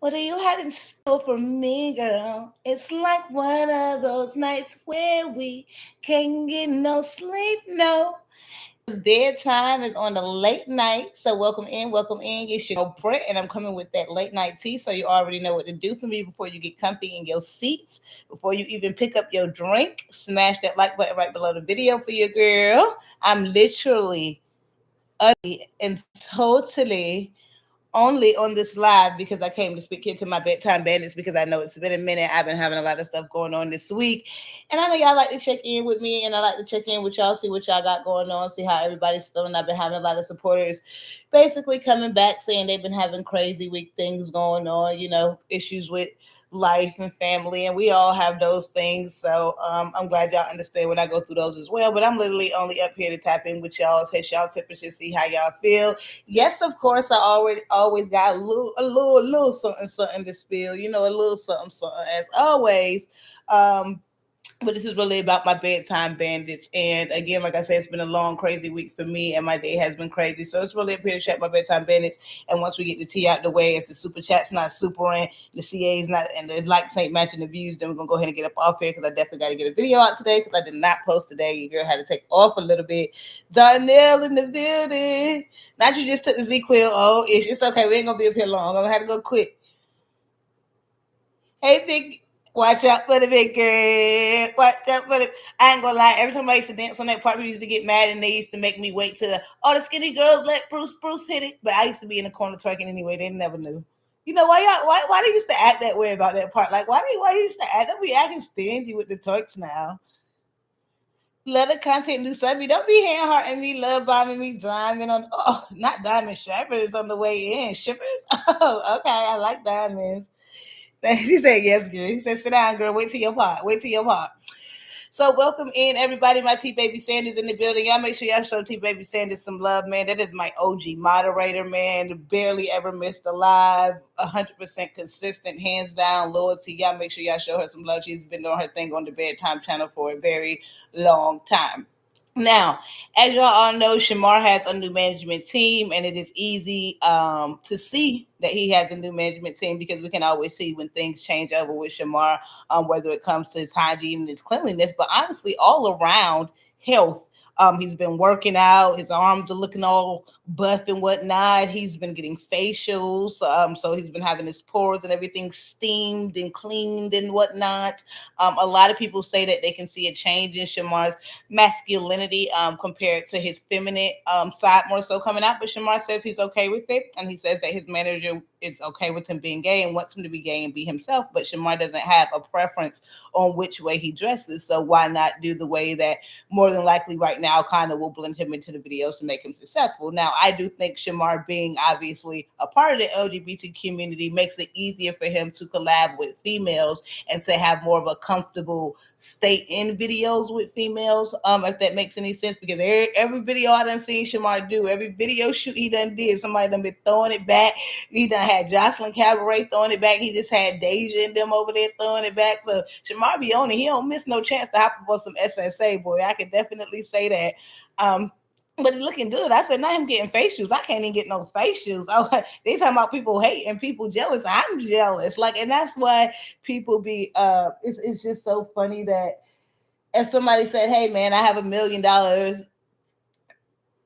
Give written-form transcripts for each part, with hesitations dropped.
What do you have in store for me, girl? It's like one of those nights where we can't get no sleep, no. Bedtime is on the late night, so welcome in, welcome in. It's your girl Brett, and I'm coming with that late night tea, so you already know what to do for me before you get comfy in your seats. Before you even pick up your drink, smash that like button right below the video for your girl. I'm literally, utterly, and totally only on this live because I came to speak into my bedtime bandits because I know it's been a minute. I've been having a lot of stuff going on this week. And I know y'all like to check in with me and I like to check in with y'all, see what y'all got going on, see how everybody's feeling. I've been having a lot of supporters basically coming back saying they've been having crazy week things going on, issues with life and family, and we all have those things. So I'm glad y'all understand when I go through those as well. But I'm literally only up here to tap in with y'all, test y'all temperature, see how y'all feel. Yes, of course, I always got a little something to spill, a little something as always. Um, but this is really about my bedtime bandits. And again, like I said, it's been a long, crazy week for me, and my day has been crazy. So it's really up here to check my bedtime bandits. And once we get the tea out the way, if the super chat's not super in, the CA's not, and the likes ain't matching the views, then we're gonna go ahead and get up off here because I definitely got to get a video out today because I did not post today. Your girl had to take off a little bit. Darnell in the building. Not you just took the Z-Quill. Oh, it's okay. We ain't gonna be up here long. I'm gonna have to go quick. Hey, big. Watch out for the big girl. Watch out for the. I ain't gonna lie. Every time I used to dance on that part, we used to get mad, and they used to make me wait till all the skinny girls let Bruce hit it. But I used to be in the corner twerking anyway. They never knew. You know why y'all? Why they used to act that way about that part? Like why you used to act? Don't be acting stingy with the twerks now. Let the content do something. Don't be hand hearting me, love bombing me, diamond on. Oh, not diamond shippers on the way in. Shippers. Oh, okay. I like diamonds. She said, yes, girl. He said, sit down, girl. Wait till your part. Wait till your part. So welcome in, everybody. My T Baby Sanders in the building. Y'all make sure y'all show T Baby Sanders some love, man. That is my OG moderator, man. Barely ever missed a live. 100% consistent, hands down loyalty. Y'all make sure y'all show her some love. She's been doing her thing on the Bedtime channel for a very long time. Now, as y'all all know, Shamar has a new management team, and it is easy to see that he has a new management team because we can always see when things change over with Shamar, whether it comes to his hygiene and his cleanliness, but honestly, all around health. He's been working out. His arms are looking all buff and whatnot. He's been getting facials. So he's been having his pores and everything steamed and cleaned and whatnot. A lot of people say that they can see a change in Shamar's masculinity compared to his feminine side more so coming out. But Shamar says he's okay with it. And he says that his manager is okay with him being gay and wants him to be gay and be himself. But Shamar doesn't have a preference on which way he dresses. So why not do the way that more than likely right now kind of will blend him into the videos to make him successful. Now, I do think Shamar being obviously a part of the LGBT community makes it easier for him to collab with females and to have more of a comfortable state in videos with females, if that makes any sense, because every video I done seen Shamar do, every video shoot he done did, somebody done been throwing it back. He done had Jocelyn Cabaret throwing it back. He just had Deja and them over there throwing it back. So Shamar be on it. He don't miss no chance to hop up on some SSA, boy. I could definitely say that. But it's looking good. I said, not him getting facials. I can't even get no facials. Oh, they talking about people hate and people jealous. I'm jealous. Like, and that's why people be it's just so funny that if somebody said, hey man, I have $1 million,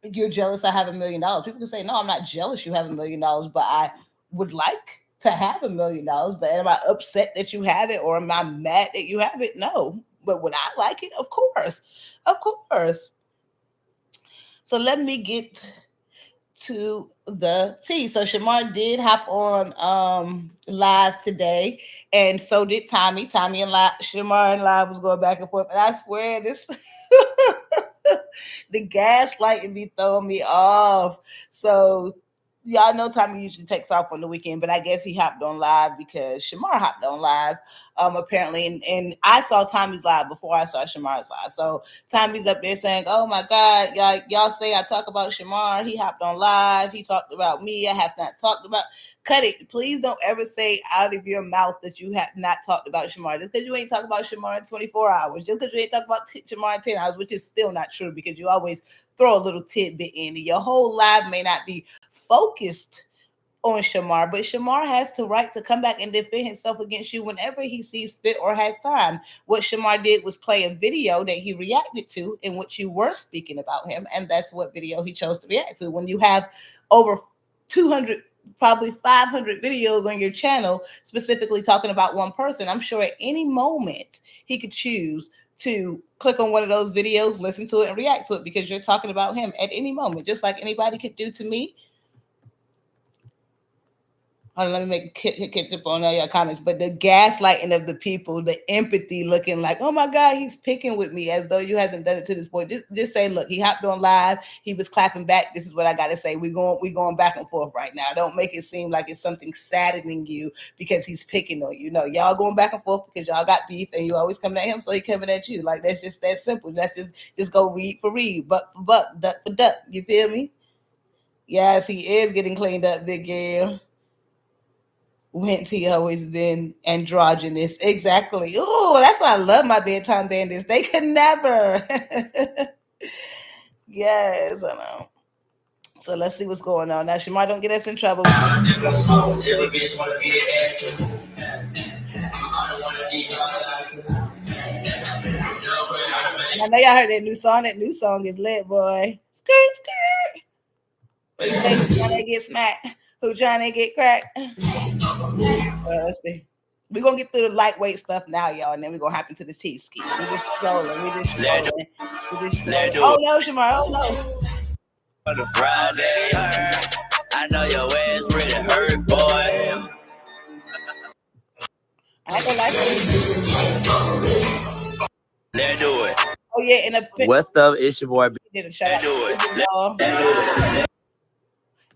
you're jealous I have $1 million. People can say, no, I'm not jealous you have $1 million, but I would like to have $1 million. But am I upset that you have it or am I mad that you have it? No. But would I like it? Of course. Of course. So let me get to the tea. So Shamar did hop on live today, and so did Tommy. Tommy and Shamar and live was going back and forth. And I swear this the gaslighting be throwing me off. So y'all know Tommy usually takes off on the weekend, but I guess he hopped on live because Shamar hopped on live, apparently. And I saw Tommy's live before I saw Shamar's live. So Tommy's up there saying, oh my God, y'all say I talk about Shamar. He hopped on live. He talked about me. I have not talked about. Cut it. Please don't ever say out of your mouth that you have not talked about Shamar. Just because you ain't talking about Shamar in 24 hours. Just because you ain't talking about Shamar in 10 hours, which is still not true because you always throw a little tidbit in. Your whole live may not be focused on Shamar, but Shamar has the right to come back and defend himself against you whenever he sees fit or has time. What Shamar did was play a video that he reacted to in which you were speaking about him, and that's what video he chose to react to. When you have over 200, probably 500 videos on your channel specifically talking about one person, I'm sure at any moment he could choose to click on one of those videos, listen to it, and react to it because you're talking about him at any moment, just like anybody could do to me. Let me make catch up on all your comments. But the gaslighting of the people, the empathy, looking like, oh my God, he's picking with me, as though you haven't done it to this point. Just say, look, he hopped on live, he was clapping back. This is what I gotta say. We going back and forth right now. Don't make it seem like it's something saddening you because he's picking on you. No, y'all going back and forth because y'all got beef and you always coming at him, so he coming at you. Like that's just that simple. That's just go read for read, buck for buck, duck for duck. You feel me? Yes, he is getting cleaned up, Big Gail. Whence he always been androgynous. Exactly. Oh, that's why I love my bedtime bandits. They could never. Yes, I know. So let's see what's going on. Now, Shamar, don't get us in trouble. I know y'all heard that new song. That new song is lit, boy. Skirt, skirt. Johnny get smacked. Who Johnny get cracked? Let's see. We're gonna get through the lightweight stuff now, y'all, and then we're gonna hop into the tea ski. We just scrolling. Oh no, Shamar, oh no. On the Friday, I know your ass pretty hurt, boy. I don't like it. Let's do it. Oh yeah, in a what's up? It's your boy. Let's do it.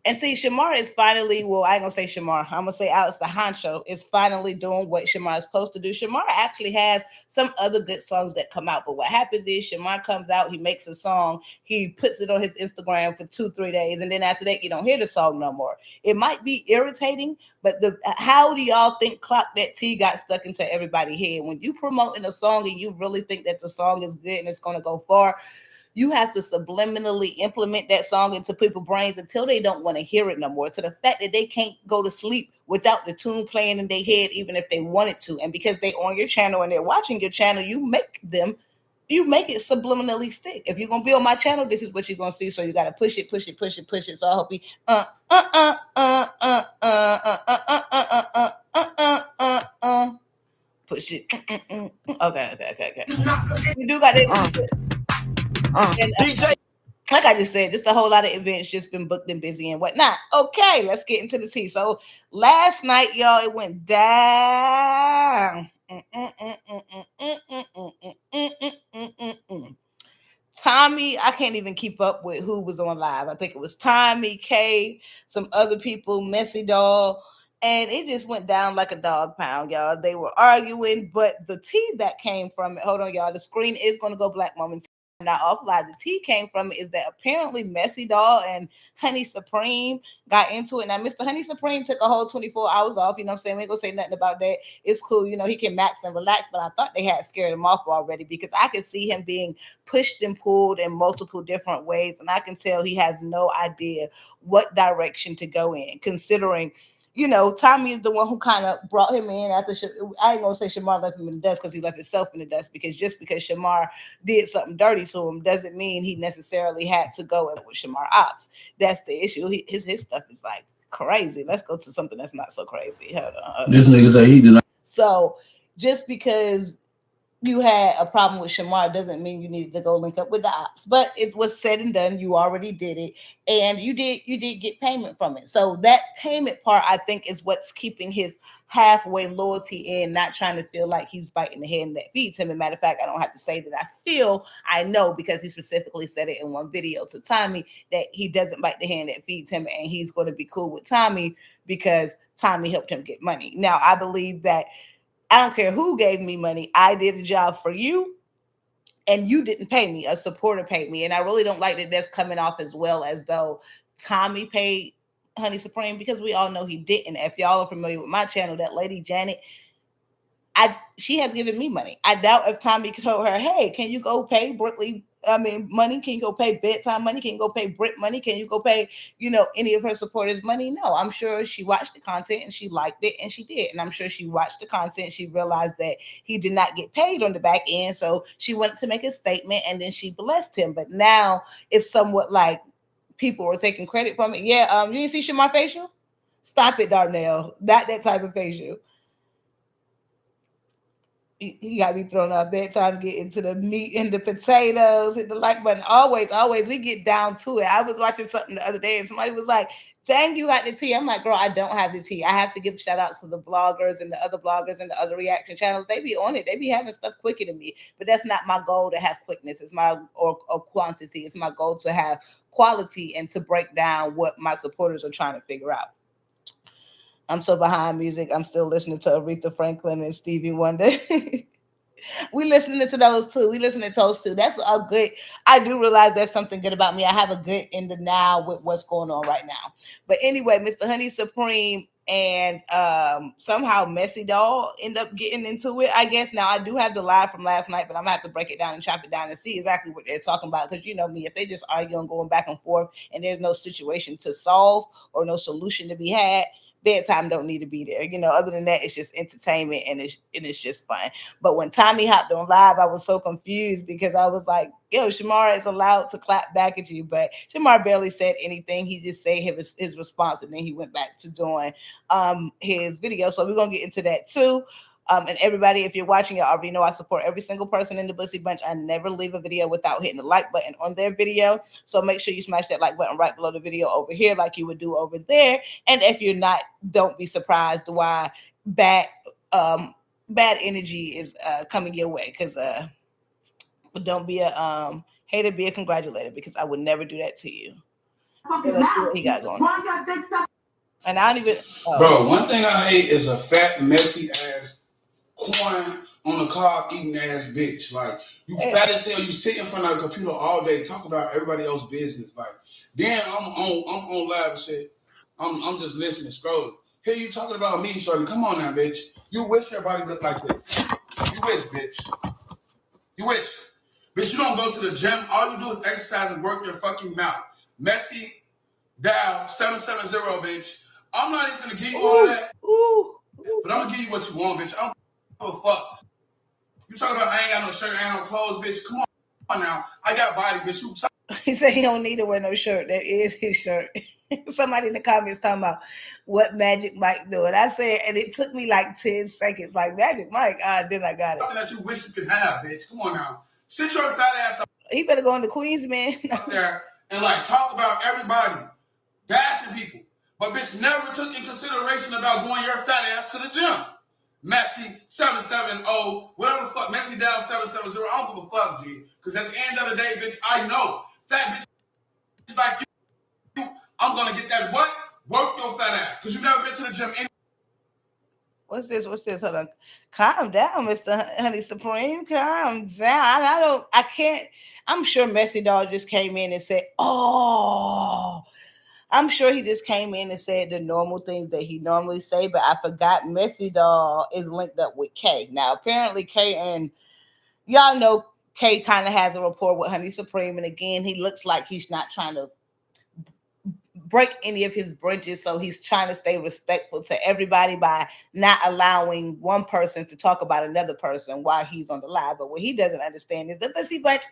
And see, Shamar is finally, well, I ain't gonna say Shamar, I'm gonna say Alex the Honcho is finally doing what Shamar is supposed to do. Shamar actually has some other good songs that come out, but what happens is Shamar comes out, he makes a song, he puts it on his Instagram for 2-3 days, and then after that, you don't hear the song no more. It might be irritating, but how do y'all think Clock That T got stuck into everybody's head? When you promoting a song and you really think that the song is good and it's gonna go far, you have to subliminally implement that song into people's brains until they don't want to hear it no more, to the fact that they can't go to sleep without the tune playing in their head, even if they wanted to. And because they're on your channel and they're watching your channel, you make it subliminally stick. If you're going to be on my channel, this is what you're going to see. So you got to push it. So I hope you, push it. Okay. You do got this. And, DJ. Like I just said, just a whole lot of events just been booked and busy and whatnot. Okay, let's get into the tea. So last night, y'all, it went down. Tommy, I can't even keep up with who was on live. I think it was Tommy, Kay, some other people, Messy Doll, and it just went down like a dog pound, y'all. They were arguing, but the tea that came from it, hold on, y'all, the screen is going to go black momentarily. Not off lie, the tea came from it is that apparently Messy Doll and Honey Supreme got into it. Now, Mr. Honey Supreme took a whole 24 hours off. You know what I'm saying? We ain't gonna say nothing about that. It's cool. You know, he can max and relax, but I thought they had scared him off already because I could see him being pushed and pulled in multiple different ways. And I can tell he has no idea what direction to go in, considering, you know, Tommy is the one who kind of brought him in after. I ain't gonna say Shamar left him in the dust because he left himself in the dust. Because just because Shamar did something dirty to him doesn't mean he necessarily had to go with Shamar ops. That's the issue. His stuff is like crazy. Let's go to something that's not so crazy. Hold on. This nigga say he did not. So just because you had a problem with Shamar doesn't mean you needed to go link up with the ops. But it was said and done. You already did it. And you did get payment from it. So that payment part, I think, is what's keeping his halfway loyalty in, not trying to feel like he's biting the hand that feeds him. As a matter of fact, I don't have to say that I know because he specifically said it in one video to Tommy that he doesn't bite the hand that feeds him and he's going to be cool with Tommy because Tommy helped him get money. Now, I believe that I don't care who gave me money. I did a job for you and you didn't pay me. A supporter paid me. And I really don't like that that's coming off as well as though Tommy paid Honey Supreme because we all know he didn't. If y'all are familiar with my channel, that lady Janet, she has given me money. I doubt if Tommy told her, hey, can you go pay Brooklyn I mean, money? Can you go pay Bedtime money? Can you go pay Brit money? Can you go pay, any of her supporters money? No, I'm sure she watched the content and she liked it and she did. And I'm sure she watched the content. She realized that he did not get paid on the back end. So she wanted to make a statement and then she blessed him. But now it's somewhat like people are taking credit from it. Yeah, you didn't see Shamar facial? Stop it, Darnell. Not that type of facial. He got me thrown off. Bedtime, get into the meat and the potatoes, hit the like button. Always, always, we get down to it. I was watching something the other day and somebody was like, dang, you got the tea. I'm like, girl, I don't have the tea. I have to give shout outs to the bloggers and the other bloggers and the other reaction channels. They be on it. They be having stuff quicker than me. But that's not my goal to have quickness. It's my or quantity. It's my goal to have quality and to break down what my supporters are trying to figure out. I'm so behind music. I'm still listening to Aretha Franklin and Stevie Wonder. We listening to those too. We listening to those too. That's a good. I do realize that's something good about me. I have a good in the now with what's going on right now. But anyway, Mr. Honey Supreme and somehow Messy Doll end up getting into it. I guess now I do have the live from last night, but I'm gonna have to break it down and chop it down and see exactly what they're talking about. Because you know me, if they just arguing going back and forth and there's no situation to solve or no solution to be had, Bedtime don't need to be there. Other than that, it's just entertainment and it's just fun. But when Tommy hopped on live, I was so confused because I was like, yo, Shamar is allowed to clap back at you. But Shamar barely said anything. He just said his response and then he went back to doing his video. So we're gonna get into that too. And everybody, if you're watching, you already know I support every single person in the Bussy Bunch. I never leave a video without hitting the like button on their video. So make sure you smash that like button right below the video over here like you would do over there. And if you're not, don't be surprised why bad energy is coming your way. Because don't be a hater, be a congratulator, because I would never do that to you. So let's see what he got going on. And I don't even... Bro, one thing I hate is a fat, messy ass corn on the cob eating ass bitch. Like, you fat as hell, you sit in front of a computer all day, talk about everybody else's business. Like, then I'm on live and shit. I'm just listening, scrolling. Here you talking about me, shorty. Come on now, bitch. You wish your body looked like this. You wish, bitch. You wish. Bitch, you don't go to the gym. All you do is exercise and work your fucking mouth. Messy, dial 770, bitch. I'm not even gonna give you all of that. But I'm gonna give you what you want, bitch. I don't give a fuck. You talking about I ain't got no shirt, I ain't no clothes, bitch. Come on now. I got body, bitch. He said he don't need to wear no shirt. That is his shirt. Somebody in the comments talking about what Magic Mike doing. I said, and it took me like 10 seconds. Like, Magic Mike, then I got it. Something that you wish you could have, bitch. Come on now. Sit your fat ass up. He better go on the Queens, man. Up there and like talk about everybody, bashing people. But bitch never took in consideration about going your fat ass to the gym. Messy 770, whatever the fuck, Messy down 770. I don't give a fuck, G. Because at the end of the day, bitch, I know fat bitch like you, I'm gonna get that what? Work your fat ass. Because you never been to the gym anyway. What's this? Hold on. Calm down, Mr. Honey Supreme. Calm down. I can't. I'm sure Messy Dog just came in and said, oh. I'm sure he just came in and said the normal things that he normally say, but I forgot Messy Doll is linked up with Kay. Now, apparently Kay and y'all know Kay kind of has a rapport with Honey Supreme, and again, he looks like he's not trying to break any of his bridges, so he's trying to stay respectful to everybody by not allowing one person to talk about another person while he's on the live. But what he doesn't understand is the Bussy Bunch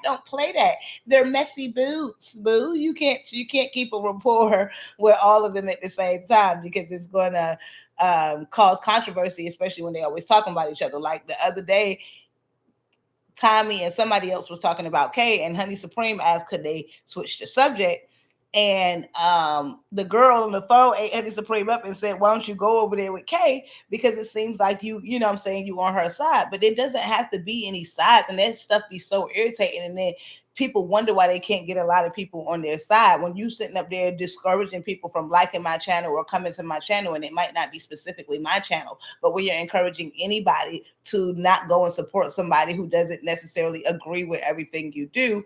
don't play that. They're messy boots, boo. You can't keep a rapport with all of them at the same time, because it's going to cause controversy, especially when they always talking about each other. Like the other day, Tommy and somebody else was talking about Kay, and Honey Supreme asked could they switch the subject. And the girl on the phone ate Honey Supreme up and said, why don't you go over there with Kay? Because it seems like you know what I'm saying, you on her side. But it doesn't have to be any sides. And that stuff be so irritating. And then people wonder why they can't get a lot of people on their side. When you sitting up there discouraging people from liking my channel or coming to my channel, and it might not be specifically my channel, but when you're encouraging anybody to not go and support somebody who doesn't necessarily agree with everything you do,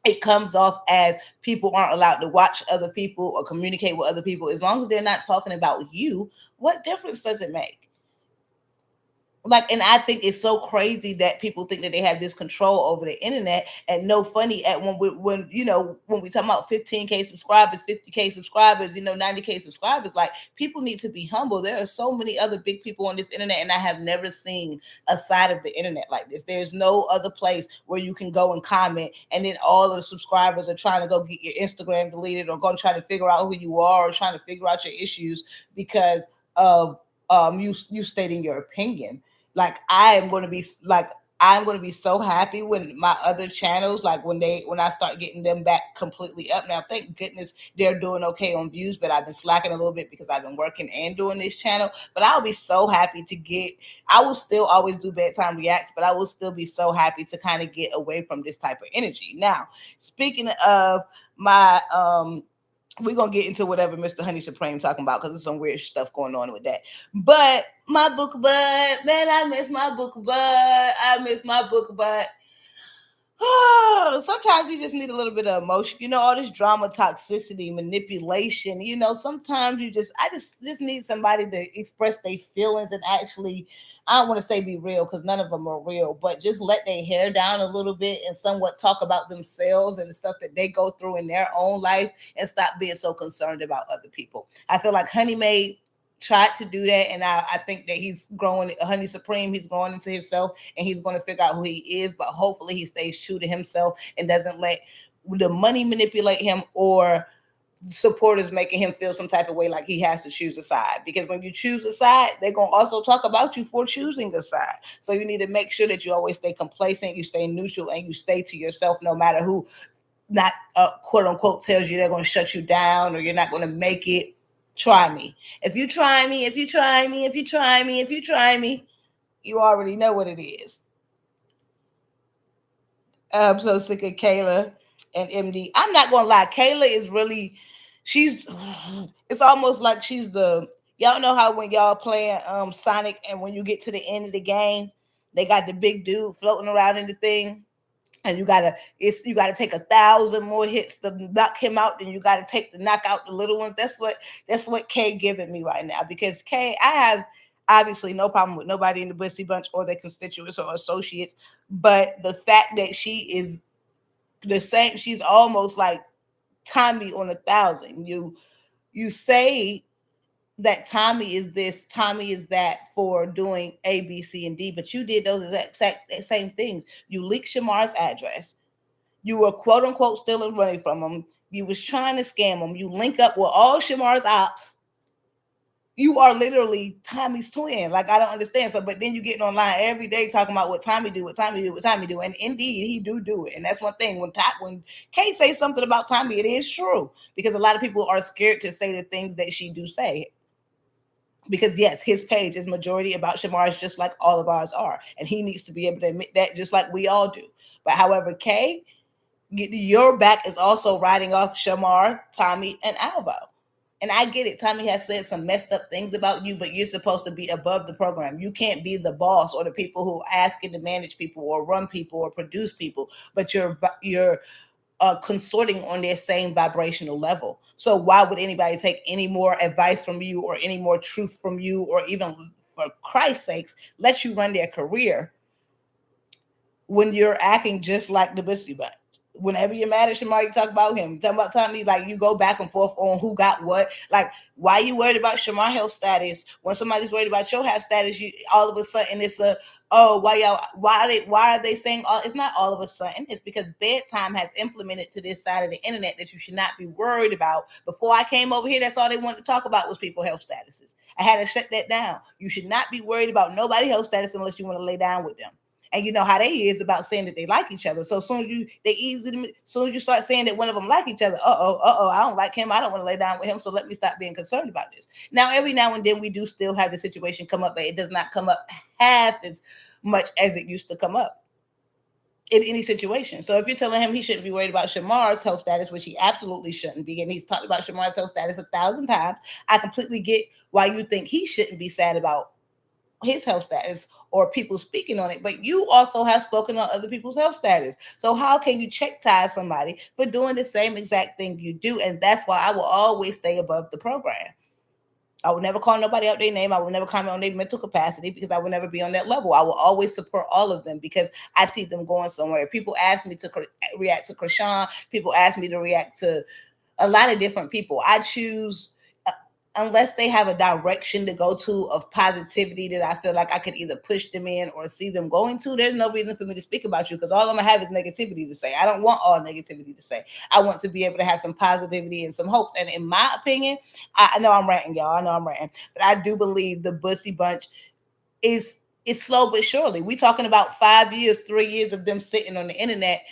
it comes off as people aren't allowed to watch other people or communicate with other people. As long as they're not talking about you, what difference does it make? like, and I think it's so crazy that people think that they have this control over the internet. And no funny, at when you know, when we talk about 15K subscribers, 50K subscribers, you know, 90K subscribers, like, people need to be humble. There are so many other big people on this internet, and I have never seen a side of the internet like this. There's no other place where you can go and comment, and then all of the subscribers are trying to go get your Instagram deleted, or going to try to figure out who you are, or trying to figure out your issues because of you stating your opinion. Like, I'm going to be so happy when my other channels, like, when I start getting them back completely up. Now, thank goodness they're doing okay on views, but I've been slacking a little bit because I've been working and doing this channel. But I'll be so happy to get. I will still always do bedtime reacts, but I will still be so happy to kind of get away from this type of energy. Now, speaking of my we're gonna get into whatever Mr. Honey Supreme talking about, because there's some weird stuff going on with that. But my book bud, man, I miss my book bud. I miss my book bud. Oh, sometimes you just need a little bit of emotion. You know, all this drama, toxicity, manipulation. You know, sometimes I just need somebody to express their feelings and actually, I don't want to say be real, because none of them are real, but just let their hair down a little bit and somewhat talk about themselves and the stuff that they go through in their own life, and stop being so concerned about other people. I feel like Honey Maid tried to do that, and I think that he's growing. Honey Supreme, he's growing into himself, and he's going to figure out who he is. But hopefully he stays true to himself and doesn't let the money manipulate him, or supporters making him feel some type of way like he has to choose a side. Because when you choose a side, they're going to also talk about you for choosing a side. So you need to make sure that you always stay complacent, you stay neutral, and you stay to yourself, no matter who not quote unquote tells you they're going to shut you down or you're not going to make it. Try me. If you try me, if you try me, if you try me, if you try me, you already know what it is. I'm so sick of Kayla and MD. I'm not gonna lie, Kayla is really, she's, it's almost like she's the, y'all know how when y'all playing Sonic, and when you get to the end of the game, they got the big dude floating around in the thing, and you gotta take 1,000 more hits to knock him out, then you gotta take the knock out the little ones. That's what Kay giving me right now, because Kay, I have obviously no problem with nobody in the Bussy Bunch or their constituents or associates, but the fact that she is the same, she's almost like Tommy on 1,000. You say that Tommy is this, Tommy is that for doing A, B, C, and D, but you did those exact same things. You leaked Shamar's address. You were quote unquote stealing money from him. You was trying to scam him. You link up with all Shamar's ops. You are literally Tommy's twin. Like, I don't understand. So, but then you getting online every day talking about what Tommy do, what Tommy do, what Tommy do, and indeed he do it. And that's one thing. When Kay say something about Tommy, it is true, because a lot of people are scared to say the things that she do say. Because yes, his page is majority about Shamar's, just like all of ours are, and he needs to be able to admit that, just like we all do. But however, Kay, your back is also riding off Shamar, Tommy, and Alvo. And I get it. Tommy has said some messed up things about you, but you're supposed to be above the program. You can't be the boss or the people who are asking to manage people or run people or produce people, but you're consorting on their same vibrational level. So why would anybody take any more advice from you or any more truth from you, or even, for Christ's sakes, let you run their career when you're acting just like the Bussy Butt? Whenever you're mad at Shamar, you talk about him. You talk about Tommy, like, you go back and forth on who got what. Like, why are you worried about Shamar health status when somebody's worried about your health status? You all of a sudden it's a, oh, why are they saying all? It's not all of a sudden. It's because Bedtime has implemented to this side of the internet that you should not be worried about. Before I came over here, that's all they wanted to talk about was people health statuses. I had to shut that down. You should not be worried about nobody health status unless you want to lay down with them. And you know how they is about saying that they like each other. So as soon as you start saying that one of them like each other, I don't like him. I don't want to lay down with him. So let me stop being concerned about this. Now, every now and then we do still have the situation come up, but it does not come up half as much as it used to come up in any situation. So if you're telling him he shouldn't be worried about Shamar's health status, which he absolutely shouldn't be, and he's talked about Shamar's health status 1,000 times, I completely get why you think he shouldn't be sad about his health status or people speaking on it, but you also have spoken on other people's health status. So how can you check tie somebody for doing the same exact thing you do? And that's why I will always stay above the program. I would never call nobody out their name. I would never comment on their mental capacity because I would never be on that level. I will always support all of them because I see them going somewhere. People ask me to react to Krishan. People ask me to react to a lot of different people. I choose, unless they have a direction to go to of positivity that I feel like I could either push them in or see them going to, there's no reason for me to speak about you because all I'm gonna have is negativity to say. I don't want all negativity to say. I want to be able to have some positivity and some hopes. And in my opinion, I know I'm ranting, y'all. I know I'm ranting, but I do believe the Bussy Bunch is it's slow but surely. We talking about 5 years, 3 years of them sitting on the internet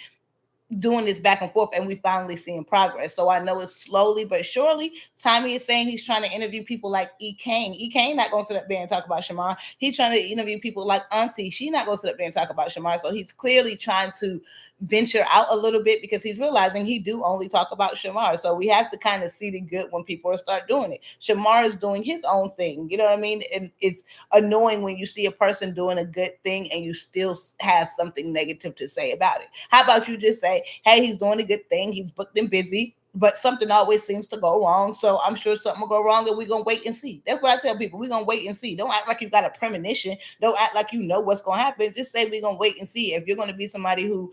doing this back and forth, and we finally seeing progress. So I know it's slowly but surely. Tommy is saying he's trying to interview people like E. Kane. E. Kane not gonna sit up there and talk about Shamar. He's trying to interview people like Auntie. She not gonna sit up there and talk about Shamar. So he's clearly trying to venture out a little bit because he's realizing he do only talk about Shamar. So we have to kind of see the good when people start doing it. Shamar is doing his own thing. You know what I mean? And it's annoying when you see a person doing a good thing and you still have something negative to say about it. How about you just say, hey, he's doing a good thing. He's booked and busy, but something always seems to go wrong. So I'm sure something will go wrong and we're going to wait and see. That's what I tell people. We're going to wait and see. Don't act like you got a premonition. Don't act like you know what's going to happen. Just say we're going to wait and see. If you're going to be somebody who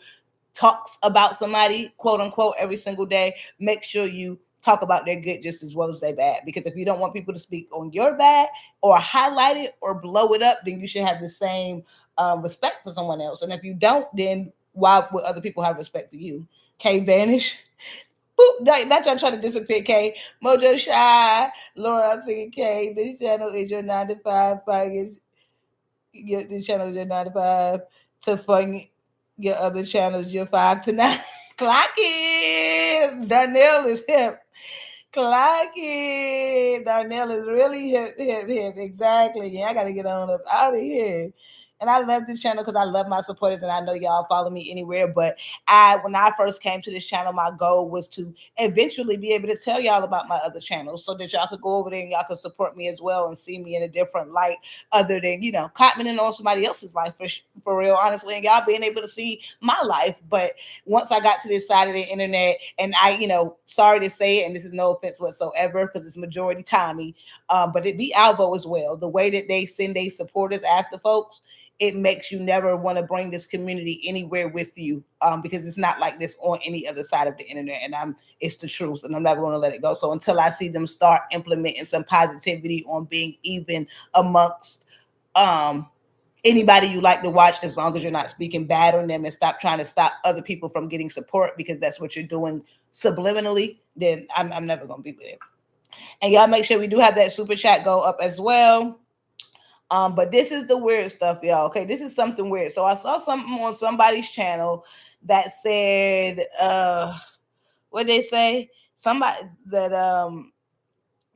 talks about somebody, quote unquote, every single day, make sure you talk about their good just as well as their bad. Because if you don't want people to speak on your bad or highlight it or blow it up, then you should have the same respect for someone else. And if you don't, then why would other people have respect for you? K Vanish. Boop, not y'all trying to disappear, K. Mojo Shy. Laura, I'm singing K. This channel is your 9 to 5 focus. This channel is your 9 to 5 to fund your other channels, your 5 to 9. Clock it. Darnell is hip. Clock it. Darnell is really hip. Exactly. Yeah, I got to get on up out of here. And I love this channel because I love my supporters and I know y'all follow me anywhere. But when I first came to this channel, my goal was to eventually be able to tell y'all about my other channels so that y'all could go over there and y'all could support me as well and see me in a different light other than, commenting on somebody else's life for real, honestly, and y'all being able to see my life. But once I got to this side of the internet, and sorry to say it, and this is no offense whatsoever because it's majority Tommy, but it be Alvo as well. The way that they send their supporters after folks, it makes you never want to bring this community anywhere with you because it's not like this on any other side of the internet. And it's the truth, and I'm never going to let it go. So until I see them start implementing some positivity on being even amongst anybody you like to watch, as long as you're not speaking bad on them and stop trying to stop other people from getting support because that's what you're doing subliminally, then I'm never going to be with it. And y'all make sure we do have that super chat go up as well. But this is the weird stuff, y'all. Okay, this is something weird. So I saw something on somebody's channel that said, what they say? Somebody that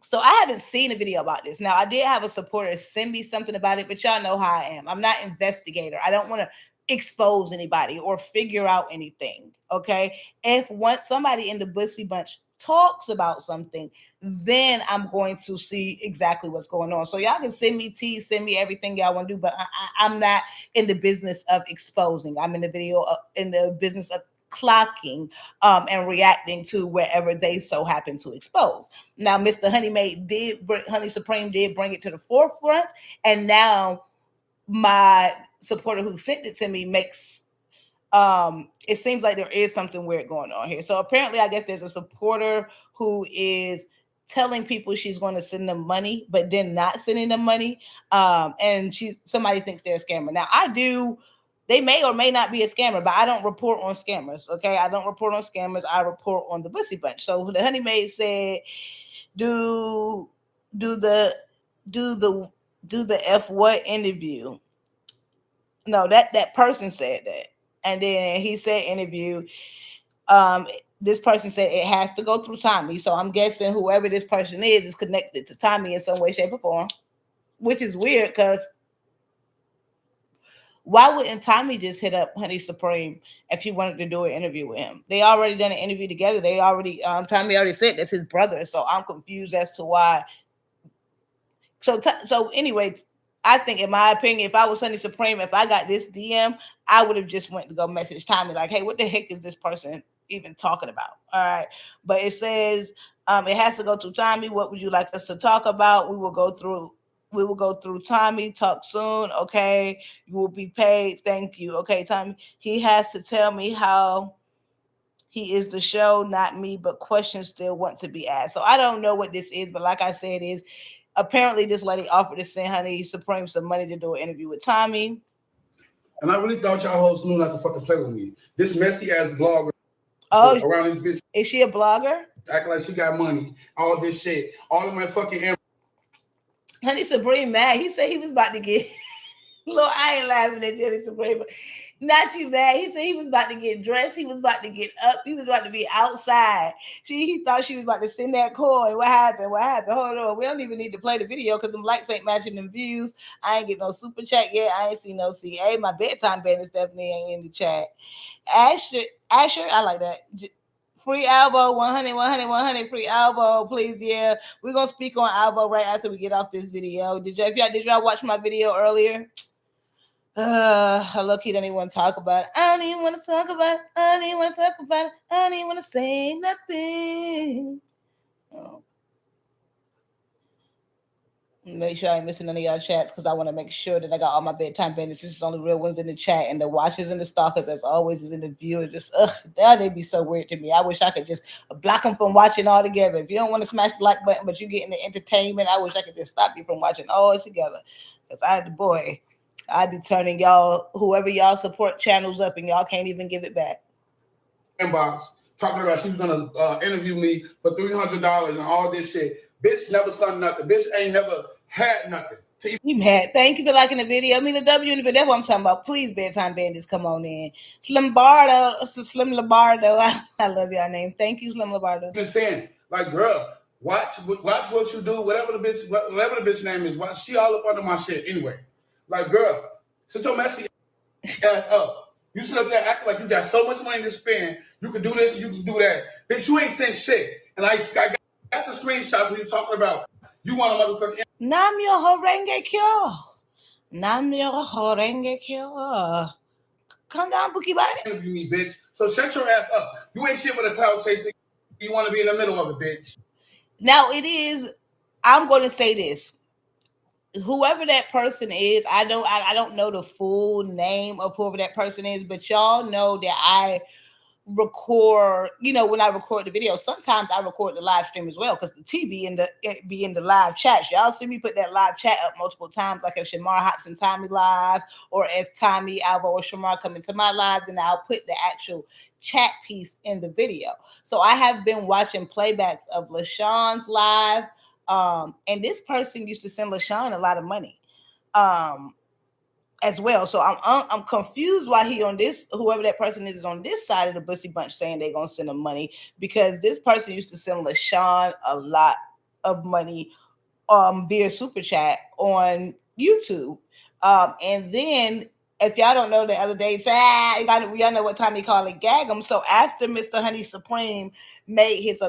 so I haven't seen a video about this. Now I did have a supporter send me something about it, but y'all know how I am. I'm not an investigator. I don't want to expose anybody or figure out anything. Okay. If once somebody in the Bussy Bunch talks about something, then I'm going to see exactly what's going on. So y'all can send me tea, send me everything y'all want to do, but I'm not in the business of exposing. I'm in the business of clocking and reacting to wherever they so happen to expose. Now, Mr. Honey Supreme did bring it to the forefront, and now my supporter who sent it to me makes it seems like there is something weird going on here. So apparently, I guess there's a supporter who is telling people she's going to send them money, but then not sending them money. And somebody thinks they're a scammer. Now, they may or may not be a scammer, but I don't report on scammers. Okay, I don't report on scammers. I report on the Bussy Bunch. So the Honey Maid said, "Do the F what interview?" No, that person said that. And then he said interview. This person said it has to go through Tommy. So I'm guessing whoever this person is connected to Tommy in some way, shape, or form, which is weird because why wouldn't Tommy just hit up Honey Supreme if he wanted to do an interview with him? They already done an interview together. Tommy already said that's his brother. So I'm confused as to why. So anyway, I think, in my opinion, if I was Honey Supreme, if I got this DM, I would have just went to go message Tommy like, hey, what the heck is this person even talking about. All right. But it says it has to go to Tommy. What would you like us to talk about? We will go through Tommy. Talk soon. Okay. You will be paid. Thank you. Okay, Tommy. He has to tell me how he is the show, not me, but questions still want to be asked. So I don't know what this is, but like I said, is apparently this lady offered to send Honey Supreme some money to do an interview with Tommy. And I really thought y'all hoes knew not to fucking play with me. This messy ass blogger around this bitch. Is she a blogger? Acting like she got money, all this shit, all of my fucking. Honey Supreme mad. He said he was about to get. Look, I ain't laughing at Honey Supreme, but not you mad. He said he was about to get dressed. He was about to get up. He was about to be outside. He thought she was about to send that coin. What happened? What happened? Hold on. We don't even need to play the video because them likes ain't matching them views. I ain't get no super chat yet. I ain't see no CA. My bedtime bandits definitely ain't in the chat. Asher, I like that. Free Alvo, 100, 100, 100. Free Alvo, please. Yeah, we're gonna speak on Alvo right after we get off this video. Did y'all watch my video earlier? Lowkey don't even want to talk about it. I don't even want to talk about it. I don't even want to talk about it. I don't even want to say nothing. Oh. Make sure I ain't missing none of y'all chats because I want to make sure that I got all my bedtime bandits. This is only real ones in the chat, and the watchers and the stalkers, as always, is in the viewers. Just they be so weird to me. I wish I could just block them from watching all together. If you don't want to smash the like button, but you getting the entertainment, I wish I could just stop you from watching all together. Because I'd be turning y'all, whoever y'all support channels up, and y'all can't even give it back. Inbox talking about she was gonna interview me for $300 and all this shit. Bitch never done nothing. Bitch ain't never had nothing. You mad? Thank you for liking the video. I mean the W in the video. That's what I'm talking about. Please, bedtime bandits, come on in. Slim Lombardo. I love y'all name. Thank you, Slim Lombardo. Just saying, like, girl, watch what you do. Whatever the bitch name is. Watch. She all up under my shit anyway. Like, girl, sit your messy ass up. You sit up there acting like you got so much money to spend. You can do this, you can do that. Bitch, you ain't sent shit. And I got the screenshot when you talking about you want a motherfucking. Nam yo horenge kyo. Nam yo horenge kyo. Come down, Bookie Body. Interview me, bitch. So shut your ass up. You ain't shit with a clout chasing. You want to be in the middle of it, bitch. Now it is. I'm going to say this. Whoever that person is, I don't know the full name of whoever that person is, but y'all know that I record, when I record the video, sometimes I record the live stream as well because the T be in the live chats. Y'all see me put that live chat up multiple times, like if Shamar hops in Tommy live, or if Tommy, Alvo, or Shamar come into my live, then I'll put the actual chat piece in the video. So I have been watching playbacks of LaShawn's live. And this person used to send LaShawn a lot of money as well. So I'm confused why he on this, whoever that person is on this side of the Bussy Bunch saying they're going to send him money, because this person used to send LaShawn a lot of money via Super Chat on YouTube. And then if y'all don't know, the other day, y'all know what time he called it, gag him. So after Mr. Honey Supreme made his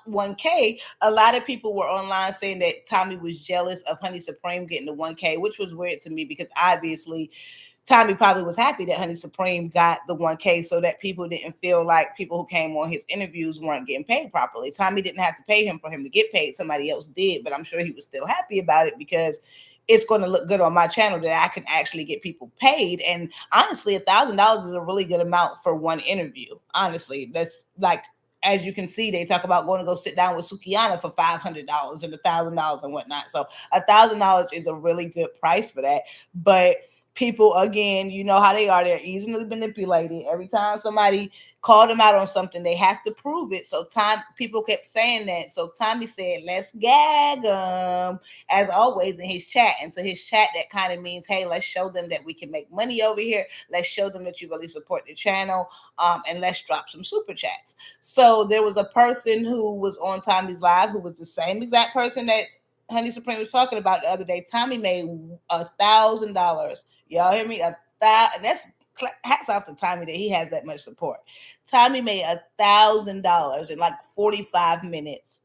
1K, a lot of people were online saying that Tommy was jealous of Honey Supreme getting the 1K, which was weird to me because obviously Tommy probably was happy that Honey Supreme got the 1K so that people didn't feel like people who came on his interviews weren't getting paid properly. Tommy didn't have to pay him for him to get paid. Somebody else did, but I'm sure he was still happy about it because it's going to look good on my channel that I can actually get people paid. And honestly, $1,000 is a really good amount for one interview. Honestly, that's like, as you can see, they talk about going to go sit down with Sukiana for $500 and $1,000 and whatnot. So $1,000 is a really good price for that. But people, again, you know how they are. They're easily manipulated. Every time somebody called them out on something, they have to prove it. So people kept saying that. So Tommy said, let's gag them, as always, in his chat. And so his chat, that kind of means, hey, let's show them that we can make money over here. Let's show them that you really support the channel. And let's drop some super chats. So there was a person who was on Tommy's live who was the same exact person that Honey Supreme was talking about the other day. Tommy made $1,000. Y'all hear me? And that's hats off to Tommy that he has that much support. Tommy made $1,000 in like 45 minutes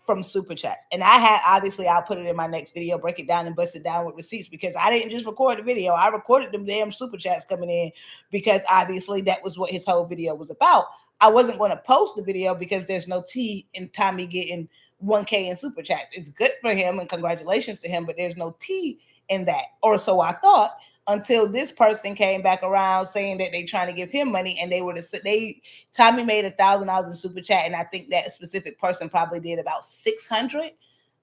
from super chats. And I'll put it in my next video, break it down and bust it down with receipts, because I didn't just record the video. I recorded them damn super chats coming in because obviously that was what his whole video was about. I wasn't going to post the video because there's no tea in Tommy getting 1K in super chats. It's good for him and congratulations to him, but there's no tea in that. Or so I thought, until this person came back around saying that they trying to give him money, and Tommy made $1,000 in super chat, and I think that specific person probably did about 600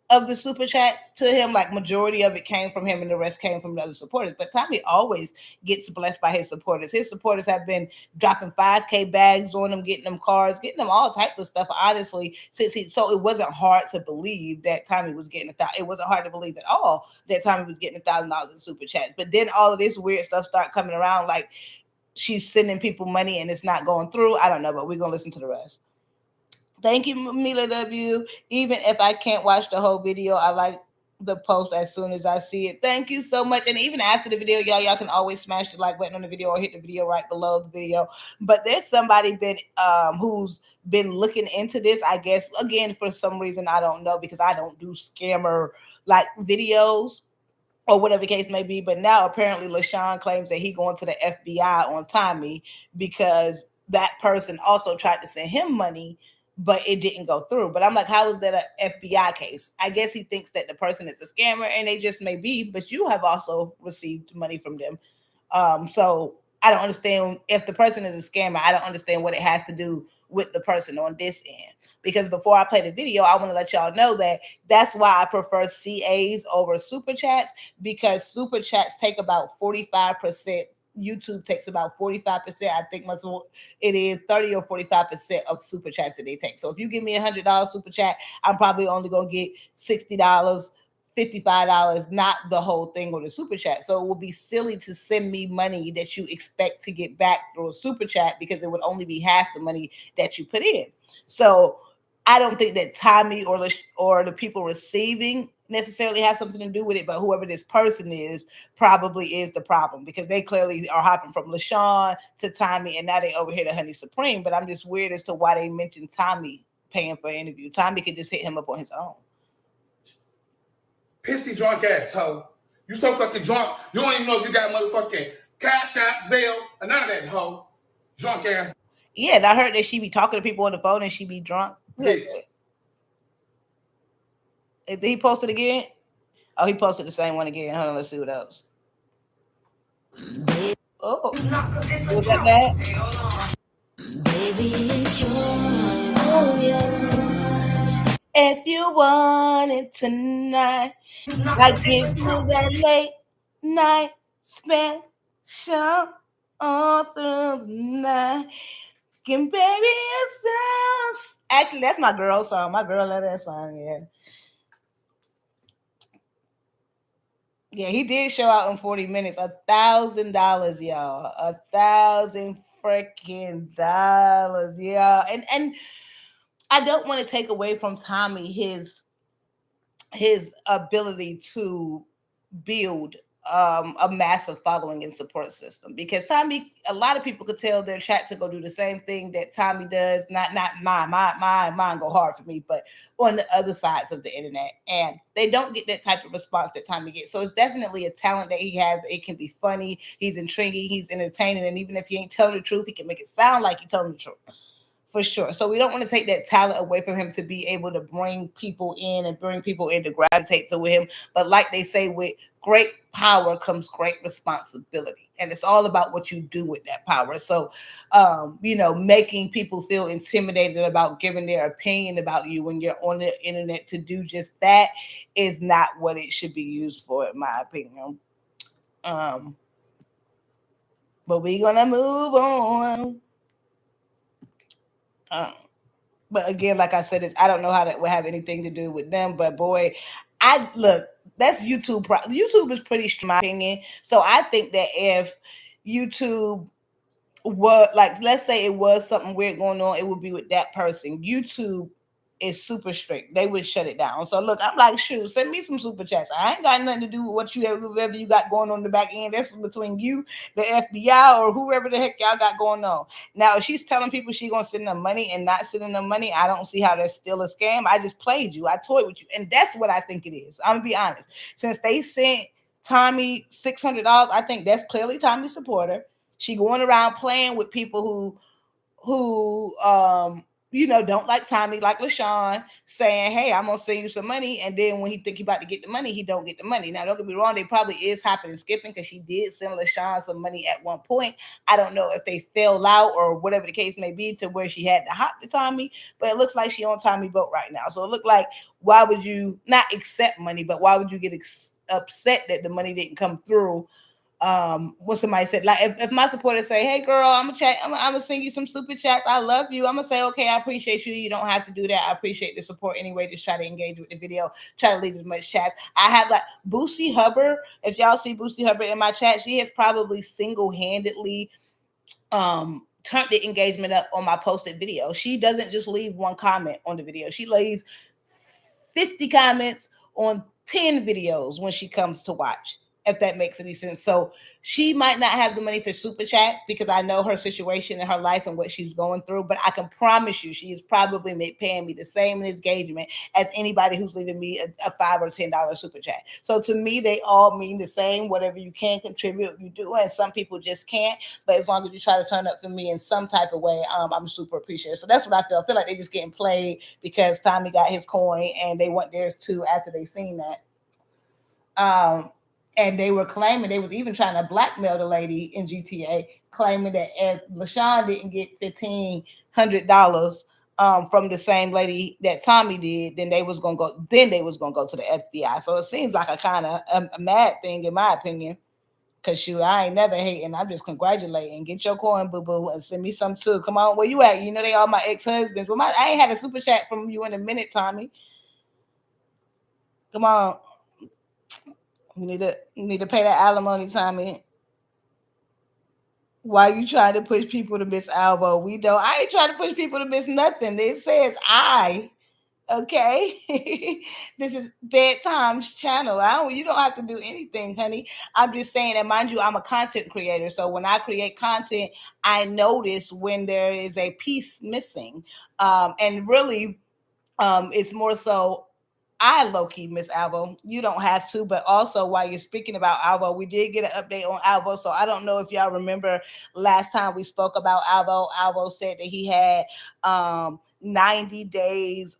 of the super chats to him. Like, majority of it came from him and the rest came from the other supporters. But Tommy always gets blessed by his supporters. His supporters have been dropping 5K bags on him, getting them cars, getting them all type of stuff, honestly, so it wasn't hard to believe that Tommy was getting it wasn't hard to believe at all that Tommy was getting $1,000 in super chats. But then all of this weird stuff start coming around, like she's sending people money and it's not going through. I don't know, but we're gonna listen to the rest. Thank you, Mila W. Even if I can't watch the whole video, I like the post as soon as I see it. Thank you so much. And even after the video, y'all can always smash the like button on the video or hit the video right below the video. But there's somebody who's been looking into this, I guess, again, for some reason, I don't know, because I don't do scammer like videos or whatever the case may be. But now apparently LaShawn claims that he going to the FBI on Tommy because that person also tried to send him money, but it didn't go through. But I'm like, how is that an FBI case? I guess he thinks that the person is a scammer, and they just may be, but you have also received money from them. So I don't understand, if the person is a scammer, I don't understand what it has to do with the person on this end. Because before I play the video, I want to let y'all know that that's why I prefer CAs over super chats, because super chats take about 45%. YouTube takes about 45%. I think it is 30 or 45% of super chats that they take. So if you give me $100 super chat, I'm probably only going to get $60, $55, not the whole thing on the super chat. So it would be silly to send me money that you expect to get back through a super chat, because it would only be half the money that you put in. So I don't think that Tommy or the people receiving necessarily have something to do with it, but whoever this person is probably is the problem, because they clearly are hopping from LaShawn to Tommy, and now they over here to Honey Supreme. But I'm just weird as to why they mentioned Tommy paying for an interview. Tommy could just hit him up on his own. Pissy drunk ass hoe. You so fucking drunk, you don't even know if you got motherfucking Cash App, Zelle, or none of that hoe. Drunk ass. Yeah, and I heard that she be talking to people on the phone and she be drunk. Bitch. Did he post it again? Oh, he posted the same one again. Hold on, let's see what else. Oh, was that bad? Baby, it's yours. If you want it tonight, I give you that late night special all through the night. Can baby yourself. Actually, that's my girl song. My girl love that song, yeah. Yeah, he did show out in 40 minutes. $1,000, y'all. $1,000 freaking dollars, y'all. And I don't want to take away from Tommy his ability to build a massive following and support system, because Tommy, a lot of people could tell their chat to go do the same thing that Tommy does. Not mine go hard for me, but on the other sides of the internet, and they don't get that type of response that Tommy gets. So it's definitely a talent that he has. It can be funny, he's intriguing, he's entertaining, and even if he ain't telling the truth, he can make it sound like he's telling the truth. For sure. So we don't want to take that talent away from him to be able to bring people in and bring people in to gravitate to him. But like they say, with great power comes great responsibility. And it's all about what you do with that power. So, making people feel intimidated about giving their opinion about you when you're on the internet to do just that is not what it should be used for, in my opinion. But we're going to move on. But again, like I said, I don't know how that would have anything to do with them. But boy, that's YouTube. YouTube is pretty strong, in my opinion. So I think that if YouTube was, like, let's say it was something weird going on, it would be with that person. YouTube is super strict. They would shut it down. So look, I'm like, shoot, send me some super chats. I ain't got nothing to do with whatever you got going on in the back end. That's between you, the FBI, or whoever the heck y'all got going on. Now, if she's telling people she's gonna send them money and not sending them money, I don't see how that's still a scam. I just played you. I toyed with you, and that's what I think it is. I'm gonna be honest. Since they sent Tommy $600, I think that's clearly Tommy's supporter. She going around playing with people who don't like Tommy, like LaShawn, saying, "Hey, I'm gonna send you some money," and then when he think he about to get the money, he don't get the money. Now, don't get me wrong, they probably is hopping and skipping because she did send LaShawn some money at one point. I don't know if they fell out or whatever the case may be to where she had to hop to Tommy, but it looks like she on Tommy boat right now. So it looked like, why would you not accept money, but why would you get upset that the money didn't come through? What somebody said, like if my supporters say, "Hey girl, I'm gonna send you some super chats, I love you," I'm gonna say, "Okay, I appreciate you, you don't have to do that, I appreciate the support anyway, just try to engage with the video, try to leave as much chats." I have like Boosie Hubbard. If y'all see Boosie Hubbard in my chat, she has probably single-handedly turned the engagement up on my posted video. She doesn't just leave one comment on the video, she leaves 50 comments on 10 videos when she comes to watch, if that makes any sense. So she might not have the money for super chats because I know her situation in her life and what she's going through, but I can promise you she is probably paying me the same engagement as anybody who's leaving me a $5 or $10 super chat. So to me, they all mean the same. Whatever you can contribute, you do, and some people just can't. But as long as you try to turn up for me in some type of way, I'm super appreciative. So that's what I feel. I feel like they're just getting played because Tommy got his coin and they want theirs too after they seen that. And they were claiming, they was even trying to blackmail the lady in GTA, claiming that if LaShawn didn't get $1,500 from the same lady that Tommy did, then they was gonna go. Then they was gonna go to the FBI. So it seems like a kind of a mad thing, in my opinion. Cause I ain't never hating. I'm just congratulating. Get your coin, boo boo, and send me some too. Come on, where you at? You know they all my ex husbands. Well, I ain't had a super chat from you in a minute, Tommy. Come on. You need to pay that alimony, Tommy. Why you trying to push people to miss Alvo? We don't. I ain't trying to push people to miss nothing. It says I. Okay, this is Bedtime's channel. You don't have to do anything, honey. I'm just saying, and mind you, I'm a content creator. So when I create content, I notice when there is a piece missing, and really, it's more so I low-key miss Alvo. You don't have to, but also while you're speaking about Alvo, we did get an update on Alvo. So I don't know if y'all remember last time we spoke about Alvo. Alvo said that he had 90 days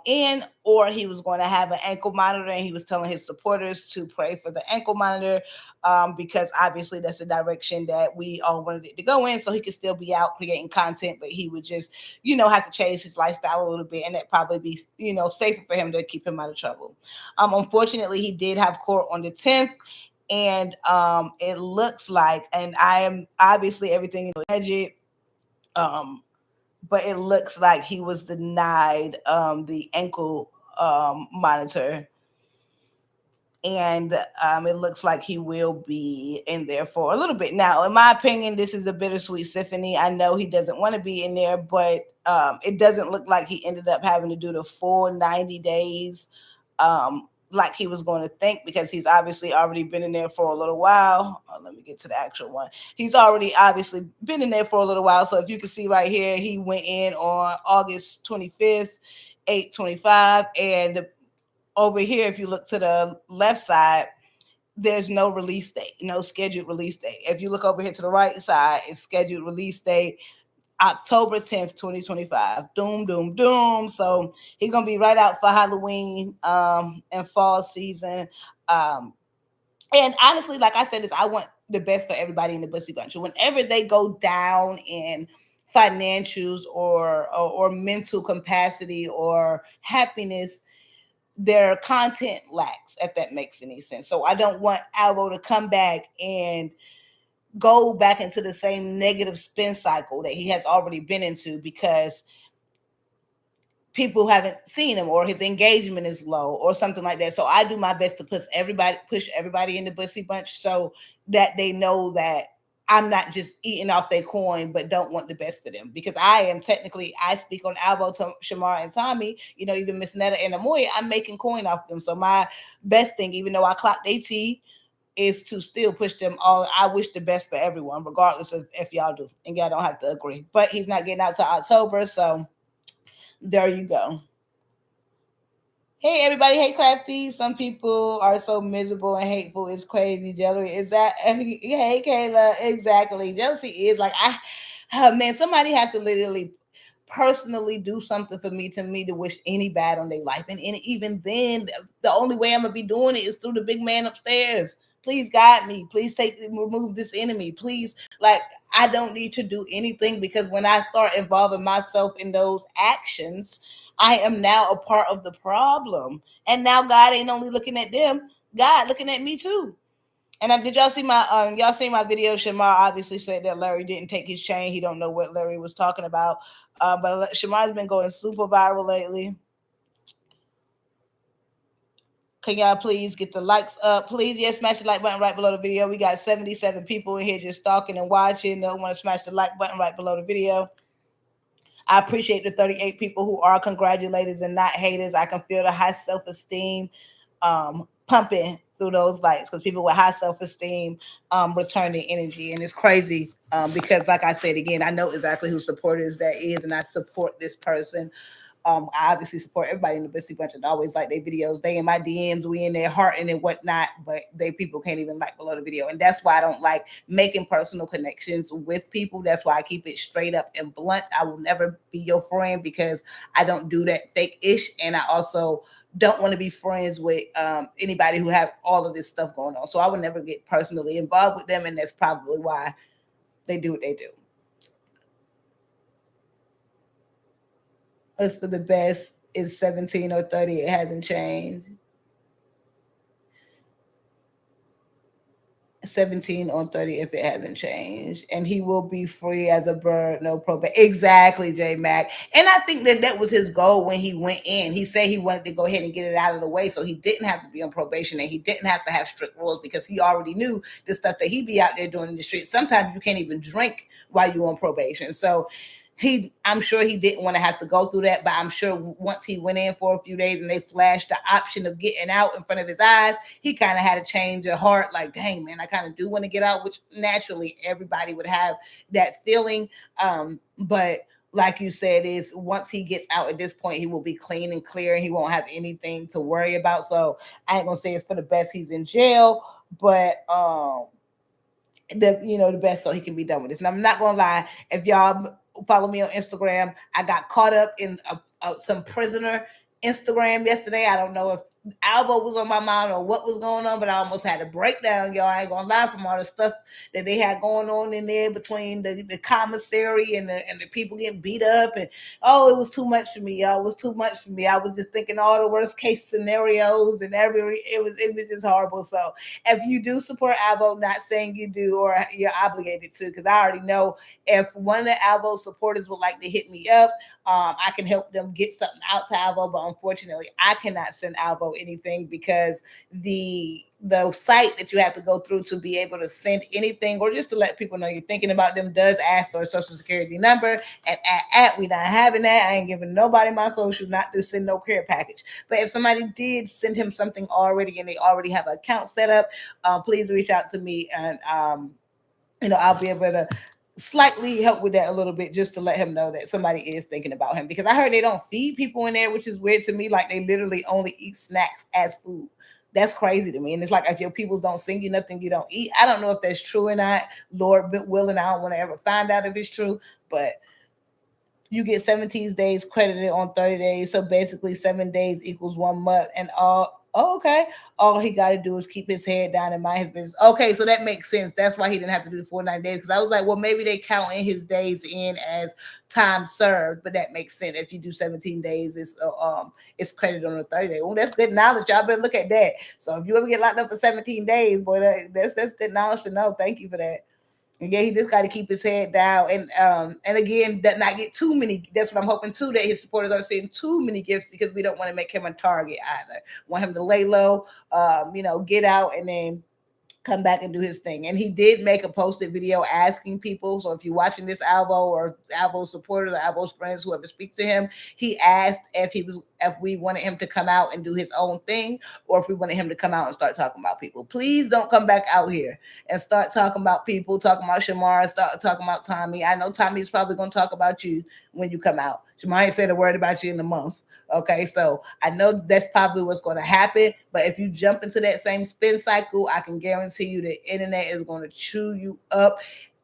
in, or he was going to have an ankle monitor, and he was telling his supporters to pray for the ankle monitor because obviously that's the direction that we all wanted it to go in, so he could still be out creating content, but he would just have to change his lifestyle a little bit, and that probably be safer for him to keep him out of trouble. Unfortunately, he did have court on the 10th, and it looks like, and I am obviously everything alleged, but it looks like he was denied the ankle monitor. And it looks like he will be in there for a little bit. Now, in my opinion, this is a bittersweet symphony. I know he doesn't want to be in there, but it doesn't look like he ended up having to do the full 90 days like he was going to think, because he's obviously already been in there for a little while. Let me get to the actual one. He's already obviously been in there for a little while. So if you can see right here, he went in on August 25th, 8/25. And over here, if you look to the left side, there's no release date, no scheduled release date. If you look over here to the right side, it's scheduled release date October 10th, 2025. Doom, doom, doom. So he's gonna be right out for Halloween and fall season. And honestly, like I said, I want the best for everybody in the Bussy Bunch. Whenever they go down in financials or mental capacity or happiness, their content lacks, if that makes any sense. So I don't want Alvo to come back and go back into the same negative spin cycle that he has already been into, because people haven't seen him or his engagement is low or something like that. So I do my best to push everybody in the Bussy Bunch so that they know that I'm not just eating off their coin, but don't want the best for them, because I speak on Alvo, Shamar, and Tommy, even Miss Netta and Amoya, I'm making coin off them. So my best thing, even though I clocked AT, is to still push them all. I wish the best for everyone, regardless of if y'all do, and y'all don't have to agree. But he's not getting out to October, so there you go. Hey everybody, hey Crafty. Some people are so miserable and hateful. It's crazy. Jealousy is that? Hey Kayla, exactly. Jealousy is like Man, somebody has to literally personally do something for me to wish any bad on their life. And even then, the only way I'm gonna be doing it is through the big man upstairs. Please guide me. Please remove this enemy. Please, like, I don't need to do anything, because when I start involving myself in those actions, I am now a part of the problem. And now God ain't only looking at them, God looking at me too. And did y'all see my y'all seen my video? Shamar obviously said that Larry didn't take his chain. He don't know what Larry was talking about. But Shamar's been going super viral lately. Can y'all please get the likes up? Please, yes, smash the like button right below the video. We got 77 people in here just talking and watching. Don't want to smash the like button right below the video. I appreciate the 38 people who are congratulators and not haters. I can feel the high self-esteem pumping through those likes, because people with high self-esteem return the energy. And it's crazy because, like I said, again, I know exactly who supporters that is, and I support this person. I obviously support everybody in the Bissy Bunch and always like their videos. They in my DMs, we in their heart and whatnot, but they people can't even like below the video. And that's why I don't like making personal connections with people. That's why I keep it straight up and blunt. I will never be your friend, because I don't do that fake-ish. And I also don't want to be friends with anybody who has all of this stuff going on. So I would never get personally involved with them. And that's probably why they do what they do. Us for the best is 17 or 30. It hasn't changed. 17 on 30 if it hasn't changed. And he will be free as a bird, no probation. Exactly, J Mac. And I think that was his goal when he went in. He said he wanted to go ahead and get it out of the way so he didn't have to be on probation and he didn't have to have strict rules, because he already knew the stuff that he be out there doing in the street. Sometimes you can't even drink while you're on probation. So I'm sure he didn't want to have to go through that, but I'm sure once he went in for a few days and they flashed the option of getting out in front of his eyes, he kind of had a change of heart, like, dang, man, I kind of do want to get out, which naturally everybody would have that feeling. But like you said, is once he gets out at this point, he will be clean and clear and he won't have anything to worry about. So I ain't gonna say it's for the best he's in jail, but the best so he can be done with this. And I'm not gonna lie, if y'all follow me on Instagram, I got caught up in some prisoner Instagram yesterday. I don't know if Alvo was on my mind or what was going on, but I almost had a breakdown, y'all. I ain't gonna lie, from all the stuff that they had going on in there between the commissary and the people getting beat up, and it was too much for me, y'all. It was too much for me. I was just thinking all the worst case scenarios and it was just horrible. So if you do support Alvo, not saying you do or you're obligated to, because I already know if one of the Alvo supporters would like to hit me up, I can help them get something out to Alvo. But unfortunately, I cannot send Alvo anything, because the site that you have to go through to be able to send anything or just to let people know you're thinking about them does ask for a social security number. And we not having that. I ain't giving nobody my social, not to send no care package. But if somebody did send him something already and they already have an account set up, please reach out to me, and I'll be able to slightly help with that a little bit, just to let him know that somebody is thinking about him, because I heard they don't feed people in there, which is weird to me. Like, they literally only eat snacks as food. That's crazy to me. And it's like, if your peoples don't send you nothing, you don't eat. I don't know if that's true or not. Lord willing, I don't want to ever find out if it's true, but you get 17 days credited on 30 days. So basically 7 days equals 1 month. And okay. All he got to do is keep his head down and mind his business. Okay, so that makes sense. That's why he didn't have to do the 49 days. Because I was like, well, maybe they count in his days in as time served. But that makes sense. If you do 17 days, it's credited on the 30 day. Well, that's good knowledge. Y'all better look at that. So if you ever get locked up for 17 days, boy, that's good knowledge to know. Thank you for that. And yeah, he just got to keep his head down, and again, that not get too many. That's what I'm hoping too, that his supporters aren't seeing too many gifts, because we don't want to make him a target either. Want him to lay low, get out, and then come back and do his thing. And he did make a posted video asking people. So if you're watching this, Alvo or Alvo's supporters or Alvo's friends, whoever speaks to him, he asked if we wanted him to come out and do his own thing, or if we wanted him to come out and start talking about people. Please don't come back out here and start talking about people, talking about Shamar, start talking about Tommy. I know Tommy's probably going to talk about you when you come out. Shamar ain't said a word about you in a month. Okay, so I know that's probably what's going to happen. But if you jump into that same spin cycle, I can guarantee you the internet is going to chew you up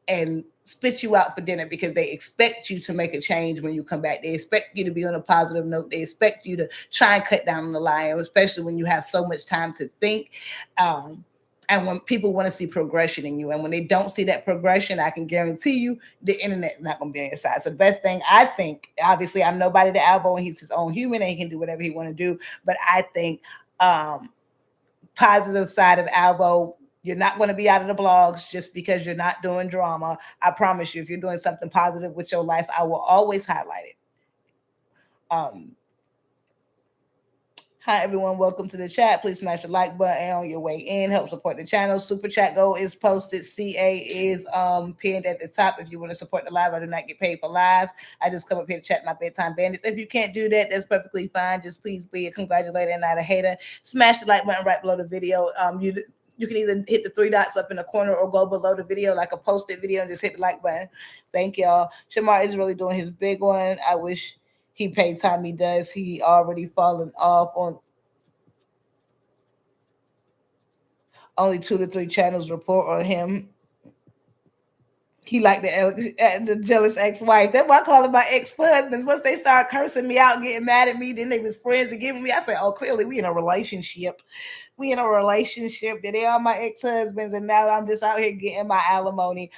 and spit you out for dinner because they expect you to make a change when you come back. They expect you to be on a positive note. They expect you to try and cut down on the lie, especially when you have so much time to think. And when people want to see progression in you, and when they don't see that progression, I can guarantee you the internet is not going to be on your side. So the best thing I think, obviously, I'm nobody to Alvo, and he's his own human, and he can do whatever he want to do. But I think positive side of Alvo, you're not going to be out of the blogs just because you're not doing drama. I promise you, if you're doing something positive with your life, I will always highlight it. Hi, everyone. Welcome to the chat. Please smash the like button on your way in. Help support the channel. Super chat goal is posted. CA is pinned at the top. If you want to support the live, I do not get paid for lives. I just come up here to chat my bedtime bandits. If you can't do that, that's perfectly fine. Just please be a congratulator and not a hater. Smash the like button right below the video. You can either hit the 3 dots up in the corner or go below the video like a posted video and just hit the like button. Thank y'all. Shamar is really doing his big one. I wish he paid time. He does. He already fallen off on only 2 to 3 channels report on him. He like the jealous ex-wife. That's why I call them my ex-husbands. Once they start cursing me out, getting mad at me, then they was friends and giving me. I said, oh, clearly we in a relationship. We in a relationship. That they are my ex-husbands, and now I'm just out here getting my alimony.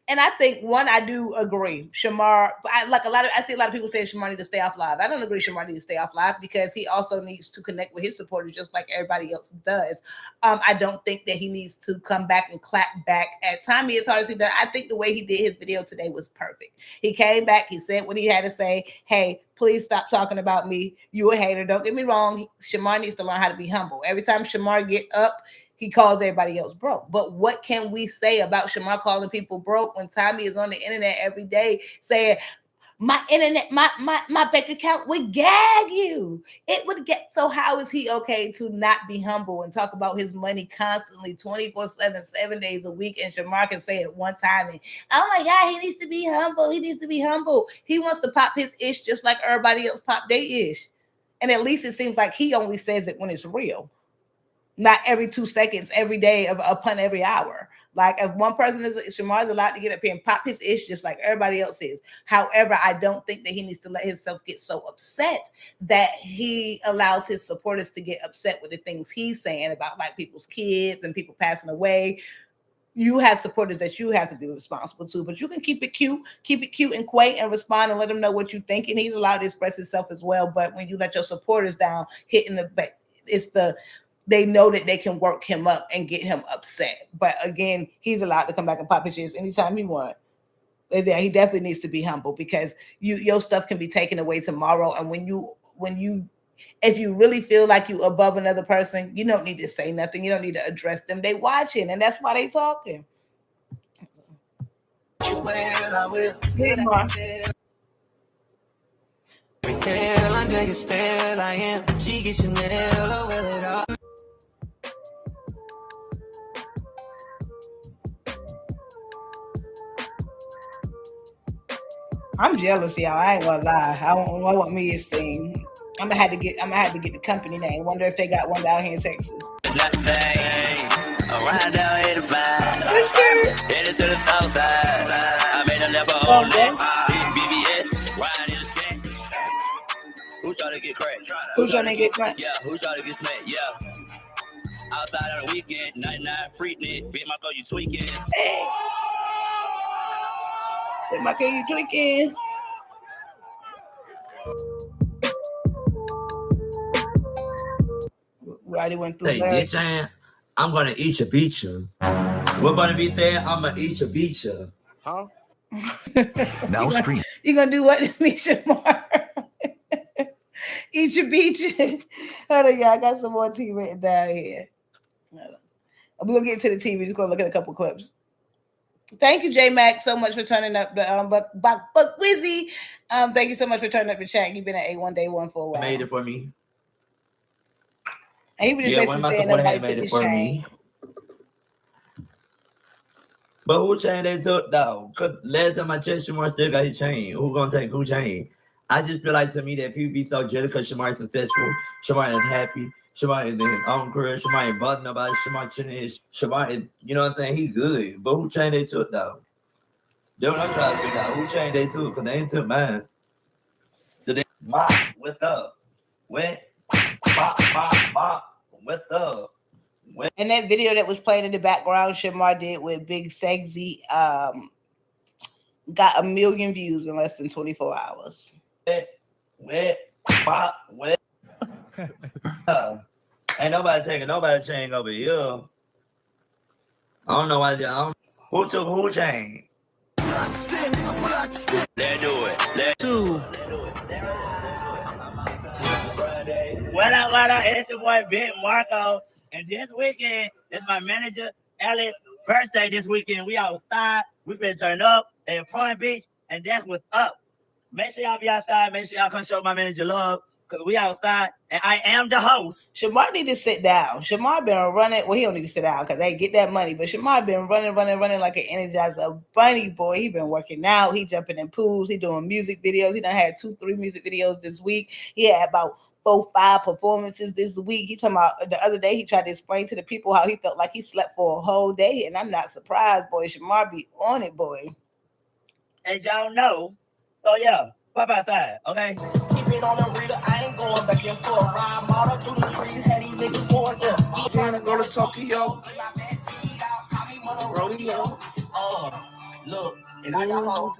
And I think I do agree. Shamar, I see a lot of people saying Shamar needs to stay off live. I don't agree Shamar needs to stay off live because he also needs to connect with his supporters just like everybody else does. I don't think that he needs to come back and clap back at Tommy as hard as he does. I think the way he did his video today was perfect. He came back, he said what he had to say. Hey, please stop talking about me. You a hater. Don't get me wrong. Shamar needs to learn how to be humble. Every time Shamar get up, he calls everybody else broke. But what can we say about Shamar calling people broke when Tommy is on the internet every day saying, my internet, my bank account would gag you. It would get. So how is he okay to not be humble and talk about his money constantly 24/7, 7 days a week? And Shamar can say it one time and, oh my God, he needs to be humble. He needs to be humble. He wants to pop his ish just like everybody else pop their ish. And at least it seems like he only says it when it's real. Not every 2 seconds, every day, upon every hour. Like if one person Shamar is allowed to get up here and pop his ish just like everybody else is. However, I don't think that he needs to let himself get so upset that he allows his supporters to get upset with the things he's saying about like people's kids and people passing away. You have supporters that you have to be responsible to, but you can keep it cute and quaint and respond and let them know what you think. And he's allowed to express himself as well. But when you let your supporters down, hitting the back, they know that they can work him up and get him upset. But again, he's allowed to come back and pop his shit anytime he wants. Yeah, he definitely needs to be humble because your stuff can be taken away tomorrow. And if you really feel like you above another person, you don't need to say nothing. You don't need to address them. They watching, and that's why they talking. I'm jealous, y'all. I ain't gonna lie. I want me to sing. I'm gonna have to get the company name. Wonder if they got one down here in Texas. Around down 85. It is to the south side. I made a level on BBS. Riding in the skank. Who's trying to get cracked? Who's trying to get smacked? Yeah, who's trying to get smacked? Yeah. Outside on the weekend, 99 freaking. Big Marco, you tweaking. Hey. Big Marco, you tweaking. We already went through that. I'm gonna eat your pizza. We're gonna be there. I'm gonna eat your pizza. Huh? Now stream. You gonna do what to me, Shamar? Eat your pizza. Hold on, y'all. I got some more tea written down here. We're gonna get to the TV. Just gonna look at a couple clips. Thank you, J Mac, so much for turning up the Buck Wizzy. Thank you so much for turning up the chat. You've been at A1 Day One for a while. Made it for me. And he was just basically saying nobody took his chain. But who chain they took though? Cause last time I checked, Shamar still got his chain. Who gonna take who chain? I just feel like to me that people be so jealous because Shamar is successful. Shamar is happy. Shamar is in his own career. Shamar ain't bothering nobody. Shamar chilling his. Shamar is, you know what I'm saying? He good. But who chain they took though? That's what I'm trying to figure out. Who changed they too? Because they ain't took mine. Did they? Ma, what's up? What? Ma, what's up? What? And that video that was playing in the background, Shamar did with Big Sexy, got 1 million views in less than 24 hours. What? Ain't nobody taking nobody chain over here. I don't know why. Who took who chain? Let's do it. Let's do it. What up, it's your boy Ben Marco. And this weekend, it's my manager, Alex' birthday this weekend. We outside. We finna turn up at Point Beach. And that's what's up. Make sure y'all be outside. Make sure y'all come show my manager love. Because we outside. And I am the host. Shamar need to sit down. Shamar been running. Well, he don't need to sit down because they get that money. But Shamar been running like an Energizer bunny, boy. He been working out. He jumping in pools. He doing music videos. He done had 2-3 music videos this week. He had about 4-5 performances this week. He talking about the other day he tried to explain to the people how he felt like he slept for a whole day. And I'm not surprised, boy. Shamar be on it, boy. As y'all know. So yeah, pop outside, okay? Keep it on the reader. I ain't going back and forth. Ride model through the streets. Had these niggas going up. Trying to go to Tokyo. Rodeo. Look, and I got hoes.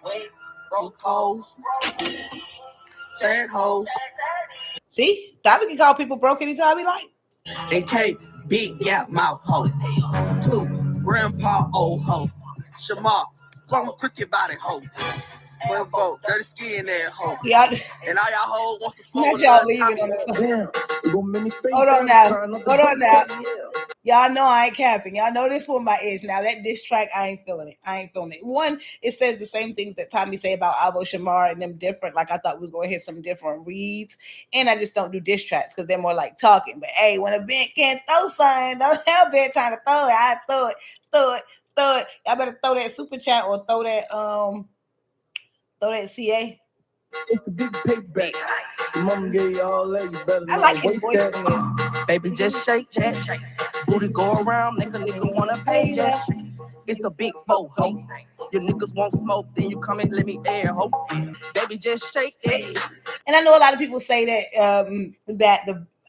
Wait, broke hoes. Sad hoes. See? Bobby can call people broke anytime he like. And K, big gap mouth hoe. 2, grandpa old hoe. Shamar, long cricket body hoe. 12 vote, dirty skin that hoe. Yeah. And all y'all hoes want to smoke. Not y'all leaving on the side. Hold on now. Y'all know I ain't capping. Y'all know this one my edge. Now that diss track, I ain't feeling it. One, it says the same things that Tommy say about Alvo, Shamar, and them different. Like I thought we was gonna hit some different reads. And I just don't do diss tracks because they're more like talking. But hey, when a band can't throw something, don't have bedtime to throw it. I throw it. Y'all better throw that super chat or throw that CA. It's the big payback. Mom gave you all that. You better I like his voice on this. Baby, just shake that. Booty go around, nigga wanna pay that. It's a big foe, ho. Your niggas won't smoke, then you come and let me air, ho. Baby, just shake that. And I know a lot of people say that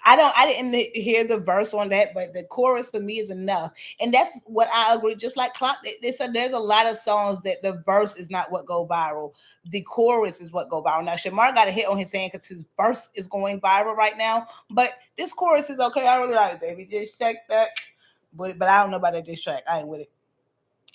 I didn't hear the verse on that, but the chorus for me is enough. And that's what I agree. Just like Clout, they said there's a lot of songs that the verse is not what go viral. The chorus is what go viral. Now, Shamar got a hit on his hand because his verse is going viral right now. But this chorus is okay. I really like it, baby. Just check that. But I don't know about that diss track. I ain't with it.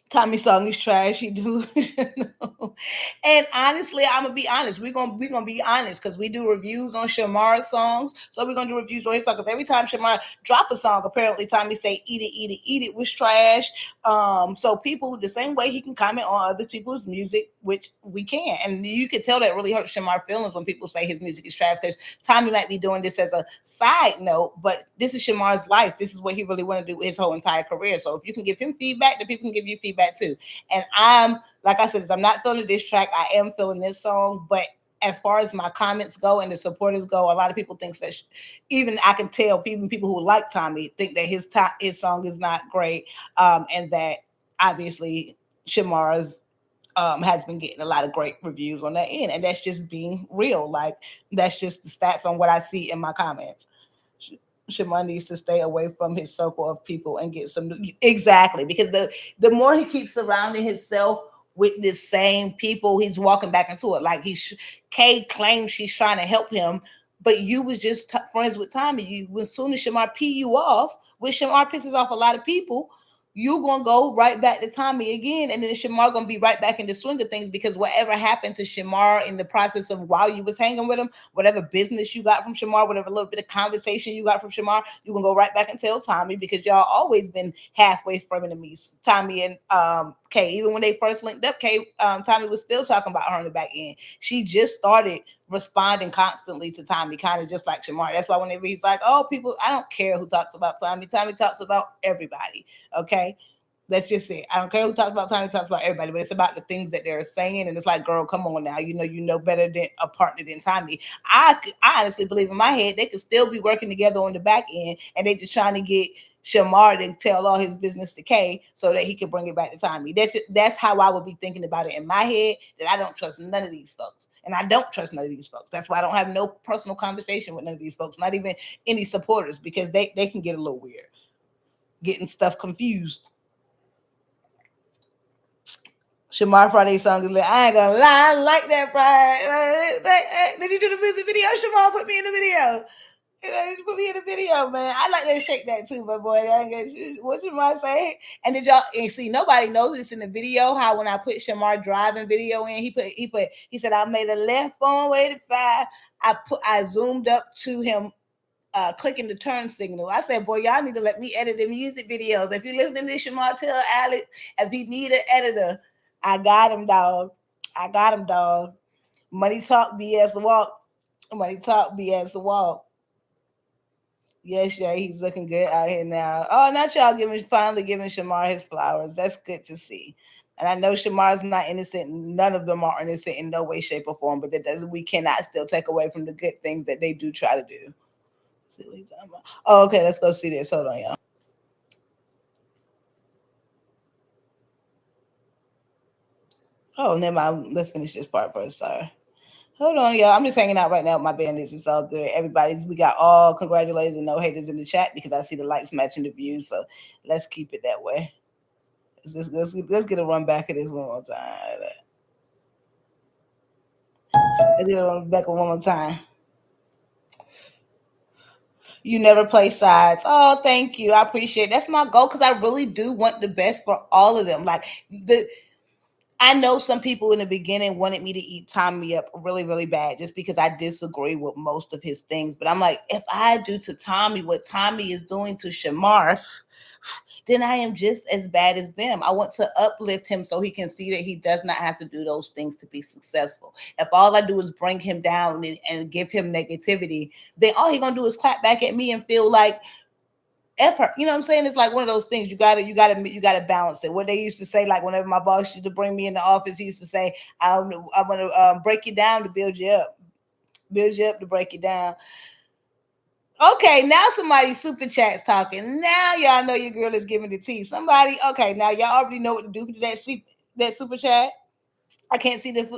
Tommy's song is trash. He delusional. And honestly, I'm gonna be honest. We're gonna be honest because we do reviews on Shamar's songs. So we're gonna do reviews on his song. Because every time Shamar drop a song, apparently Tommy say eat it was trash. So people the same way he can comment on other people's music, which we can. And you can tell that really hurts Shamar's feelings when people say his music is trash because Tommy might be doing this as a side note, but this is Shamar's life. This is what he really want to do with his whole entire career. So if you can give him feedback, then people can give you feedback too. And I'm like I said, I'm not feeling this track. I am feeling this song, but as far as my comments go and the supporters go, a lot of people think that even I can tell even people who like Tommy think that his song is not great, and that obviously Shamar's has been getting a lot of great reviews on that end, and that's just being real. Like that's just the stats on what I see in my comments. Shamar needs to stay away from his circle of people and get some exactly because the more he keeps surrounding himself with the same people, he's walking back into it. Like Kay claims she's trying to help him, but you was just friends with Tommy. As soon as Shamar pee you off, which Shamar pisses off a lot of people, you're gonna go right back to Tommy again, and then Shamar gonna be right back in the swing of things because whatever happened to Shamar in the process of while you was hanging with him, whatever business you got from Shamar, whatever little bit of conversation you got from Shamar, you can go right back and tell Tommy because y'all always been halfway frenemies, Tommy and Kay. Even when they first linked up, Tommy was still talking about her in the back end. She just started responding constantly to Tommy, kind of just like Shamar. That's why whenever he's like, oh, people, I don't care who talks about Tommy. Tommy talks about everybody. Okay. That's just it. I don't care who talks about Tommy, talks about everybody, but it's about the things that they're saying. And it's like, girl, come on now. You know better than a partner than Tommy. I honestly believe in my head, they could still be working together on the back end and they just trying to get Shamar to tell all his business to Kay so that he can bring it back to Tommy. That's how I would be thinking about it in my head, that I don't trust none of these folks. And I don't trust none of these folks. That's why I don't have no personal conversation with none of these folks, not even any supporters, because they can get a little weird, getting stuff confused. Shamar Friday song is like, I ain't gonna lie, I like that Friday. Did you do the music video? Shamar put me in the video. You put me in the video, man. I like that shake that too, my boy. What Shamar say? And did y'all see? Nobody knows this in the video. How when I put Shamar driving video in, he said I made a left on 85. I zoomed up to him clicking the turn signal. I said, boy, y'all need to let me edit the music videos. If you're listening to Shamar, tell Alex if he need an editor. I got him, dog. Money talk, BS walk. Money talk, BS walk. Yes, yeah, he's looking good out here now. Oh, not y'all finally giving Shamar his flowers. That's good to see. And I know Shamar's not innocent. None of them are innocent in no way, shape, or form. But we cannot still take away from the good things that they do try to do. Let's see what he's talking about. Oh, okay, let's go see this. Hold on, y'all. Oh, never mind. Let's finish this part first. Sorry. Hold on, y'all. I'm just hanging out right now with my bandits. It's all good. We got all congratulations and no haters in the chat because I see the likes matching the views. So let's keep it that way. Let's get a run back of this one more time. Let's get a run back one more time. You never play sides. Oh, thank you. I appreciate it. That's my goal because I really do want the best for all of them. I know some people in the beginning wanted me to eat Tommy up really, really bad just because I disagree with most of his things. But I'm like, if I do to Tommy what Tommy is doing to Shamar, then I am just as bad as them. I want to uplift him so he can see that he does not have to do those things to be successful. If all I do is bring him down and give him negativity, then all he's going to do is clap back at me and feel like, effort. You know what I'm saying? It's like one of those things you gotta balance it. What they used to say, like whenever my boss used to bring me in the office, he used to say, I'm gonna break you down to build you up to break you down. Okay, now somebody super chats talking. Now y'all know your girl is giving the tea. Somebody, okay, now y'all already know what to do to that super chat. I can't see the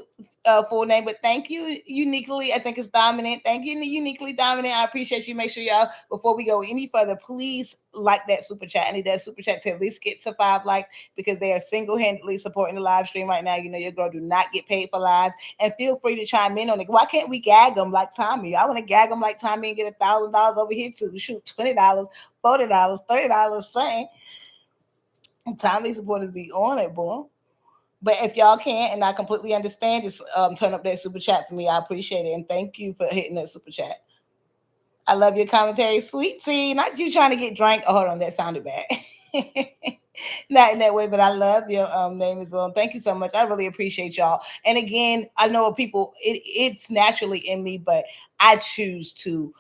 full name, but thank you, Uniquely. I think it's Dominant. Thank you, Uniquely Dominant. I appreciate you. Make sure y'all, before we go any further, please like that super chat. I need that super chat to at least get to 5 likes because they are single-handedly supporting the live stream right now. You know your girl do not get paid for lives. And feel free to chime in on it. Why can't we gag them like Tommy? I want to gag them like Tommy and get $1,000 over here too. Shoot, $20, $40, $30, something. Tommy supporters be on it, boy. But if y'all can't, and I completely understand, just turn up that super chat for me. I appreciate it. And thank you for hitting that super chat. I love your commentary. Sweet tea. Not you trying to get drank. Oh, hold on. That sounded bad. Not in that way, but I love your name as well. Thank you so much. I really appreciate y'all. And again, I know people, it's naturally in me, but I choose to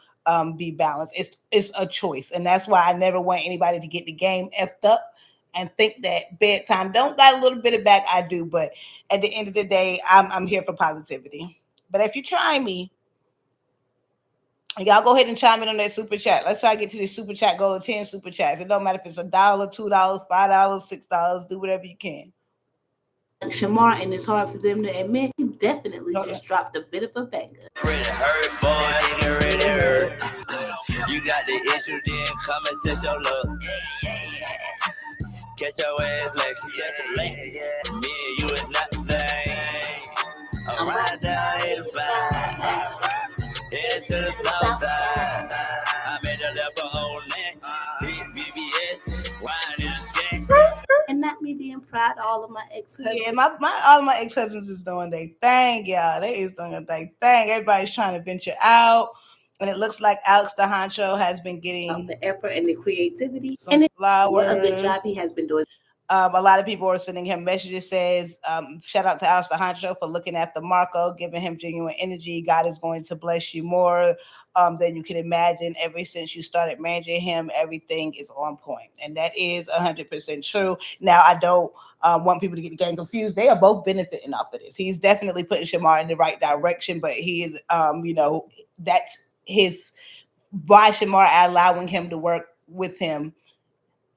be balanced. It's a choice. And that's why I never want anybody to get the game effed up and think that Bedtime don't got a little bit of back. I do, but at the end of the day, I'm here for positivity. But if you try me, y'all go ahead and chime in on that super chat. Let's try to get to this super chat goal of 10 super chats. It don't matter if it's $1, $2, $5, $6. Do whatever you can. Shamar, and it's hard for them to admit, he definitely just dropped a bit of a banger. Really hurt, boy, nigga, really hurt. You got the issue, then come and test your luck. Catch your ass like you catch a lake. Me and you is not the same. I'm riding down 85. Headed to the south side. I made a left for old neck. BBS, wine in the skank. And not me being proud of all of my ex-husbands. Yeah, all of my ex-husbands is doing their thing, y'all. They is doing their thing. Everybody's trying to venture out. And it looks like Alex the Honcho has been getting the effort and the creativity. And flowers. What a good job he has been doing. A lot of people are sending him messages. Says, shout out to Alex the Honcho for looking at the Marco, giving him genuine energy. God is going to bless you more than you can imagine. Ever since you started managing him, everything is on point. And that is 100% true. Now, I don't want people to get the game confused. They are both benefiting off of this. He's definitely putting Shamar in the right direction, but he is, that's his, by Shamar allowing him to work with him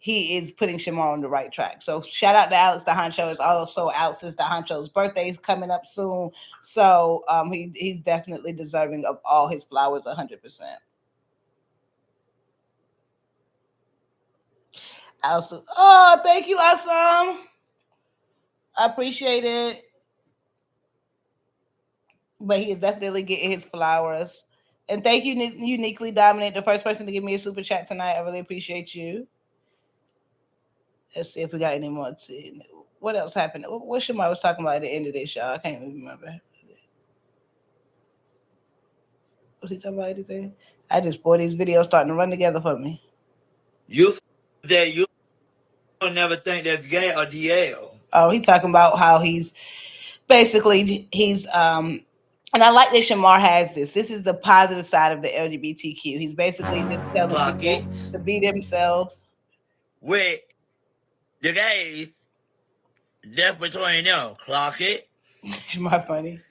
he is putting Shamar on the right track. So shout out to Alex the Honcho. It's also Alex's the Honcho's birthday is coming up soon. So he's definitely deserving of all his flowers 100%. Also, oh, thank you, Awesome. I appreciate it. But he is definitely getting his flowers. And thank you, Uniquely Dominant, the first person to give me a super chat tonight. I really appreciate you. Let's see if we got any more. What else happened? What Shamar was talking about at the end of this, y'all? I can't even remember. Was he talking about anything? I just bought these videos starting to run together for me. You don't never think that's gay or DL. Oh, he's talking about how he's basically and I like that Shamar has this. This is the positive side of the LGBTQ. He's basically just telling people to be themselves. With the gays, that's between them. Clock it. Shamar funny.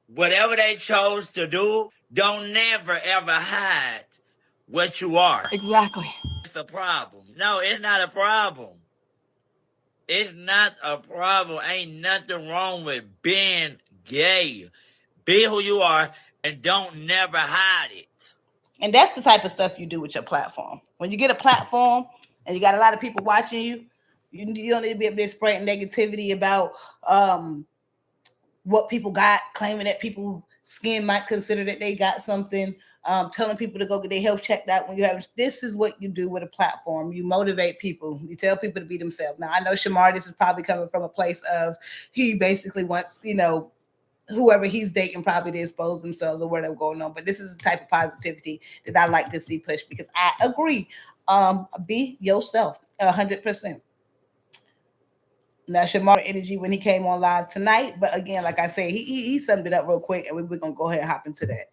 Whatever they chose to do, don't never ever hide what you are. Exactly. It's a problem. No, it's not a problem. It's not a problem. Ain't nothing wrong with being gay. Be who you are and don't never hide it. And that's the type of stuff you do with your platform. When you get a platform and you got a lot of people watching you, you don't need to be up there spreading negativity about what people got, claiming that people's skin might consider that they got something, telling people to go get their health checked out when you have. This is what you do with a platform. You motivate people. You tell people to be themselves. Now, I know Shamar, this is probably coming from a place of he basically wants, whoever he's dating probably to expose themselves or whatever going on. But this is the type of positivity that I like to see push because I agree. Be yourself 100%. Now, Shamar energy when he came on live tonight. But again, like I said, he summed it up real quick, and we're going to go ahead and hop into that.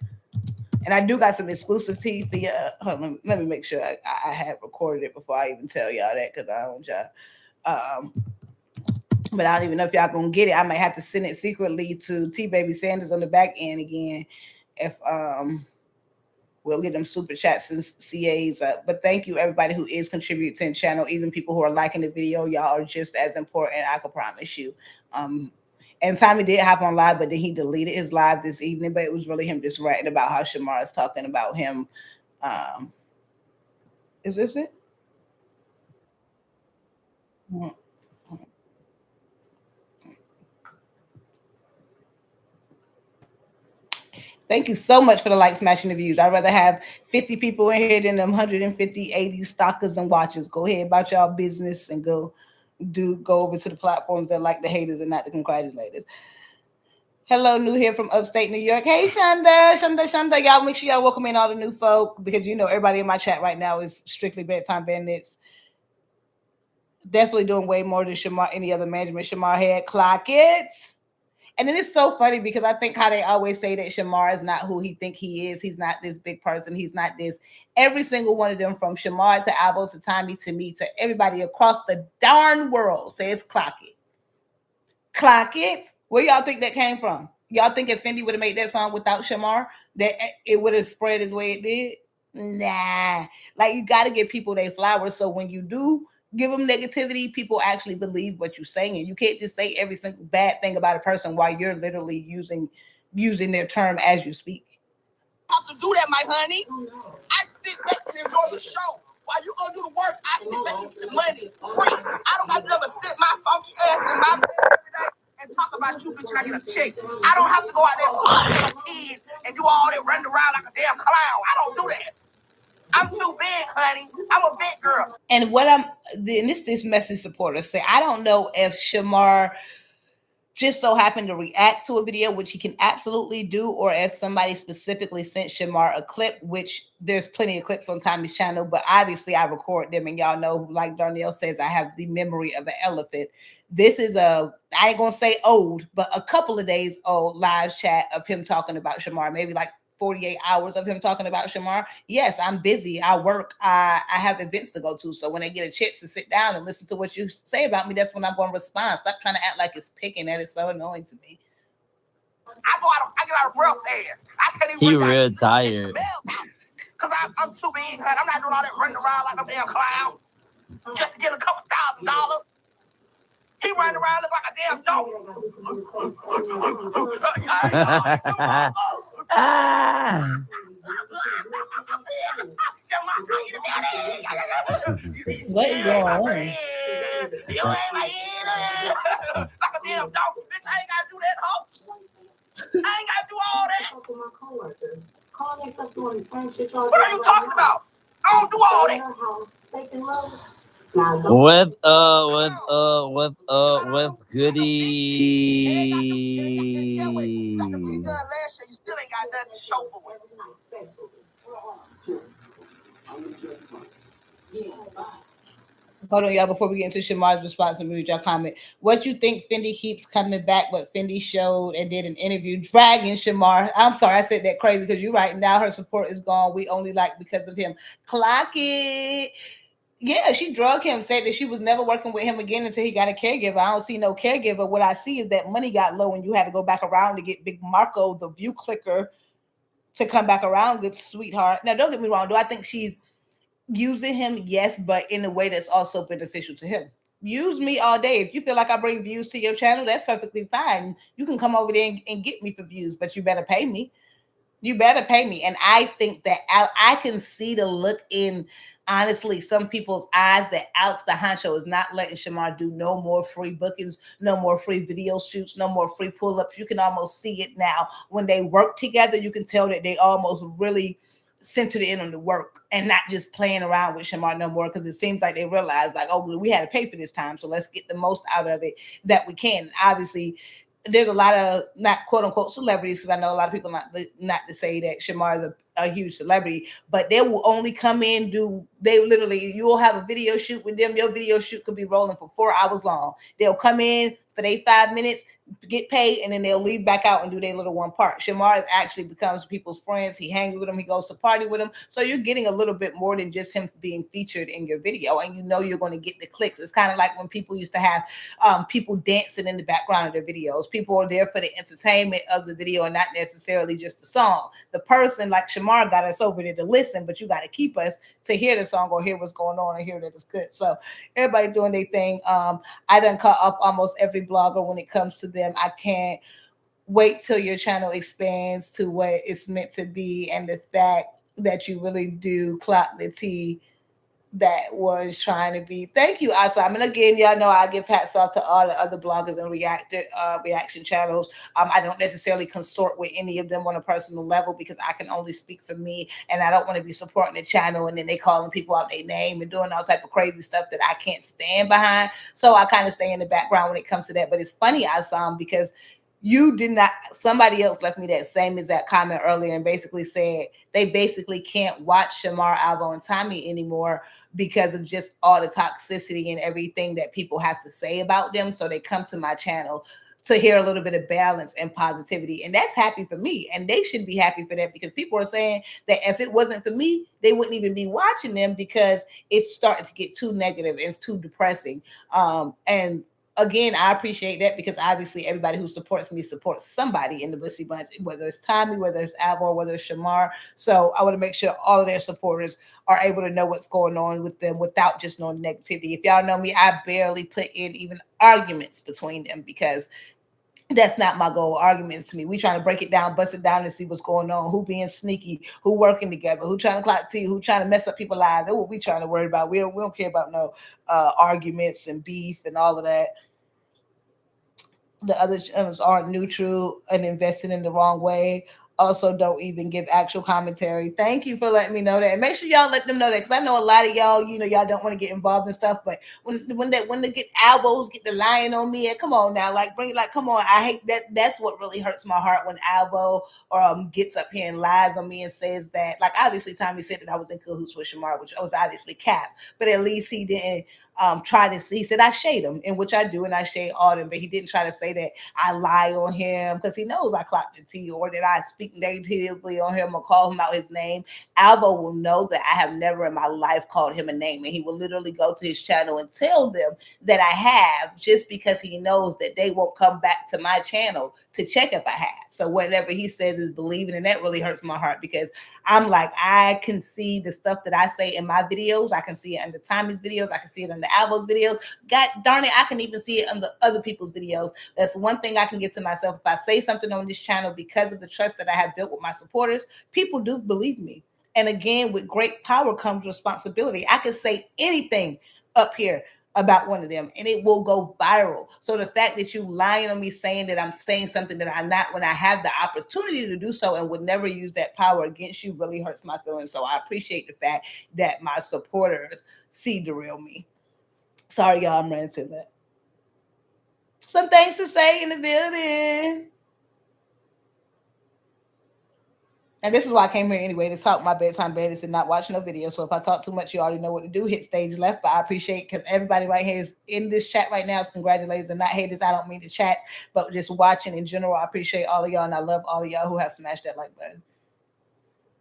And I do got some exclusive tea for you. Hold on, let me make sure I had recorded it before I even tell y'all that because I don't want y'all. But I don't even know if y'all going to get it. I might have to send it secretly to T Baby Sanders on the back end again if we'll get them super chats and CAs up. But thank you, everybody who is contributing to the channel, even people who are liking the video. Y'all are just as important, I can promise you. And Tommy did hop on live, but then he deleted his live this evening. But it was really him just writing about how Shamar is talking about him. Is this it? Thank you so much for the like, smashing the views. I'd rather have 50 people in here than them 150, 80 stalkers and watchers. Go ahead about y'all business and go over to the platforms that like the haters and not the congratulators. Hello, new here from upstate New York. Hey, Shonda. Y'all make sure y'all welcome in all the new folk because everybody in my chat right now is strictly bedtime bandits. Definitely doing way more than Shamar, any other management Shamar had. Clock it. And then it's so funny because I think how they always say that Shamar is not who he think he is. He's not this big person. He's not this. Every single one of them, from Shamar to Alvo to Tommy to me to everybody across the darn world, says clock it. Clock it. Where y'all think that came from? Y'all think if Fendi would have made that song without Shamar, that it would have spread as way it did? Nah. Like, you got to give people their flowers. So when you do give them negativity, people actually believe what you're saying. You can't just say every single bad thing about a person while you're literally using their term as you speak. Have to do that, my honey. I sit back and enjoy the show. While you go do the work, I sit back and get the money free. I don't got to never sit my funky ass in my bed every day and talk about you, bitch, and I get a check. I don't have to go out there and kids and do all that running around like a damn clown. I don't do that. I'm too big, honey. I'm a big girl. And this message supporters say, I don't know if Shamar just so happened to react to a video, which he can absolutely do, or if somebody specifically sent Shamar a clip, which there's plenty of clips on Tommy's channel, but obviously I record them, and y'all know, like Darnell says, I have the memory of an elephant. This is I ain't gonna say old, but a couple of days old live chat of him talking about Shamar, maybe like 48 hours of him talking about Shamar. Yes, I'm busy. I work. I have events to go to. So when I get a chance to sit down and listen to what you say about me, that's when I'm going to respond. Stop trying to act like it's picking. That is so annoying to me. I get out of breath fast. I can't even. He real tired. Because I'm too big, honey. I'm not doing all that running around like a damn clown. just to get a couple $1,000. He running around look like a damn dog. What is going on? You ain't my like a damn dog. Bitch, I ain't gotta do that, hoe. I ain't gotta do all that. What are you talking about? I don't do all that. With Goody. Last year, you still ain't got nothing to show for it. Hold on, y'all, before we get into Shamar's response and read y'all comment. What you think Fendi keeps coming back, but Fendi showed and did an interview dragging Shamar. I'm sorry, I said that crazy because you're right. Now her support is gone. We only like because of him. Clock it. Yeah, she drug him, said that she was never working with him again until he got a caregiver. I don't see no caregiver. What I see is that money got low and you had to go back around to get Big Marco, the view clicker, to come back around, good sweetheart. Now, don't get me wrong. Do I think she's using him? Yes, but in a way that's also beneficial to him. Use me all day. If you feel like I bring views to your channel, that's perfectly fine. You can come over there and get me for views, but you better pay me. You better pay me. And I think that I can see the look in, honestly, some people's eyes that Alex the Honcho is not letting Shamar do no more free bookings, no more free video shoots, no more free pull-ups. You can almost see it now. When they work together, you can tell that they almost really centered in on the work and not just playing around with Shamar no more, because it seems like they realize, like, oh, we had to pay for this time, so let's get the most out of it that we can. Obviously, there's a lot of not quote unquote celebrities, because I know a lot of people not to say that Shamar is a huge celebrity, but they will only come in, you will have a video shoot with them. Your video shoot could be rolling for 4 hours long. They'll come in for their 5 minutes, get paid, and then they'll leave back out and do their little one part. Shamar actually becomes people's friends. He hangs with them. He goes to party with them. So you're getting a little bit more than just him being featured in your video, and you know you're going to get the clicks. It's kind of like when people used to have people dancing in the background of their videos. People are there for the entertainment of the video and not necessarily just the song. The person like Shamar got us over there to listen, but you got to keep us to hear the song or hear what's going on and hear that it's good. So everybody doing their thing. I done cut off almost every blogger when it comes to them. I can't wait till your channel expands to what it's meant to be, and the fact that you really do clout the tea that was trying to be. Thank you, Asam. And again, y'all know I give hats off to all the other bloggers and reaction channels. I don't necessarily consort with any of them on a personal level because I can only speak for me, and I don't want to be supporting the channel and then they calling people out their name and doing all type of crazy stuff that I can't stand behind. So I kind of stay in the background when it comes to that. But it's funny, Asam, because you did not, somebody else left me that same exact comment earlier and basically said they basically can't watch Shamar, Alvo, and Tommy anymore because of just all the toxicity and everything that people have to say about them. So they come to my channel to hear a little bit of balance and positivity. And that's happy for me. And they should be happy for that, because people are saying that if it wasn't for me, they wouldn't even be watching them because it's starting to get too negative and it's too depressing. And again, I appreciate that, because obviously everybody who supports me supports somebody in the Blissy Bunch, whether it's Tommy, whether it's Alvo, whether it's Shamar. So I want to make sure all of their supporters are able to know what's going on with them without just knowing negativity. If y'all know me, I barely put in even arguments between them, because that's not my goal. Arguments to me, we trying to break it down, bust it down, and see what's going on. Who being sneaky, who working together, who trying to clock tea, who trying to mess up people's lives. That's what we trying to worry about. We don't care about no arguments and beef and all of that. The other channels aren't neutral and invested in the wrong way. Also, don't even give actual commentary. Thank you for letting me know that. And make sure y'all let them know that, because I know a lot of y'all, y'all don't want to get involved in stuff. But when they get Alvos, get the lying on me, and come on now, come on. I hate that. That's what really hurts my heart, when Alvo gets up here and lies on me and says that. Like, obviously, Tommy said that I was in cahoots with Shamar, which was obviously cap. But at least he didn't try to see. He said I shade him, in which I do, and I shade Auden, but he didn't try to say that I lie on him because he knows I clocked the T or that I speak negatively on him or call him out his name. Alvo will know that I have never in my life called him a name, and he will literally go to his channel and tell them that I have, just because he knows that they won't come back to my channel to check if I have. So whatever he says is believing, and that really hurts my heart because I'm like, I can see the stuff that I say in my videos. I can see it under Tommy's videos. I can see it under Alvo's videos. God darn it, I can even see it under other people's videos. That's one thing I can give to myself. If I say something on this channel, because of the trust that I have built with my supporters, people do believe me. And again, with great power comes responsibility. I can say anything up here about one of them and it will go viral. So the fact that you lying on me saying that I'm saying something that I'm not when I have the opportunity to do so and would never use that power against you really hurts my feelings. So I appreciate the fact that my supporters see the real me. Sorry, y'all, I'm running to that. Some things to say in the building. And this is why I came here anyway, to talk my bedtime baddies and not watch no video. So if I talk too much, you already know what to do. Hit stage left. But I appreciate, because everybody right here is in this chat right now. So congratulations, and not haters. I don't mean to chat, but just watching in general. I appreciate all of y'all, and I love all of y'all who have smashed that like button.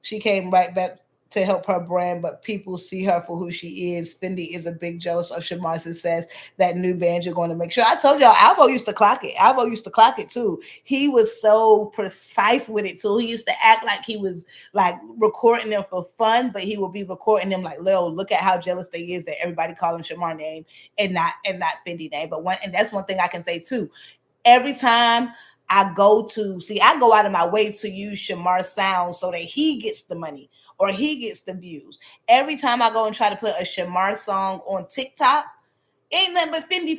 She came right back to help her brand, but people see her for who she is. Fendi is a big jealous of Shamar's success. That new band you're going to make sure. I told y'all, Alvo used to clock it. Alvo used to clock it too. He was so precise with it too. He used to act like he was like recording them for fun, but he would be recording them like, Lil, look at how jealous they is that everybody calling Shamar name and not Fendi name. But that's one thing I can say too. Every time I go out of my way to use Shamar's sound so that he gets the money or he gets the views. Every time I go and try to put a Shamar song on TikTok, ain't nothing but Fendi.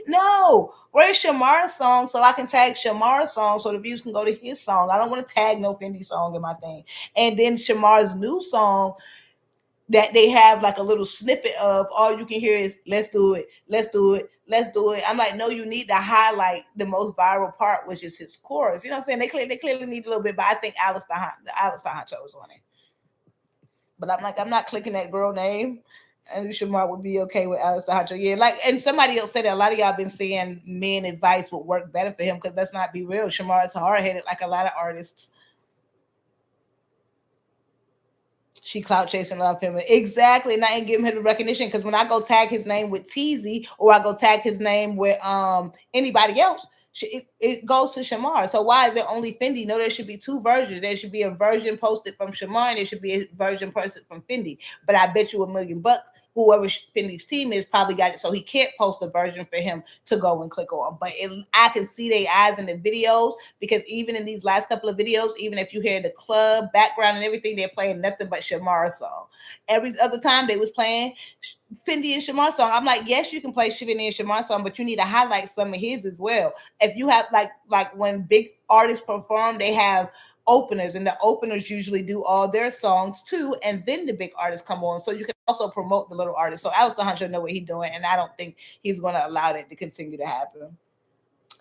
No, where's Shamar's song so I can tag Shamar's song so the views can go to his song? I don't want to tag no Fendi song in my thing. And then Shamar's new song that they have like a little snippet of, all you can hear is let's do it, let's do it, let's do it. I'm like, no, you need to highlight the most viral part, which is his chorus. You know what I'm saying? They clearly need a little bit, but I think Honcho was on it. But I'm like, I'm not clicking that girl name. And Shamar would be okay with Honcho. Yeah, like, and somebody else said that a lot of y'all been saying men advice would work better for him, because let's not be real. Shamar is hard-headed like a lot of artists. She clout chasing love him. Exactly. And I ain't giving him the recognition, because when I go tag his name with Teasy or I go tag his name with anybody else, it goes to Shamar. So why is it only Fendi? No, there should be two versions. There should be a version posted from Shamar and there should be a version posted from Fendi. But I bet you $1 million, whoever Fendi's team is probably got it, so he can't post a version for him to go and click on. But I can see their eyes in the videos, because even in these last couple of videos, even if you hear the club background and everything, they're playing nothing but Shamar's song. Every other time they was playing Fendi and Shamar's song. I'm like, yes, you can play Fendi and Shamar's song, but you need to highlight some of his as well. If you have like when big artists perform, they have openers, and the openers usually do all their songs too, and then the big artists come on, so you can also promote the little artists. So Honcho know what he's doing, and I don't think he's going to allow that to continue to happen.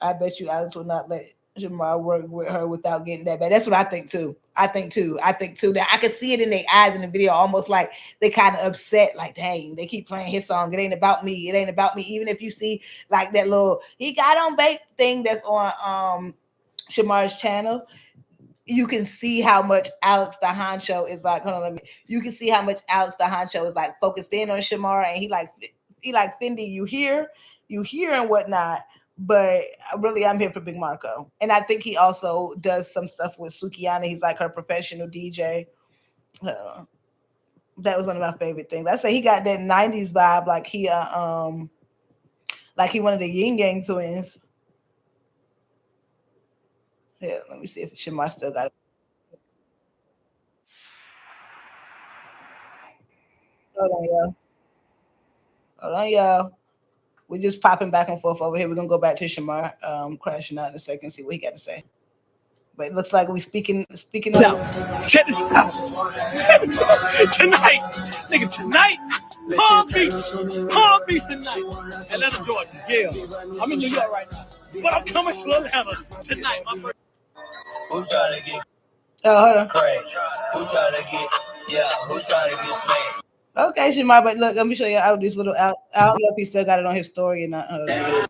I bet you Alex will not let Shamar work with her without getting that bad. That's what I think too. I think too that I can see it in their eyes in the video, almost like they kind of upset, like, dang, they keep playing his song. It ain't about me. It ain't about me. Even if you see like that little he got on bait thing that's on Shamar's channel, you can see how much Alex the Honcho is like, you can see how much Alex the Honcho is like focused in on Shamar, and he like Fendi, you hear and whatnot, but really I'm here for Big Marco. And I think he also does some stuff with Sukiana. He's like her professional DJ. That was one of my favorite things. I say he got that 90s vibe, like he one of the Yin Yang twins. Yeah, let me see if Shamar still got it. Hold on, y'all. We're just popping back and forth over here. We're gonna go back to Shamar, crashing out in a second, see what he got to say. But it looks like we're speaking. Check this out. Tonight, nigga, tonight, Palm Beach tonight, Atlanta, Georgia. Yeah, I'm in New York right now, but I'm coming to Atlanta tonight. My first. Who's trying to get? Oh, hold on. Craig? Who's trying to get Yeah, who's trying to get smacked? Okay, Shamar, but look, let me show you out this little out. I don't know if he still got it on his story or not. Hold on.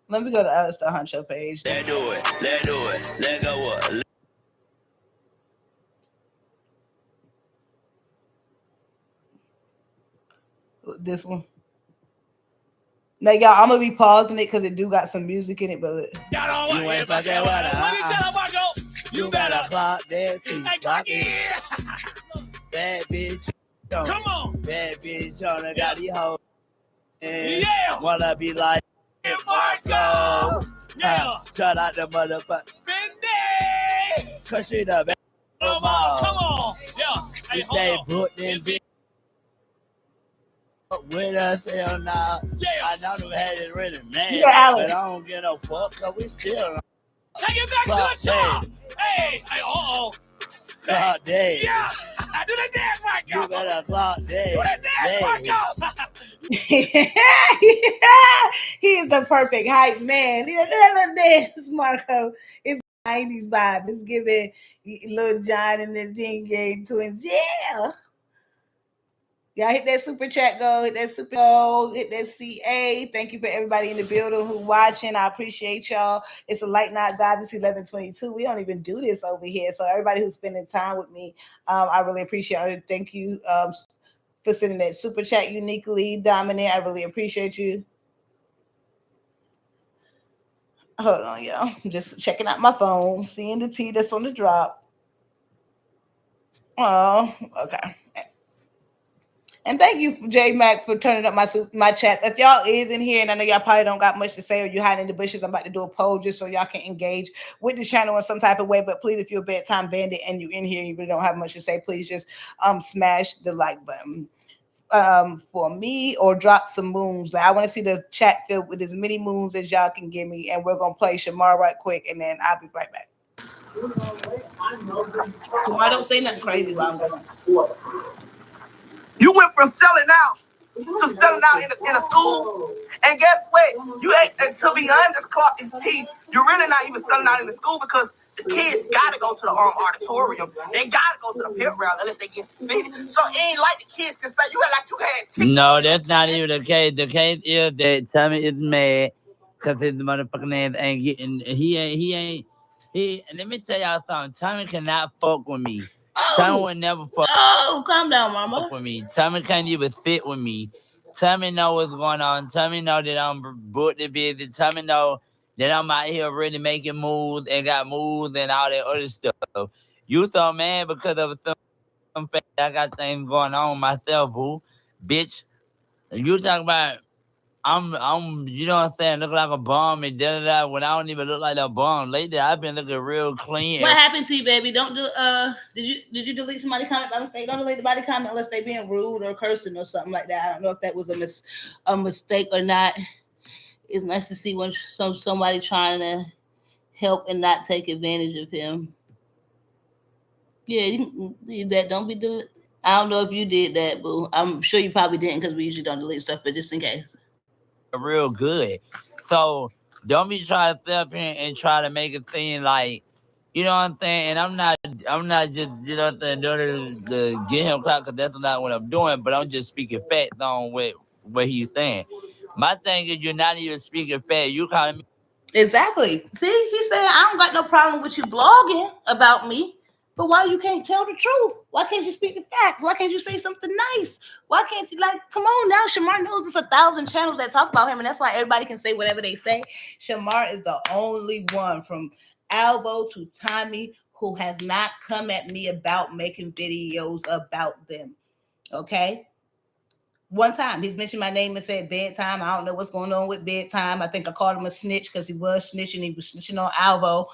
Let me go to Alex the Honcho page. Let's do it. Let's do it. Let go what? This one. Now, y'all, I'm gonna be pausing it because it do got some music in it, but look. You ain't fucking with her. You better clock that too. Bad bitch. Come on. Bad bitch on the got these hoes. Yeah. Wanna be like Marco. Yeah. Shout out the motherfucker. Bendy. Cause she the best. Come on. Yeah. You stay put in bitch. With us hell now. Yeah. I know them had it really mad. Yeah, but I don't get no fuck cause we still take it back to the top. Hey, clock day. Yeah. Do the dance, Marco. You better clock day. Do the dance, Marco. He is the perfect hype man. Dance, Marco. It's 90s vibe. It's giving Lil Jon and the Ding Gang twins. Yeah. Y'all hit that super chat goal, hit that super goal, hit that CA. Thank you for everybody in the building who watching. I appreciate y'all. It's a light night, guys. It's 11:22. We don't even do this over here. So everybody who's spending time with me, I really appreciate it. Thank you for sending that super chat uniquely dominant. I really appreciate you. Hold on, y'all. I'm just checking out my phone, seeing the tea that's on the drop. Oh, okay. And thank you, J Mac, for turning up my chats. If y'all is in here, and I know y'all probably don't got much to say or you hiding in the bushes, I'm about to do a poll just so y'all can engage with the channel in some type of way. But please, if you're a bedtime bandit and you in here, you really don't have much to say, please just smash the like button for me or drop some moons. Like, I want to see the chat filled with as many moons as y'all can give me. And we're gonna play Shamar right quick, and then I'll be right back. Shamar, don't say nothing crazy while I'm going. You went from selling out to selling out in a school, and guess what? You ain't, to be honest, clock his teeth. You're really not even selling out in the school because the kids gotta go to the auditorium. They gotta go to the pit round unless they get suspended. So it ain't like the kids can say you had like you had tickets. No, that's not even the case. The case is that Tommy is mad because his motherfucking ass ain't getting. He. Let me tell y'all something. Tommy cannot fuck with me. Tommy would never fuck. Oh, calm down, mama. With me. Tommy can't even fit with me. Tommy know what's going on. Tommy know that I'm booked to visit. Tommy know that I'm out here really making moves and got moves and all that other stuff. You so mad because of some fact I got things going on myself, boo. Bitch, you talk about I'm you know what I'm saying, look like a bum and da when I don't even look like a bum. Lately I've been looking real clean. What happened to you, baby? Don't do did you delete somebody's comment by mistake? Don't delete somebody's comment unless they being rude or cursing or something like that. I don't know if that was a mistake or not. It's nice to see when somebody trying to help and not take advantage of him. Yeah, you leave that. Don't be doing. I don't know if you did that, boo. I'm sure you probably didn't because we usually don't delete stuff, but just in case. Real good. So don't be trying to sit up here and try to make it seem like, you know what I'm saying? And I'm not just, you know what I'm saying, doing it to get him clout because that's not what I'm doing, but I'm just speaking facts on what he's saying. My thing is you're not even speaking facts. You calling me. Exactly. See, he said, I don't got no problem with you blogging about me. But why you can't tell the truth? Why can't you speak the facts? Why can't you say something nice? Why can't you, like, come on now? Shamar knows there's 1,000 channels that talk about him, and that's why everybody can say whatever they say. Shamar is the only one from Alvo to Tommy who has not come at me about making videos about them. Okay? One time he's mentioned my name and said Bedtime. I don't know what's going on with Bedtime. I think I called him a snitch because he was snitching. He was snitching on Alvo.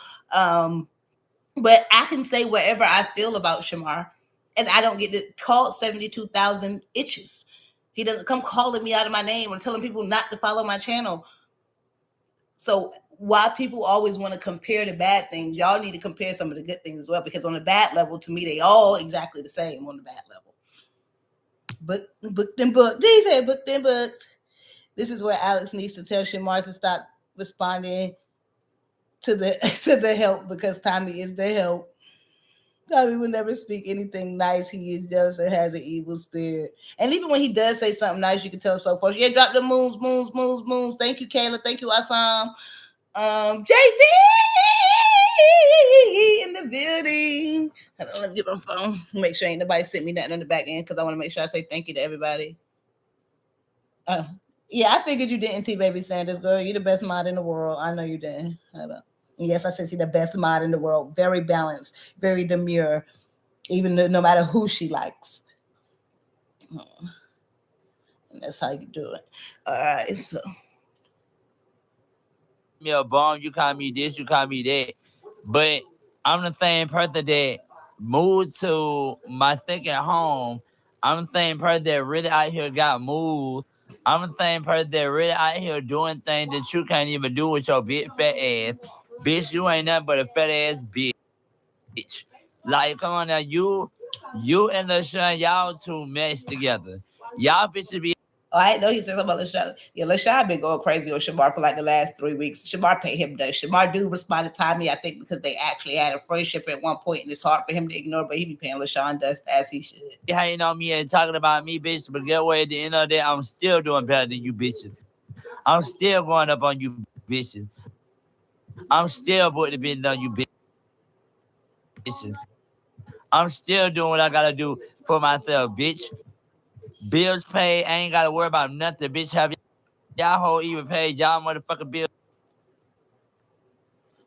But I can say whatever I feel about Shamar, and I don't get to call 72,000 itches. He doesn't come calling me out of my name or telling people not to follow my channel. So why people always want to compare the bad things, y'all need to compare some of the good things as well, because on the bad level, to me, they all exactly the same on the bad level. Booked and booked. He said booked and booked. This is where Alex needs to tell Shamar to stop responding to the help because Tommy is the help. Tommy would never speak anything nice. He is just has an evil spirit. And even when he does say something nice, you can tell so far. Yeah, drop the moons. Thank you, Kayla. Thank you, Assam. JD in the building. Hold on, let me get my phone. Make sure ain't nobody sent me nothing on the back end because I want to make sure I say thank you to everybody. Yeah, I figured you didn't, T Baby Sanders, girl. You're the best mod in the world. I know you didn't. Hold on. Yes, I said she's the best mod in the world. Very balanced, very demure, even no matter who she likes. And that's how you do it. All right, so. Me a bomb, you call me this, you call me that. But I'm the same person that moved to my second home. I'm the same person that really out here got moved. I'm the same person that really out here doing things that you can't even do with your big fat ass. Bitch, you ain't nothing but a fat ass bitch. Like, come on now, you and LaShawn, y'all two meshed together. Y'all bitches be. Oh, I know he said something about LaShawn. Yeah, LaShawn been going crazy on Shamar for like the last 3 weeks. Shamar paid him though. Shamar do respond to Tommy, I think, because they actually had a friendship at one point, and it's hard for him to ignore, but he be paying LaShawn dust as he should. Hating on me and talking about me, bitch, but get away at the end of the day, I'm still doing better than you bitches. I'm still going up on you bitches. I'm still putting the bitch on you bitches. I'm still doing what I gotta do for myself, bitch. Bills paid, I ain't gotta worry about nothing, bitch. Have y'all whole even paid y'all motherfucking bills.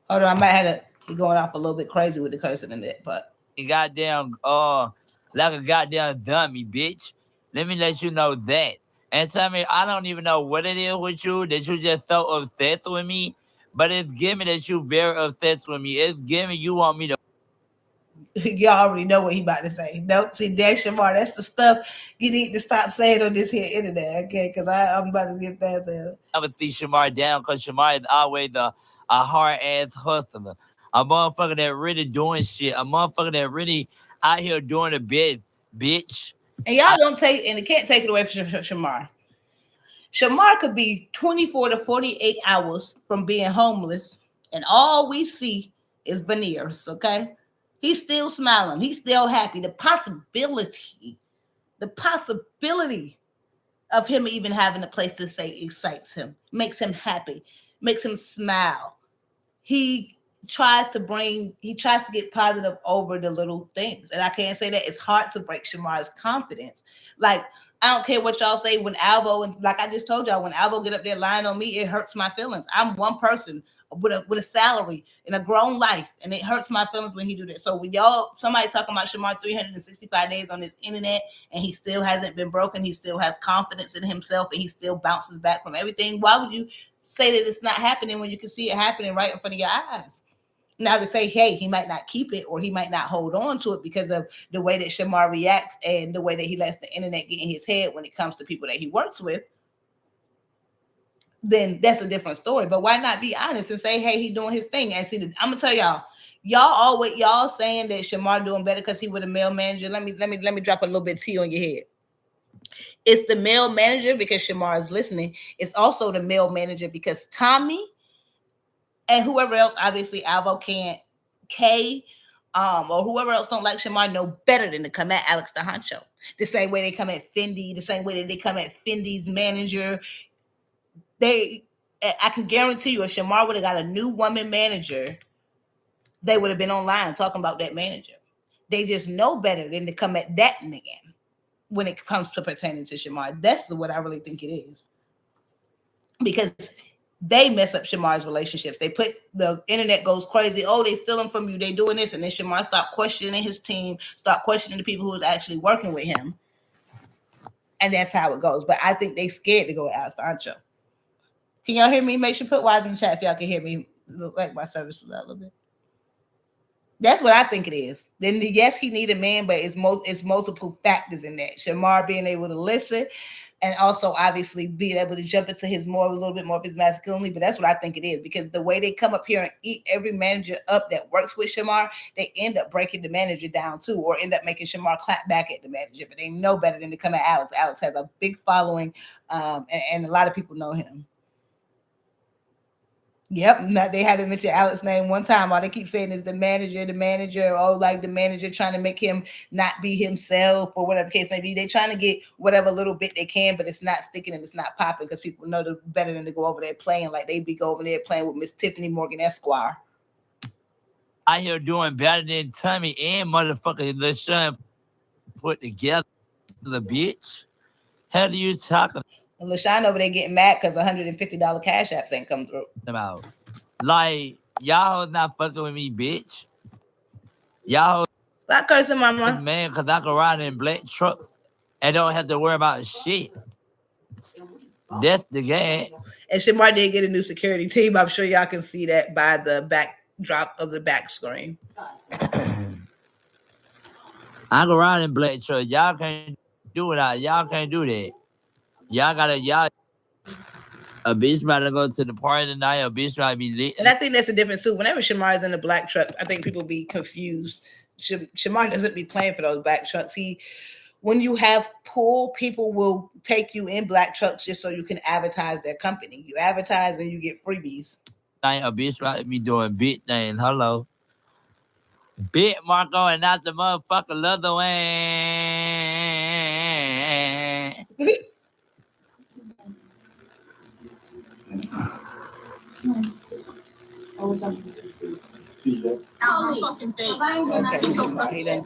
Hold on, I might have to be going off a little bit crazy with the cursing in that, but goddamn like a goddamn dummy, bitch. Let me let you know that. And tell me, I don't even know what it is with you that you just so obsessed with me, but it's giving that you very obsessed with me. It's giving you want me to. Y'all already know what he about to say. Nope, see, that's Shamar. That's the stuff you need to stop saying on this here internet, okay? Because I'm about to get past that. I would see Shamar down because Shamar is always a hard ass hustler. A motherfucker that really doing shit. A motherfucker that really out here doing the bit, bitch. And y'all don't take, and it can't take it away from Shamar. Shamar could be 24 to 48 hours from being homeless, and all we see is veneers, okay? He's still smiling. He's still happy. The possibility of him even having a place to stay excites him, makes him happy, makes him smile. He tries to get positive over the little things. And I can't say that it's hard to break Shamar's confidence. Like, I don't care what y'all say when Alvo, and like I just told y'all, when Alvo get up there lying on me, it hurts my feelings. I'm one person with a salary in a grown life, and it hurts my feelings when he do that. So when somebody talking about Shamar 365 days on this internet, and he still hasn't been broken, he still has confidence in himself, and he still bounces back from everything, why would you say that it's not happening when you can see it happening right in front of your eyes? Now to say, hey, he might not keep it or he might not hold on to it because of the way that Shamar reacts and the way that he lets the internet get in his head when it comes to people that he works with, then that's a different story. But why not be honest and say, hey, he doing his thing? And see, I'm gonna tell y'all saying that Shamar doing better because he with a male manager. Let me drop a little bit of tea on your head. It's the male manager because Shamar is listening. It's also the male manager because Tommy and whoever else, obviously Alvo can't, Kay, or whoever else don't like Shamar know better than to come at Alex the Honcho. The same way they come at Fendi, the same way that they come at Fendi's manager. I can guarantee you, if Shamar would have got a new woman manager, they would have been online talking about that manager. They just know better than to come at that nigga when it comes to pertaining to Shamar. That's what I really think it is. Because they mess up Shamar's relationships. They put the internet goes crazy. Oh, they stealing from you. They doing this. And then Shamar start questioning his team, start questioning the people who is actually working with him. And that's how it goes. But I think they scared to go with Alex Honcho. Can y'all hear me? Make sure put wise in the chat if y'all can hear me. Look like my service is out a little bit. That's what I think it is. Then yes, he need a man, but it's multiple factors in that. Shamar being able to listen, and also obviously being able to jump into a little bit more of his masculinity. But that's what I think it is, because the way they come up here and eat every manager up that works with Shamar, they end up breaking the manager down too, or end up making Shamar clap back at the manager. But they know better than to come at Alex. Alex has a big following, and a lot of people know him. Yep, they haven't mentioned Alex's name one time. All they keep saying is the manager, oh, like the manager trying to make him not be himself or whatever case may be. They're trying to get whatever little bit they can, but it's not sticking and it's not popping because people know they're better than to go over there playing like they be go over there playing with Miss Tiffany Morgan Esquire. I hear doing better than Tommy and motherfucking LaShawn put together, bitch. How do you talking And LaShawn over there getting mad because $150 cash apps ain't come through. about? Like, y'all not fucking with me, bitch. Y'all stop cursing, mama. Man, because I can ride in black trucks and don't have to worry about shit. That's the game. And Shamar did get a new security team. I'm sure y'all can see that by the backdrop of the back screen. I can ride in black trucks. Y'all can't do it. Y'all can't do that. Y'all a bitch about to go to the party tonight. A bitch about to be lit. And I think that's the difference too. Whenever Shamar is in the black truck, I think people be confused. Shamar doesn't be playing for those black trucks. When you have pool, people will take you in black trucks just so you can advertise their company. You advertise and you get freebies. A bitch about to be doing big things. Hello. Bit Marco and not the motherfucker leather way. Okay,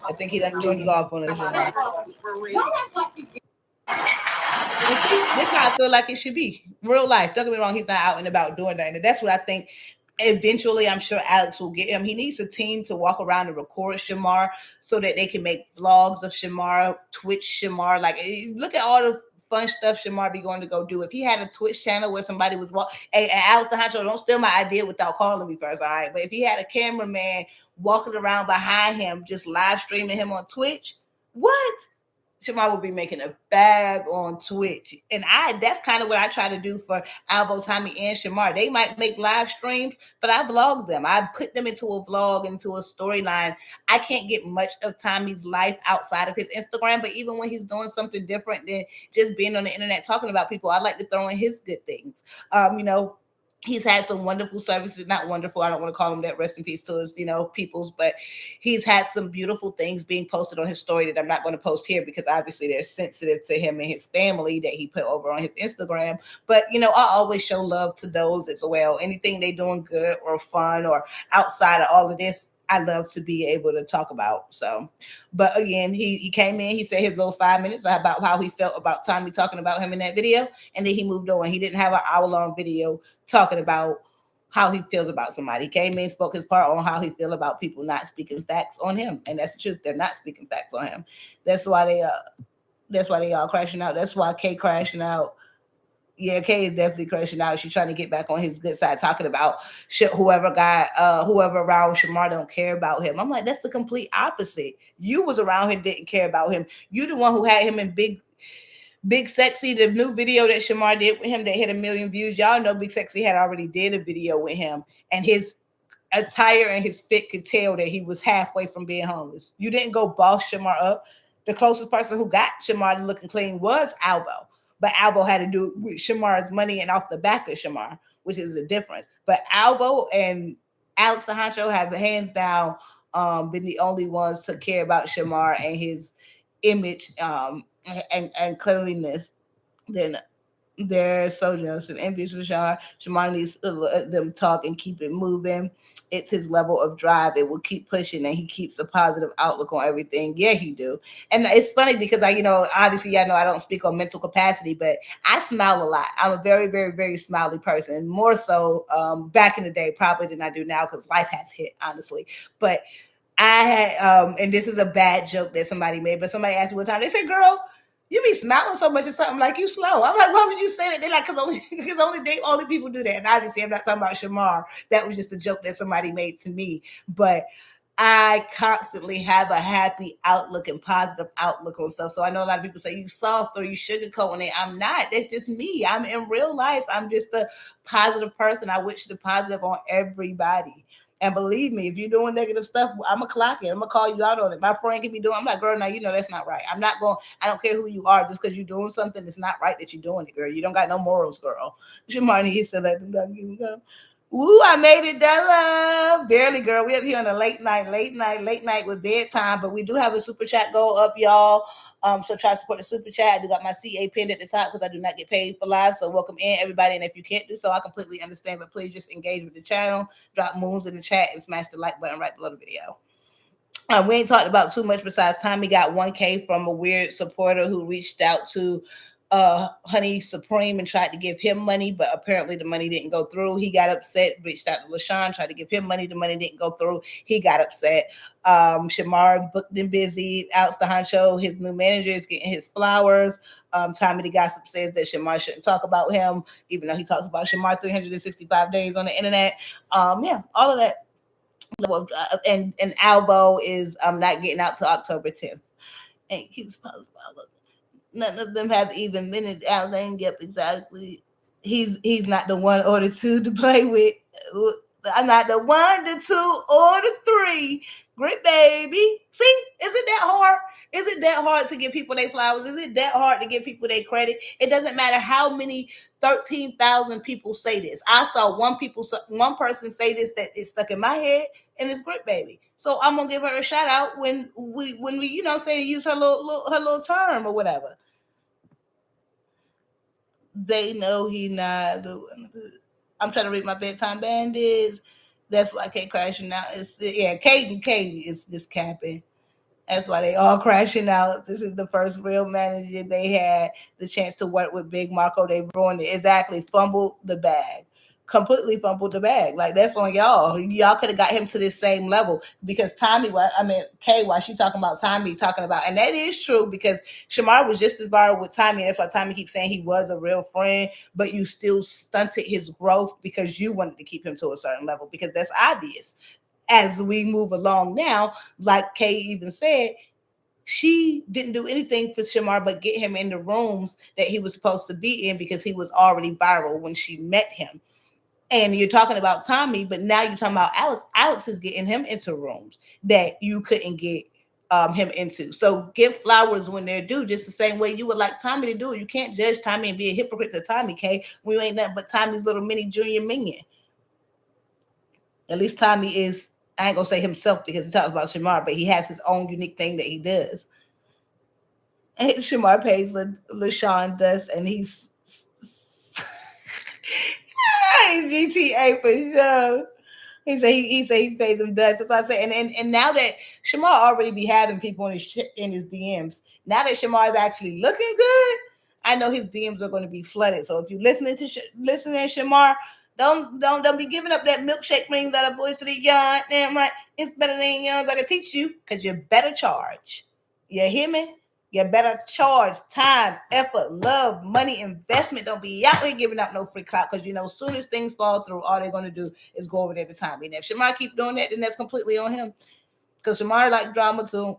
I think he done joined off on it. This is how I feel like it should be. Real life. Don't get me wrong, he's not out and about doing that. And that's what I think. Eventually, I'm sure Alex will get him. He needs a team to walk around and record Shamar so that they can make vlogs of Shamar, Twitch Shamar. Like, look at all the fun stuff Shamar be going to go do. If he had a Twitch channel where somebody was and Alex the Honcho, don't steal my idea without calling me first, all right? But if he had a cameraman walking around behind him, just live streaming him on Twitch, what? Shamar will be making a bag on Twitch. And that's kind of what I try to do for Alvo, Tommy, and Shamar. They might make live streams, but I vlog them. I put them into a vlog, into a storyline. I can't get much of Tommy's life outside of his Instagram, but even when he's doing something different than just being on the internet talking about people, I like to throw in his good things. He's had some wonderful services, not wonderful. I don't want to call him that. Rest in peace to his, peoples, but he's had some beautiful things being posted on his story that I'm not going to post here because obviously they're sensitive to him and his family that he put over on his Instagram. But, I always show love to those as well. Anything they doing good or fun or outside of all of this, I love to be able to talk about. So, but again, he came in, he said his little 5 minutes about how he felt about Tommy talking about him in that video. And then he moved on. He didn't have an hour-long video talking about how he feels about somebody. He came in, spoke his part on how he feel about people not speaking facts on him. And that's the truth. They're not speaking facts on him. That's why they all crashing out. That's why Kay crashing out. Yeah, Kay is definitely crashing out. She's trying to get back on his good side, talking about whoever around Shamar don't care about him. I'm like, that's the complete opposite. You was around him, didn't care about him. You the one who had him in Big Sexy, the new video that Shamar did with him that hit 1 million views. Y'all know Big Sexy had already did a video with him, and his attire and his fit could tell that he was halfway from being homeless. You didn't go boss Shamar up. The closest person who got Shamar to looking clean was Alvo. But Alvo had to do it with Shamar's money and off the back of Shamar, which is the difference. But Alvo and Alex the Honcho have hands down been the only ones to care about Shamar and his image and cleanliness. They're so jealous and envious of Shamar. Shamar needs to let them talk and keep it moving. It's his level of drive. It will keep pushing, and he keeps a positive outlook on everything. Yeah, he do. And it's funny because obviously, I don't speak on mental capacity, but I smile a lot. I'm a very, very, very smiley person. More so back in the day, probably than I do now, because life has hit, honestly. But I had, and this is a bad joke that somebody made, but somebody asked me one time, they said, girl, you be smiling so much or something like you slow. I'm like, why would you say that? They're like, because only people do that. And obviously, I'm not talking about Shamar. That was just a joke that somebody made to me. But I constantly have a happy outlook and positive outlook on stuff. So I know a lot of people say you soft or you sugarcoating it. I'm not. That's just me. I'm in real life. I'm just a positive person. I wish the positive on everybody. And believe me, if you're doing negative stuff, I'm going to clock it. I'm going to call you out on it. My friend can be doing, I'm like, girl, now that's not right. I don't care who you are. Just because you're doing something, it's not right that you're doing it, girl. You don't got no morals, girl. Shamar, he said, let them give him go. Woo, I made it, Della. Barely, girl. We up here on a late night with bedtime. But we do have a super chat go up, y'all. So try to support the super chat. I do got my CA pinned at the top because I do not get paid for live. So welcome in, everybody. And if you can't do so, I completely understand. But please just engage with the channel, drop moons in the chat, and smash the like button right below the video. We ain't talked about too much besides Tommy got 1K from a weird supporter who reached out to Honey Supreme and tried to give him money, but apparently the money didn't go through. He got upset, reached out to LaShawn, tried to give him money. The money didn't go through. He got upset. Shamar booked and busy. Outs to Honcho. His new manager is getting his flowers. Tommy the Gossip says that Shamar shouldn't talk about him, even though he talks about Shamar 365 days on the internet. Yeah, all of that. And Alvo is not getting out till October 10th. And keeps positive. None of them have even minute out. Yep, exactly. He's not the one or the two to play with. I'm not the one, the two, or the three. Great baby. See, is it that hard? Is it that hard to give people their flowers? Is it that hard to give people their credit? It doesn't matter how many 13,000 people say this. I saw one person say this that is stuck in my head, and it's great baby. So I'm gonna give her a shout out when we say use her little term or whatever. They know he not the one. I'm trying to read my bedtime bandits. That's why K crashing out. Kate and K is just capping. That's why they all crashing out. This is the first real manager they had the chance to work with Big Marco. They ruined it. Exactly. Fumbled the bag. Completely fumbled the bag. Like, that's on y'all. Y'all could have got him to this same level because Kay, while she talking about Tommy, talking about, and that is true because Shamar was just as viral with Tommy. That's why Tommy keeps saying he was a real friend, but you still stunted his growth because you wanted to keep him to a certain level because that's obvious. As we move along now, like Kay even said, she didn't do anything for Shamar but get him in the rooms that he was supposed to be in because he was already viral when she met him. And you're talking about Tommy, but now you're talking about Alex. Alex is getting him into rooms that you couldn't get him into. So give flowers when they're due, just the same way you would like Tommy to do it. You can't judge Tommy and be a hypocrite to Tommy, Kay. We ain't nothing but Tommy's little mini junior minion. At least Tommy is, I ain't gonna say himself because he talks about Shamar, but he has his own unique thing that he does. And Shamar pays LaShawn dust, and he's GTA for sure. He said he pays him dust. That's why I say. And now that Shamar already be having people in his DMs, now that Shamar is actually looking good, I know his DMs are going to be flooded. So if you're listening to Shamar, don't be giving up that milkshake ring that a boys to the young. Damn right, it's better than yours. I can teach you because you better charge. You hear me? You better charge time, effort, love, money, investment. Don't be out here giving out no free clout because as soon as things fall through, all they're going to do is go over there to Tommy. And if Shamar keep doing that, then that's completely on him because Shamar like drama too.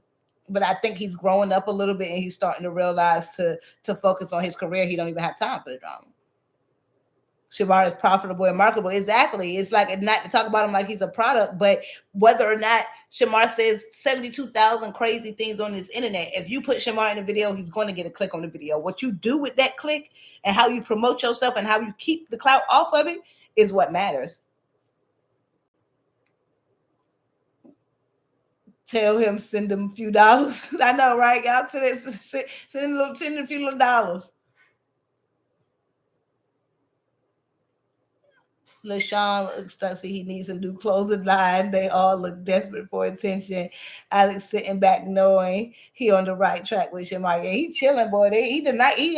But I think he's growing up a little bit and he's starting to realize to focus on his career. He don't even have time for the drama. Shamar is profitable and marketable. Exactly. It's like not to talk about him like he's a product, but whether or not Shamar says 72,000 crazy things on his internet, if you put Shamar in a video, he's going to get a click on the video. What you do with that click and how you promote yourself and how you keep the clout off of it is what matters. Tell him, send him a few dollars. I know, right? Y'all send him a few little dollars. LaShawn looks stuck, he needs some new clothing line. They all look desperate for attention. Alex sitting back knowing he on the right track with Shamar. Yeah, he chilling, boy. He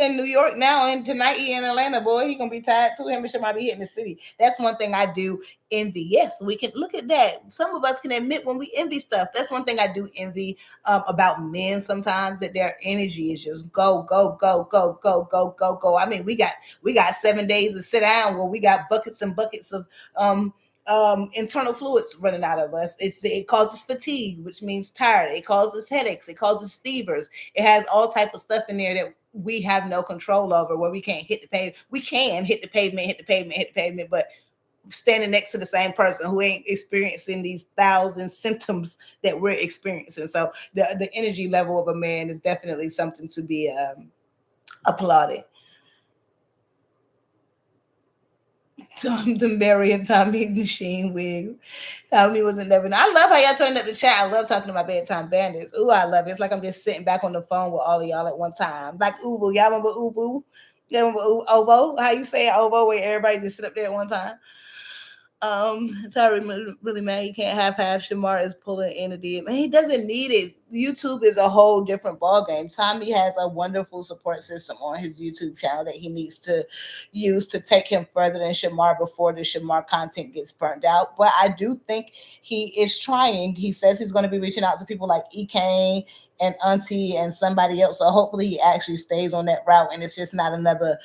in New York now, and tonight he in Atlanta, boy. He gonna be tired too. Him and Shamar be hitting the city. That's one thing I do envy. Yes, we can look at that. Some of us can admit when we envy stuff. That's one thing I do envy about men sometimes, that their energy is just go, go, go, go, go, go, go, go. I mean, we got 7 days to sit down where we got buckets and buckets of internal fluids running out of us. It causes fatigue, which means tired. It causes headaches. It causes fevers. It has all type of stuff in there that we have no control over, where we can't hit the pavement. We can hit the pavement, but standing next to the same person who ain't experiencing these 1,000 symptoms that we're experiencing. So the energy level of a man is definitely something to be applauded. To Mary and Tommy Machine wigs. Tommy wasn't never. I love how y'all turned up the chat. I love talking to my bedtime bandits. Ooh, I love it. It's like I'm just sitting back on the phone with all of y'all at one time. Like Ubu. Y'all remember Ubu? Y'all remember Ovo? How you say it, Ovo, where everybody just sit up there at one time? Sorry, really mad. He can't have Shamar is pulling in the DM. Man, he doesn't need it. YouTube is a whole different ballgame. Tommy has a wonderful support system on his YouTube channel that he needs to use to take him further than Shamar before the Shamar content gets burned out. But I do think he is trying. He says he's going to be reaching out to people like Ekane and Auntie and somebody else. So hopefully he actually stays on that route and it's just not another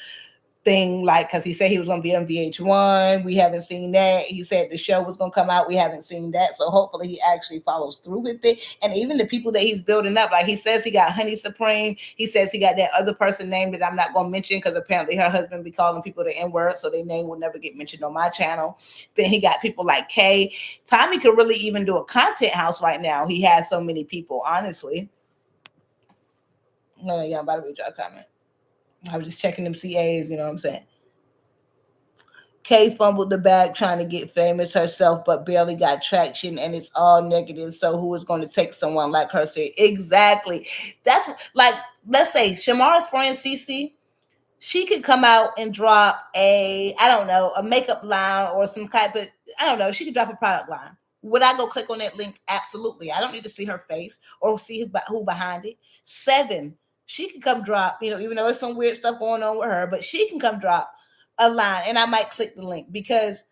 thing, like, because he said he was going to be on VH1. We haven't seen that. He said the show was going to come out. We haven't seen that. So hopefully he actually follows through with it. And even the people that he's building up, like he says he got Honey Supreme. He says he got that other person name that I'm not going to mention because apparently her husband be calling people the N-word, so their name will never get mentioned on my channel. Then he got people like Kay. Tommy could really even do a content house right now. He has so many people, honestly. No, y'all about to read your comment. I was just checking them CAs, you know what I'm saying? Kay fumbled the bag trying to get famous herself, but barely got traction, and it's all negative. So who is going to take someone like her serious? Exactly. That's like, let's say Shamar's friend Cece, she could come out and drop a makeup line or some type of, she could drop a product line. Would I go click on that link? Absolutely. I don't need to see her face or see who behind it. 7, she can come drop, even though there's some weird stuff going on with her, but she can come drop a line and I might click the link because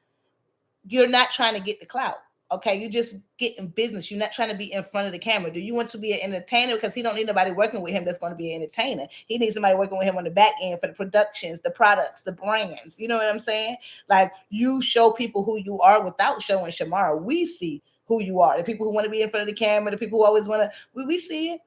you're not trying to get the clout. Okay, you just get in business. You're not trying to be in front of the camera. Do you want to be an entertainer? Because he don't need nobody working with him that's going to be an entertainer. He needs somebody working with him on the back end for the productions, the products, the brands. You know what I'm saying? Like, you show people who you are without showing Shamar. We see who you are. The people who want to be in front of the camera, the people who always want to, we see it.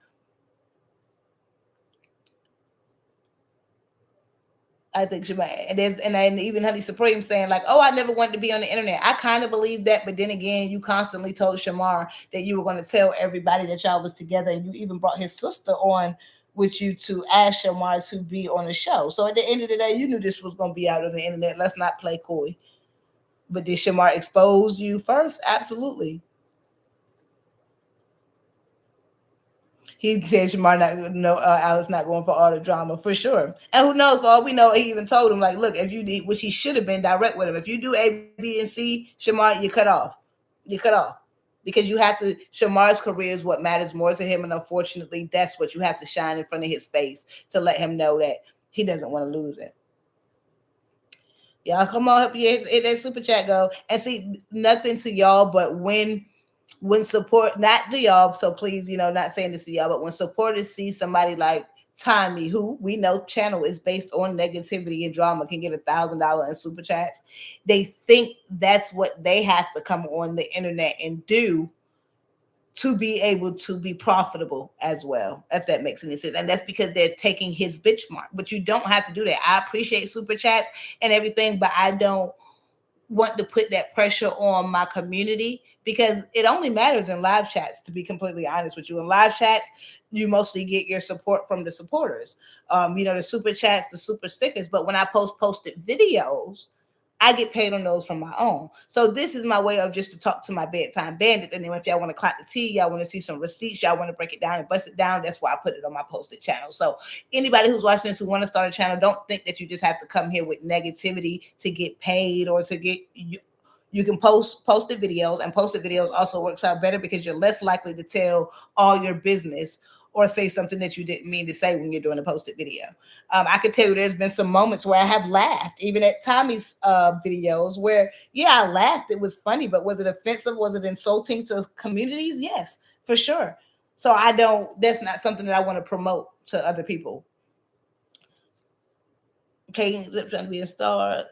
I think Shamar, and even Honey Supreme saying like, "Oh, I never wanted to be on the internet." I kind of believe that, but then again, you constantly told Shamar that you were going to tell everybody that y'all was together, and you even brought his sister on with you to ask Shamar to be on the show. So at the end of the day, you knew this was going to be out on the internet. Let's not play coy. But did Shamar expose you first? Absolutely. He said Shamar Alice not going for all the drama for sure. And who knows? For all we know, he even told him like, look, if you need, which he should have been direct with him. If you do A, B, and C, Shamar, you cut off. You cut off because you have to. Shamar's career is what matters more to him, and unfortunately, that's what you have to shine in front of his face to let him know that he doesn't want to lose it. Y'all, come on, help you hit that super chat go and see nothing to y'all, but when support, not to y'all, so please, not saying this to y'all, but when supporters see somebody like Tommy, who we know channel is based on negativity and drama, can get $1,000 in super chats, they think that's what they have to come on the internet and do to be able to be profitable as well, if that makes any sense. And that's because they're taking his bitch mark. But you don't have to do that. I appreciate super chats and everything, but I don't want to put that pressure on my community because it only matters in live chats, to be completely honest with you. In live chats, you mostly get your support from the supporters, the super chats, the super stickers. But when I posted videos, I get paid on those from my own. So this is my way of just to talk to my bedtime bandits. And then if y'all want to clap the tea, y'all want to see some receipts, y'all want to break it down and bust it down, that's why I put it on my posted channel. So anybody who's watching this who want to start a channel, don't think that you just have to come here with negativity to get paid or to get you can posted videos, and posted videos also works out better because you're less likely to tell all your business or say something that you didn't mean to say when you're doing a posted video. I can tell you there's been some moments where I have laughed, even at Tommy's videos where, I laughed. It was funny, but was it offensive? Was it insulting to communities? Yes, for sure. So that's not something that I want to promote to other people. Okay, trying to be a star.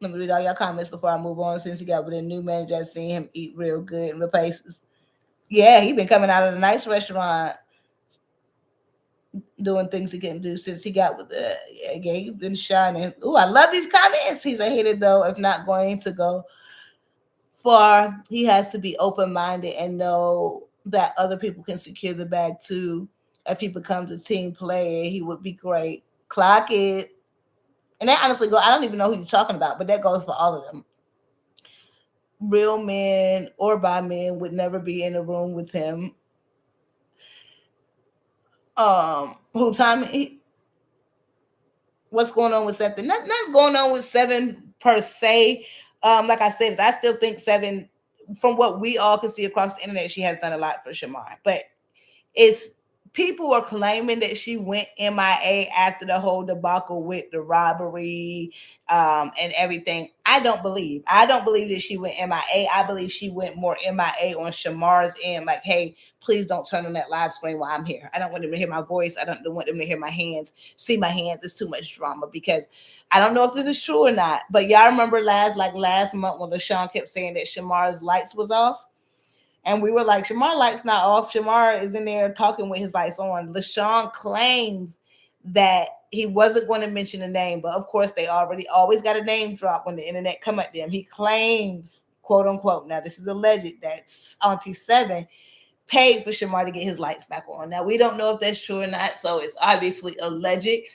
Let me read all your comments before I move on. Since he got with a new manager, I've seen him eat real good in the places. Yeah, he been coming out of the nice restaurant, doing things he couldn't do since he got with the he's been shining. Ooh, I love these comments. He's a hater though. If not going to go far, he has to be open-minded and know that other people can secure the bag too. If he becomes a team player, he would be great. Clock it. And that honestly go, I don't even know who you're talking about, but that goes for all of them. Real men or bi men would never be in a room with him. Who time what's going on with Seven? Nothing's going on with Seven per se. Like I said, I still think Seven, from what we all can see across the internet, she has done a lot for Shamar. But it's people are claiming that she went MIA after the whole debacle with the robbery and everything. I don't believe that she went MIA. I believe she went more MIA on Shamar's end, like, hey, please don't turn on that live screen while I'm here. I don't want them to hear my voice. I don't want them to hear my hands, see my hands. It's too much drama. Because I don't know if this is true or not, but y'all remember last month when LaShawn kept saying that Shamar's lights was off? And we were like, Shamar lights not off. Shamar is in there talking with his lights on. LaShawn claims that he wasn't going to mention a name, but of course they always got a name drop when the internet come at them. He claims, quote unquote, now this is alleged, that Auntie Seven paid for Shamar to get his lights back on. Now we don't know if that's true or not, so it's obviously alleged.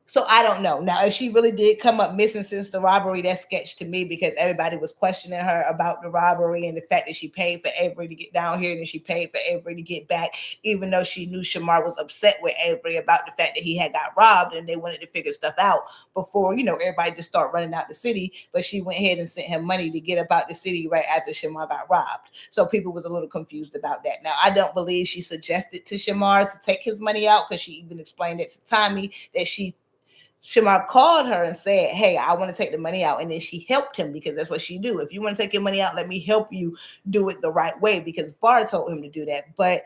So I don't know. Now, if she really did come up missing since the robbery, that's sketch to me, because everybody was questioning her about the robbery and the fact that she paid for Avery to get down here and then she paid for Avery to get back, even though she knew Shamar was upset with Avery about the fact that he had got robbed and they wanted to figure stuff out before, everybody just start running out the city. But she went ahead and sent him money to get up out the city right after Shamar got robbed. So people was a little confused about that. Now, I don't believe she suggested to Shamar to take his money out, because she even explained it to Tommy that Shamar called her and said, hey, I want to take the money out. And then she helped him, because that's what she do. If you want to take your money out, let me help you do it the right way, because Bar told him to do that. But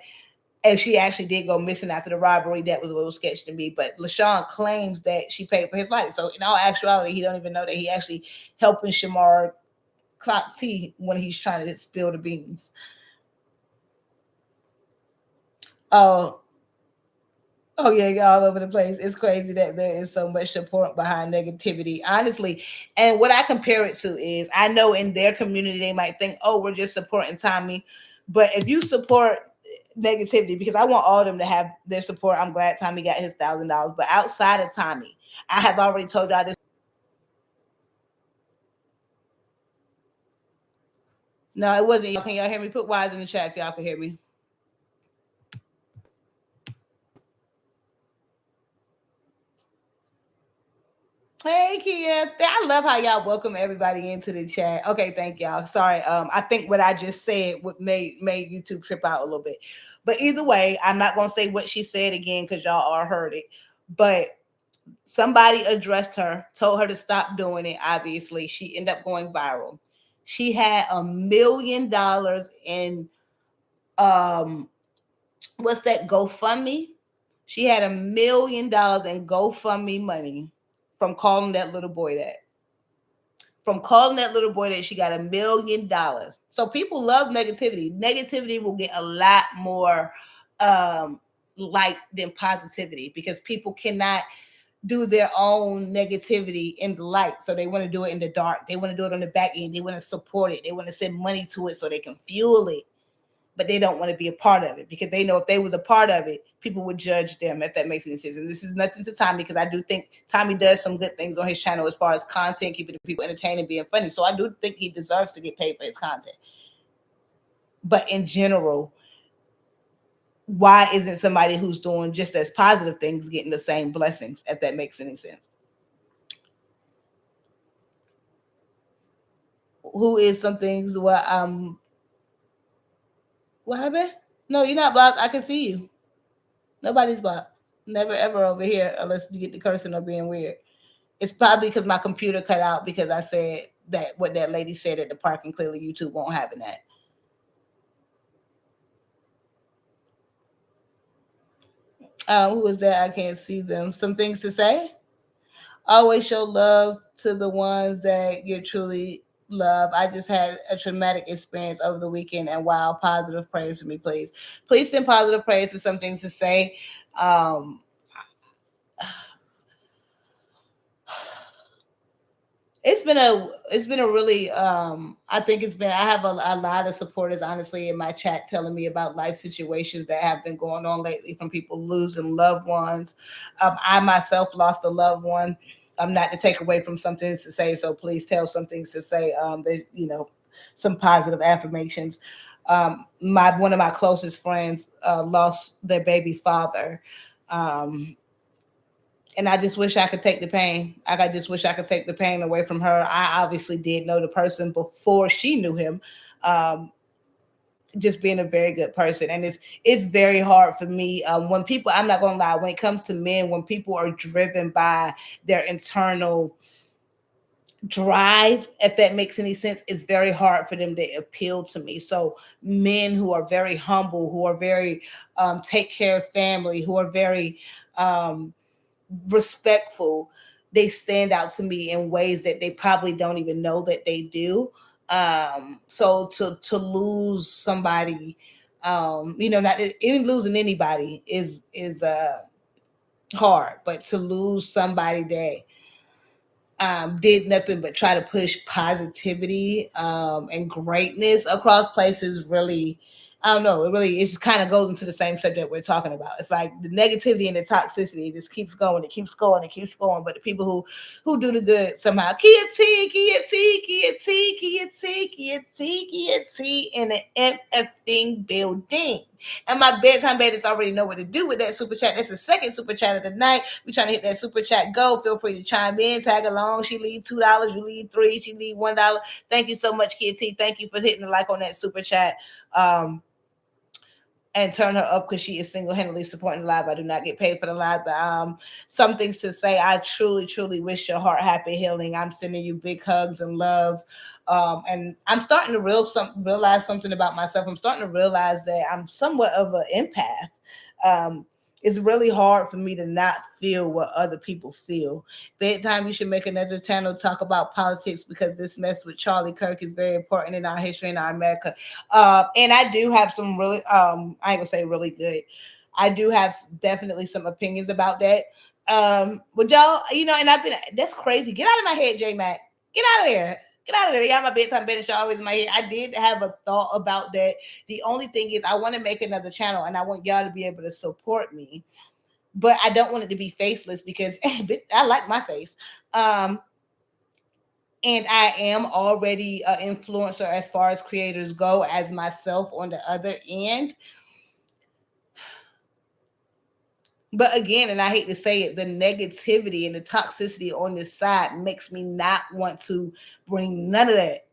if she actually did go missing after the robbery, that was a little sketchy to me. But LaShawn claims that she paid for his life. So in all actuality, he don't even know that he actually helping Shamar clock tea when he's trying to spill the beans. Oh yeah, all over the place. It's crazy that there is so much support behind negativity, honestly. And what I compare it to is, I know in their community they might think, oh, we're just supporting Tommy. But if you support negativity, because I want all of them to have their support, I'm glad Tommy got his $1,000. But outside of Tommy, I have already told y'all this. No, it wasn't. Can y'all hear me? Put Wise in the chat if y'all can hear me. Hey Kia, I love how y'all welcome everybody into the chat. Okay, thank y'all. Sorry, I think what I just said made YouTube trip out a little bit. But either way, I'm not gonna say what she said again because y'all all heard it. But somebody addressed her, told her to stop doing it. Obviously, she ended up going viral. She had $1 million in what's that, GoFundMe? She had $1 million in GoFundMe money from calling that little boy that. From calling that little boy that, she got $1 million. So people love negativity. Negativity will get a lot more light than positivity, because people cannot do their own negativity in the light. So they want to do it in the dark. They want to do it on the back end. They want to support it. They want to send money to it so they can fuel it. But they don't want to be a part of it, because they know if they was a part of it, people would judge them, if that makes any sense. And this is nothing to Tommy, because I do think Tommy does some good things on his channel as far as content, keeping the people entertained and being funny. So I do think he deserves to get paid for his content. But in general, why isn't somebody who's doing just as positive things getting the same blessings, if that makes any sense? Who is some things where what happened? No, you're not blocked. I can see you. Nobody's blocked. Never ever over here, unless you get the cursing or being weird. It's probably because my computer cut out because I said that what that lady said at the park, and clearly YouTube won't have that. Who is that? I can't see them. Some things to say. Always show love to the ones that you truly love. I just had a traumatic experience over the weekend, and wow, positive praise for me, please. Please send positive praise for some things to say. It's been a really I think I have a lot of supporters, honestly, in my chat telling me about life situations that have been going on lately, from people losing loved ones. I myself lost a loved one not to take away from some things to say. So please tell some things to say. There's, some positive affirmations. One of my closest friends lost their baby father. And I just wish I could take the pain. I just wish I could take the pain away from her. I obviously did know the person before she knew him. Just being a very good person. And it's very hard for me when people, I'm not gonna lie, when it comes to men, when people are driven by their internal drive, if that makes any sense, it's very hard for them to appeal to me. So men who are very humble, who are very take care of family, who are very respectful, they stand out to me in ways that they probably don't even know that they do. So to lose somebody, not even losing anybody is hard, but to lose somebody that did nothing but try to push positivity and greatness across places really, I don't know, it just kind of goes into the same subject we're talking about. It's like the negativity and the toxicity just keeps going, it keeps going, it keeps going. But the people who do the good somehow, Kia T in the MFing building. And my bedtime babies already know what to do with that super chat. That's the second super chat of the night. We're trying to hit that super chat go. Feel free to chime in, tag along. She leave $2, you leave $3, she leave $1. Thank you so much, Kia T. Thank you for hitting the like on that super chat. And turn her up because she is single-handedly supporting the live. I do not get paid for the live, but some things to say. I truly, truly wish your heart happy healing. I'm sending you big hugs and loves. And I'm starting to realize something about myself. I'm starting to realize that I'm somewhat of an empath. It's really hard for me to not feel what other people feel. Bedtime, you should make another channel talk about politics because this mess with Charlie Kirk is very important in our history in our America. And I do have some really, I ain't gonna say really good. I do have definitely some opinions about that. But y'all, and that's crazy. Get out of my head, J Mac. Get out of there. Get out of there. Y'all, my bedtime bed is always in my head. I did have a thought about that. The only thing is I want to make another channel and I want y'all to be able to support me. But I don't want it to be faceless because I like my face. And I am already an influencer as far as creators go as myself on the other end. But again, and I hate to say it, the negativity and the toxicity on this side makes me not want to bring none of that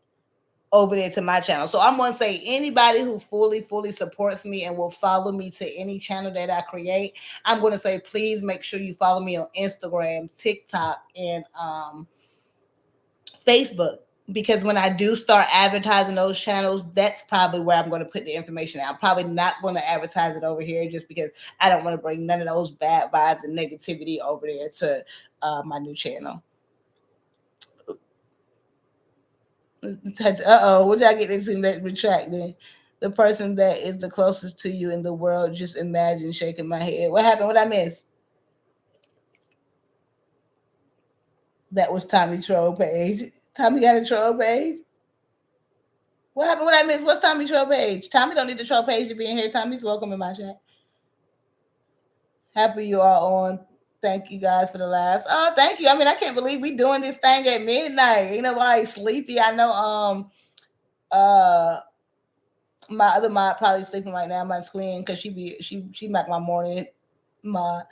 over there to my channel. So I'm going to say anybody who fully supports me and will follow me to any channel that I create, I'm going to say, please make sure you follow me on Instagram, TikTok, and Facebook. Because when I do start advertising those channels, that's probably where I'm going to put the information out. I'm probably not going to advertise it over here just because I don't want to bring none of those bad vibes and negativity over there to my new channel. What did I get this thing that retracted? The person that is the closest to you in the world, just imagine shaking my head. What happened? What I missed? That was Tommy Troll page. Tommy got a troll page? What happened? What I missed? What's Tommy troll page? Tommy don't need the troll page to be in here. Tommy's welcome in my chat. Happy you are on. Thank you guys for the laughs. Oh, thank you. I mean, I can't believe we doing this thing at midnight. Ain't nobody sleepy. I know my other mod probably sleeping right now, my twin, because she make my morning mod.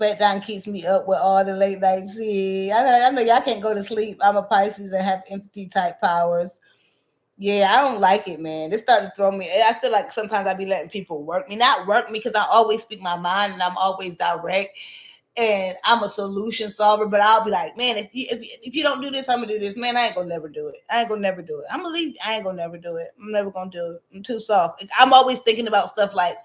Bedtime keeps me up with all the late night. See, I know y'all can't go to sleep. I'm a Pisces and have empathy type powers. Yeah, I don't like it, man. This started to throw me. I feel like sometimes I be letting people not work me because I always speak my mind and I'm always direct and I'm a solution solver. But I'll be like, man, if you don't do this, I'm gonna do this. Man, I ain't gonna never do it. I'm gonna leave. I ain't gonna never do it. I'm never gonna do it. I'm too soft. I'm always thinking about stuff like,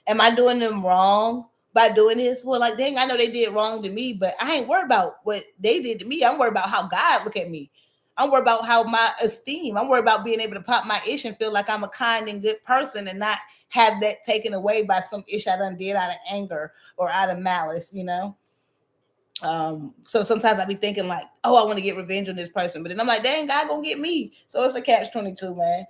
am I doing them wrong by doing this? Well, like, dang, I know they did wrong to me, but I ain't worried about what they did to me. I'm worried about how God look at me. I'm worried about how my esteem. I'm worried about being able to pop my ish and feel like I'm a kind and good person and not have that taken away by some ish I done did out of anger or out of malice, So sometimes I be thinking like, oh, I want to get revenge on this person. But then I'm like, dang, God gonna get me. So it's a catch-22, man.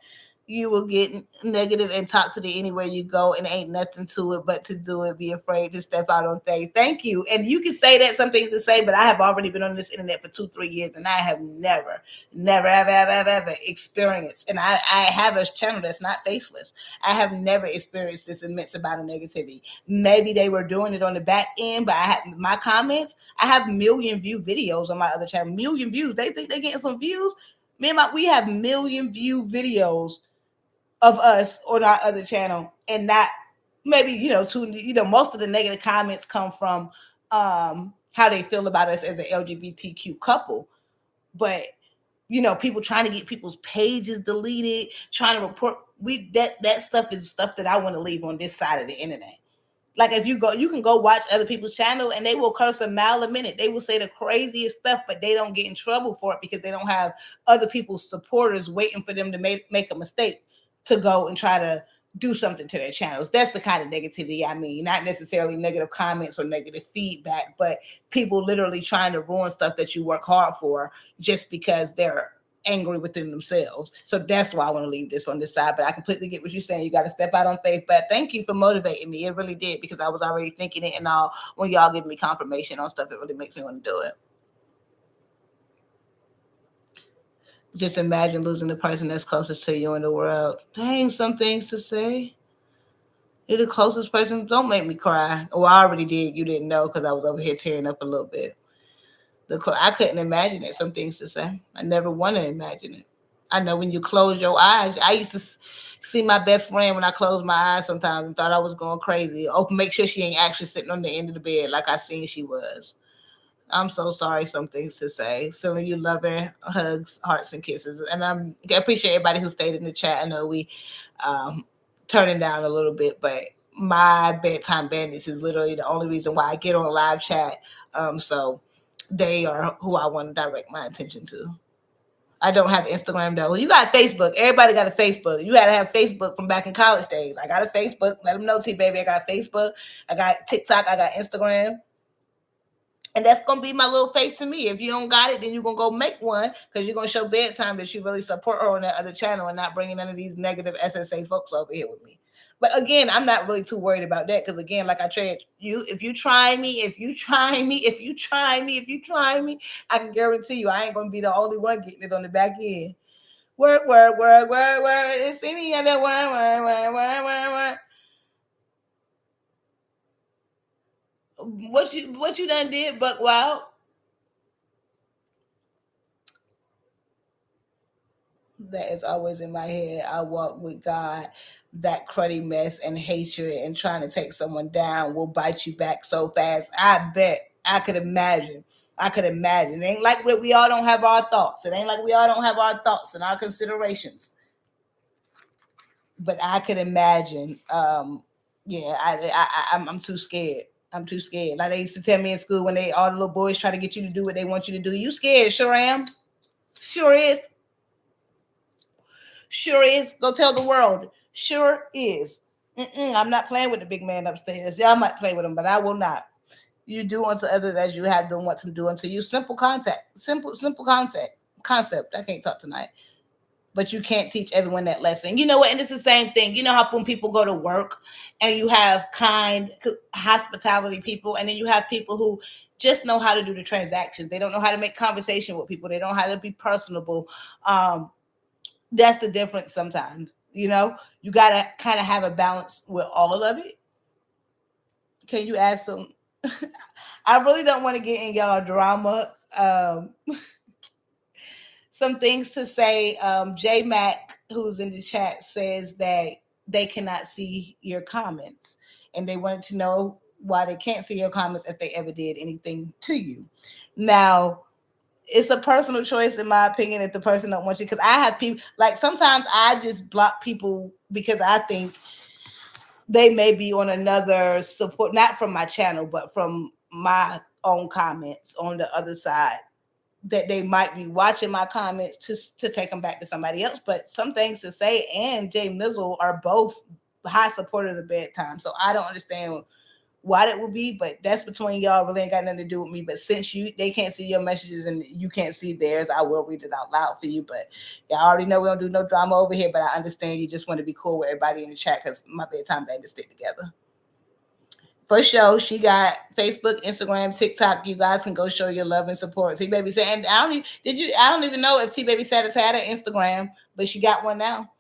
you will get negative and toxicity anywhere you go, and ain't nothing to it but to do it. Be afraid to step out on faith. Thank you. And you can say that, some things to say, but I have already been on this internet for 2-3 years, and I have never ever experienced. And I have a channel that's not faceless. I have never experienced this immense amount of negativity. Maybe they were doing it on the back end, but I have my comments. I have million view videos on my other channel. Million views. They think they're getting some views. We have million view videos of us on our other channel, and not maybe most of the negative comments come from how they feel about us as an LGBTQ couple, but people trying to get people's pages deleted, trying to report that stuff is stuff that I want to leave on this side of the internet. Like, if you can go watch other people's channel, and they will curse a mile a minute. They will say the craziest stuff, but they don't get in trouble for it because they don't have other people's supporters waiting for them to make a mistake to go and try to do something to their channels. That's the kind of negativity I mean. Not necessarily negative comments or negative feedback, but people literally trying to ruin stuff that you work hard for just because they're angry within themselves. So that's why I want to leave this on this side. But I completely get what you're saying. You got to step out on faith. But thank you for motivating me. It really did, because I was already thinking it, and all when y'all give me confirmation on stuff, it really makes me want to do it. Just imagine losing the person that's closest to you in the world. Dang, some things to say. You're the closest person. Don't make me cry. Well, I already did. You didn't know, because I was over here tearing up a little bit. I couldn't imagine it. Some things to say. I never want to imagine it. I know when you close your eyes. I used to see my best friend when I closed my eyes sometimes and thought I was going crazy. Oh, make sure she ain't actually sitting on the end of the bed like I seen she was. I'm so sorry. Some things to say. Sending you loving hugs, hearts, and kisses. And I appreciate everybody who stayed in the chat. I know we turning down a little bit, but my bedtime bandits is literally the only reason why I get on live chat. So they are who I want to direct my attention to. I don't have Instagram though. You got Facebook. Everybody got a Facebook. You got to have Facebook from back in college days. I got a Facebook. Let them know, T-Baby. I got Facebook. I got TikTok. I got Instagram. And that's going to be my little faith to me. If you don't got it, then you're going to go make one, because you're going to show Bedtime that you really support her on that other channel and not bringing none of these negative SSA folks over here with me. But again, I'm not really too worried about that, because again, like I said, if you try me, I can guarantee you I ain't going to be the only one getting it on the back end. Word. It's any other word. What you done did, Buck Wild? That is always in my head. I walk with God. That cruddy mess and hatred and trying to take someone down will bite you back so fast. I bet. I could imagine. It ain't like we all don't have our thoughts. It ain't like we all don't have our thoughts and our considerations. But I could imagine. I'm too scared. I'm too scared. Like they used to tell me in school when all the little boys try to get you to do what they want you to do. You scared? Sure am. Sure is. Sure is. Go tell the world. Sure is. I'm not playing with the big man upstairs. Y'all might play with him, but I will not. You do unto others as you have done what to do unto you. Simple concept. Concept. I can't talk tonight. But you can't teach everyone that lesson. You know what? And it's the same thing. You know how when people go to work and you have kind hospitality people, and then you have people who just know how to do the transactions. They don't know how to make conversation with people. They don't know how to be personable. That's the difference sometimes. You know, you got to kind of have a balance with all of it. Can you add some? I really don't want to get in y'all drama. Some things to say. J Mac, who's in the chat, says that they cannot see your comments, and they wanted to know why they can't see your comments if they ever did anything to you. Now, it's a personal choice, in my opinion, if the person don't want you. Because I have people, like sometimes I just block people because I think they may be on another support, not from my channel, but from my own comments on the other side, that they might be watching my comments to take them back to somebody else. But some things to say and Jay Mizzle are both high supporters of Bedtime. So I don't understand why that would be, but that's between y'all. Really ain't got nothing to do with me. But since they can't see your messages and you can't see theirs, I will read it out loud for you. But y'all already know we don't do no drama over here, but I understand you just want to be cool with everybody in the chat because my bedtime bandits stick together. For sure, she got Facebook, Instagram, TikTok. You guys can go show your love and support. T Baby said, and I don't even know if T Baby Status had an Instagram, but she got one now.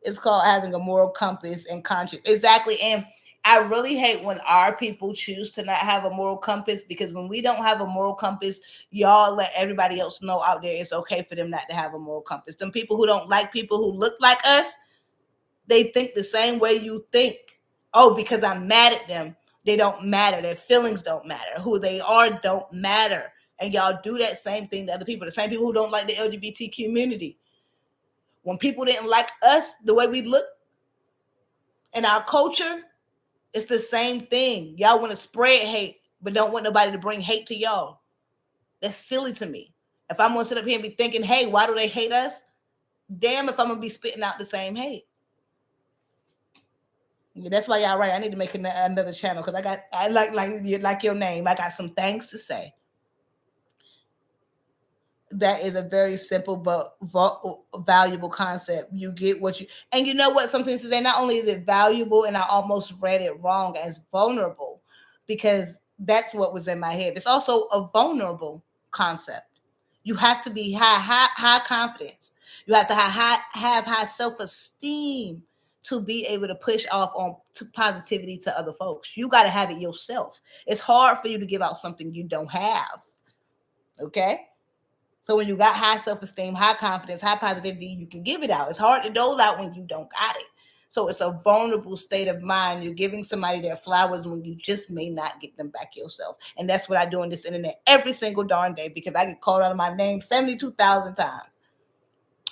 It's called having a moral compass and conscience. Exactly. And I really hate when our people choose to not have a moral compass, because when we don't have a moral compass, y'all let everybody else know out there it's okay for them not to have a moral compass. Them people who don't like people who look like us, they think the same way you think. Oh, because I'm mad at them. They don't matter. Their feelings don't matter. Who they are don't matter. And y'all do that same thing to other people. The same people who don't like the LGBTQ community. When people didn't like us, the way we look and our culture, it's the same thing. Y'all want to spread hate, but don't want nobody to bring hate to y'all. That's silly to me. If I'm going to sit up here and be thinking, hey, why do they hate us? Damn if I'm going to be spitting out the same hate. Yeah, that's why y'all right. I need to make another channel because I like your name. I got some things to say. That is a very simple but valuable concept. You get what you, and you know what? Something today, not only is it valuable, and I almost read it wrong as vulnerable, because that's what was in my head. It's also a vulnerable concept. You have to be high confidence. You have to have high self-esteem to be able to push off on to positivity to other folks. You got to have it yourself. It's hard for you to give out something you don't have. Okay? So when you got high self-esteem, high confidence, high positivity, you can give it out. It's hard to dole out when you don't got it. So it's a vulnerable state of mind. You're giving somebody their flowers when you just may not get them back yourself. And that's what I do on this internet every single darn day, because I get called out of my name 72,000 times.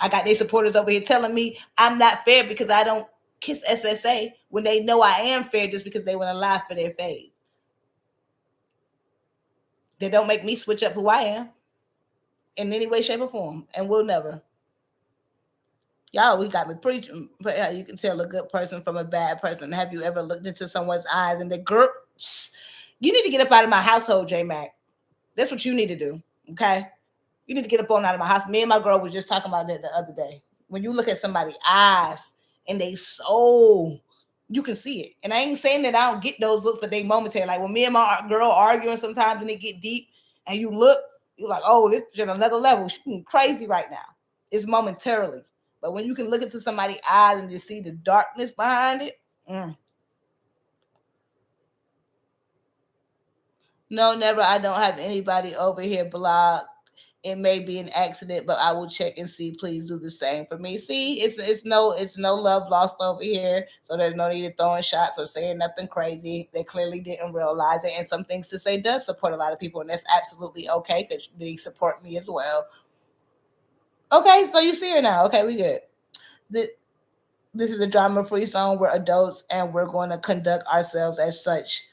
I got their supporters over here telling me I'm not fair because I don't kiss SSA when they know I am fair just because they want to lie for their fave. They don't make me switch up who I am in any way, shape, or form, and will never. Y'all, we got me preaching. But how you can tell a good person from a bad person. Have you ever looked into someone's eyes and they girl? You need to get up out of my household, J Mac. That's what you need to do. Okay, you need to get up on out of my house. Me and my girl was just talking about that the other day. When you look at somebody's eyes and they soul, you can see it. And I ain't saying that I don't get those looks, but they momentary. Like when me and my girl arguing sometimes and they get deep, and you look, you're like, oh, this is at another level. She's crazy right now. It's momentarily. But when you can look into somebody's eyes and just see the darkness behind it, No, never. I don't have anybody over here blocked. It may be an accident, but I will check and see. Please do the same for me. See, it's no love lost over here. So there's no need of throwing shots or saying nothing crazy. They clearly didn't realize it. And some things to say does support a lot of people, and that's absolutely okay because they support me as well. Okay, so you see her now. Okay, we good. This is a drama-free zone. We're adults, and we're going to conduct ourselves as such.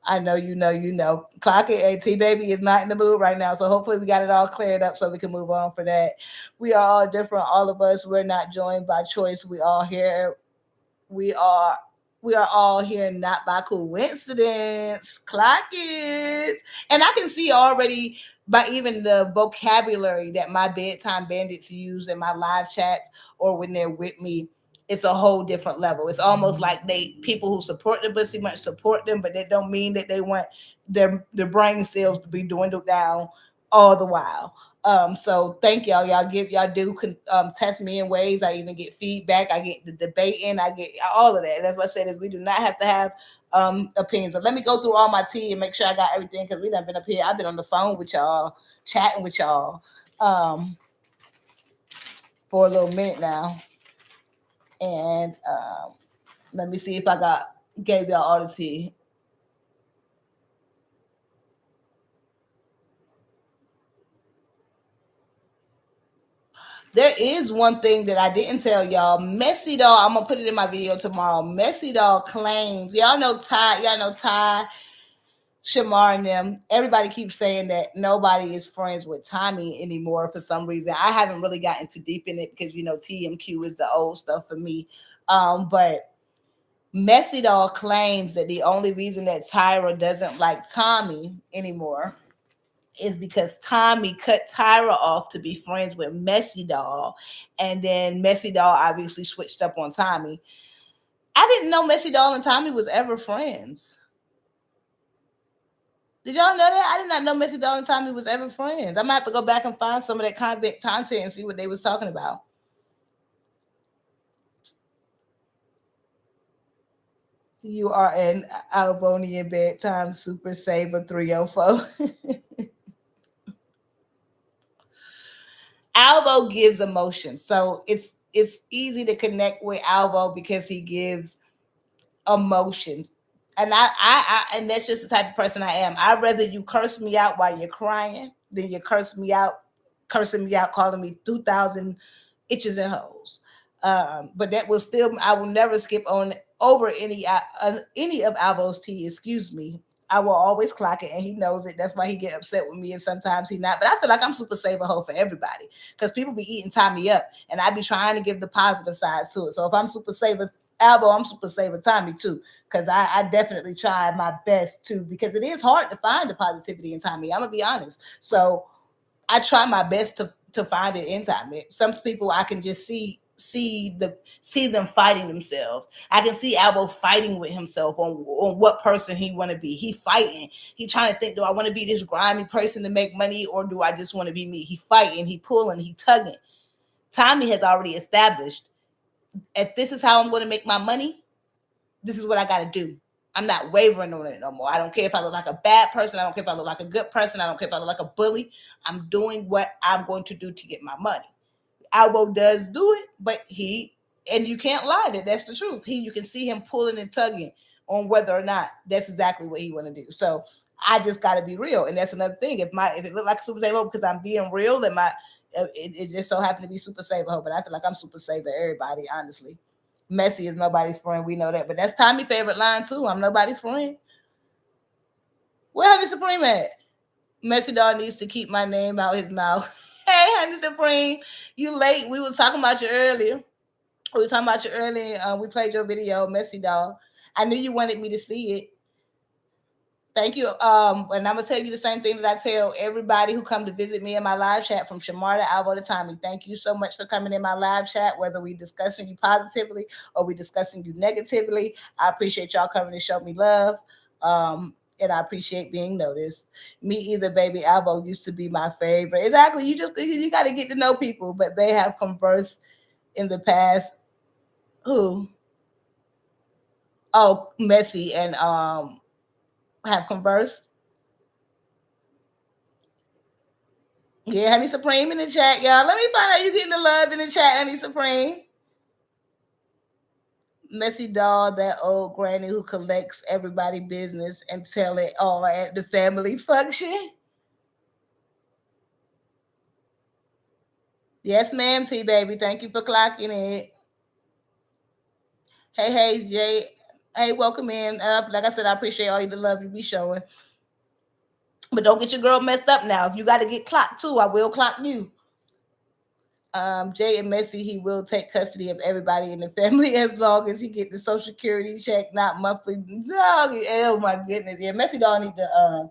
I know you know. Clock it. T Baby is not in the mood right now, so hopefully we got it all cleared up so we can move on for that. We are all different, all of us. We're not joined by choice. We are all here not by coincidence. Clock it. And I can see already by even the vocabulary that my bedtime bandits use in my live chats or when they're with me. It's a whole different level. It's almost like people who support the pussy much support them, but that don't mean that they want their brain cells to be dwindled down all the while. So thank y'all. Y'all do test me in ways. I even get feedback. I get the debating. I get all of that. And that's what I said is we do not have to have opinions. But let me go through all my tea and make sure I got everything because we done been up here. I've been on the phone with y'all, chatting with y'all for a little minute now. And let me see if I gave y'all all the tea. There is one thing that I didn't tell y'all. Messy Doll, I'm gonna put it in my video tomorrow. Messy Doll claims, y'all know Ty, Shamar and them. Everybody keeps saying that nobody is friends with Tommy anymore for some reason. I haven't really gotten too deep in it because TMQ is the old stuff for me. But Messy Doll claims that the only reason that Tyra doesn't like Tommy anymore is because Tommy cut Tyra off to be friends with Messy Doll, and then Messy Doll obviously switched up on Tommy. I didn't know Messy Doll and Tommy was ever friends. Did y'all know that? I did not know Messy Doll and Tommy was ever friends. I'm gonna have to go back and find some of that content and see what they was talking about. You are an Albonian Bedtime Super Saver 304. Alvo gives emotion, so it's easy to connect with Alvo because he gives emotion. And I and that's just the type of person I am. I'd rather you curse me out while you're crying than you cursing me out, calling me 2,000 itches and holes. But that will still, I will never skip on over any of Alvo's tea. Excuse me. I will always clock it, and he knows it. That's why he get upset with me, and sometimes he not. But I feel like I'm super saver hoe for everybody because people be eating Tommy up, and I be trying to give the positive sides to it. So if I'm super saver Alvo, I'm super saver Tommy too, because I definitely try my best to, because it is hard to find the positivity in Tommy. I'm gonna be honest. So I try my best to find it in Tommy. Some people I can just see them fighting themselves. I can see Alvo fighting with himself on what person he want to be. He fighting. He trying to think, do I want to be this grimy person to make money, or do I just want to be me? He fighting, he pulling, he tugging. Tommy has already established, if this is how I'm going to make my money, this is what I got to do. I'm not wavering on it no more. I don't care if I look like a bad person. I don't care if I look like a good person. I don't care if I look like a bully. I'm doing what I'm going to do to get my money. Alvo does do it, but and you can't lie that's the truth. You can see him pulling and tugging on whether or not that's exactly what he want to do. So I just got to be real, and that's another thing. If it look like a super saver because I'm being real, and it just so happened to be super saver, but I feel like I'm super saver everybody, honestly. Messy is nobody's friend. We know that, but that's Tommy's favorite line too. I'm nobody's friend. Where Honey Supreme at? Messy Dog needs to keep my name out his mouth. Hey, Honey Supreme, you late. We was talking about you earlier. We played your video, Messy Dog. I knew you wanted me to see it. Thank you. And I'm gonna tell you the same thing that I tell everybody who come to visit me in my live chat, from Shamar to Alvo to Tommy. Thank you so much for coming in my live chat, whether we discussing you positively or we discussing you negatively. I appreciate y'all coming to show me love. And I appreciate being noticed. Me either, baby. Alvo used to be my favorite. Exactly. You got to get to know people, but they have conversed in the past. Who? Oh, Messy and have conversed. Yeah, Honey Supreme in the chat, y'all. Let me find out you getting the love in the chat, Honey Supreme. Messy Doll, that old granny who collects everybody's business and tell it all at the family function. Yes, ma'am, T baby. Thank you for clocking it. Hey, Jay. Hey, welcome in. Like I said, I appreciate all the love you be showing. But don't get your girl messed up now. If you got to get clocked too, I will clock you. Jay and Messy, he will take custody of everybody in the family as long as he get the Social Security check, not monthly. Oh my goodness. Yeah, Messy don't need to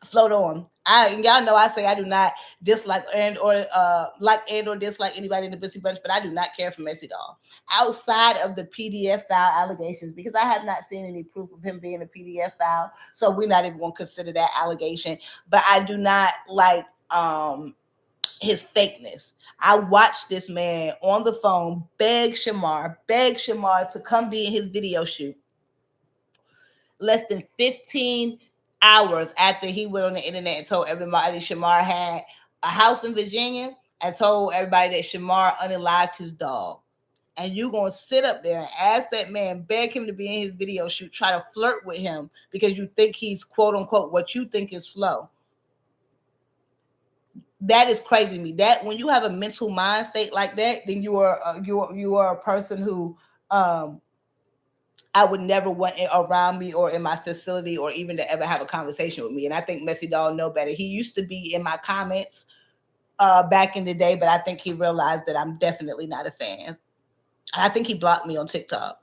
float on. And y'all know I say I do not dislike or dislike anybody in the Bussy Bunch, but I do not care for Messy Doll outside of the PDF file allegations, because I have not seen any proof of him being a PDF file, so we're not even going to consider that allegation. But I do not like his fakeness. I watched this man on the phone beg Shamar to come be in his video shoot. Less than 15 hours after he went on the internet and told everybody Shamar had a house in Virginia and told everybody that Shamar unalived his dog. And you gonna sit up there and ask that man, beg him to be in his video shoot, try to flirt with him because you think he's quote unquote what you think is slow. That is crazy to me. That when you have a mental mind state like that, then you are a person who I would never want it around me or in my facility or even to ever have a conversation with me. And I think Messy Doll know better. He used to be in my comments back in the day, but I think he realized that I'm definitely not a fan. I think he blocked me on TikTok.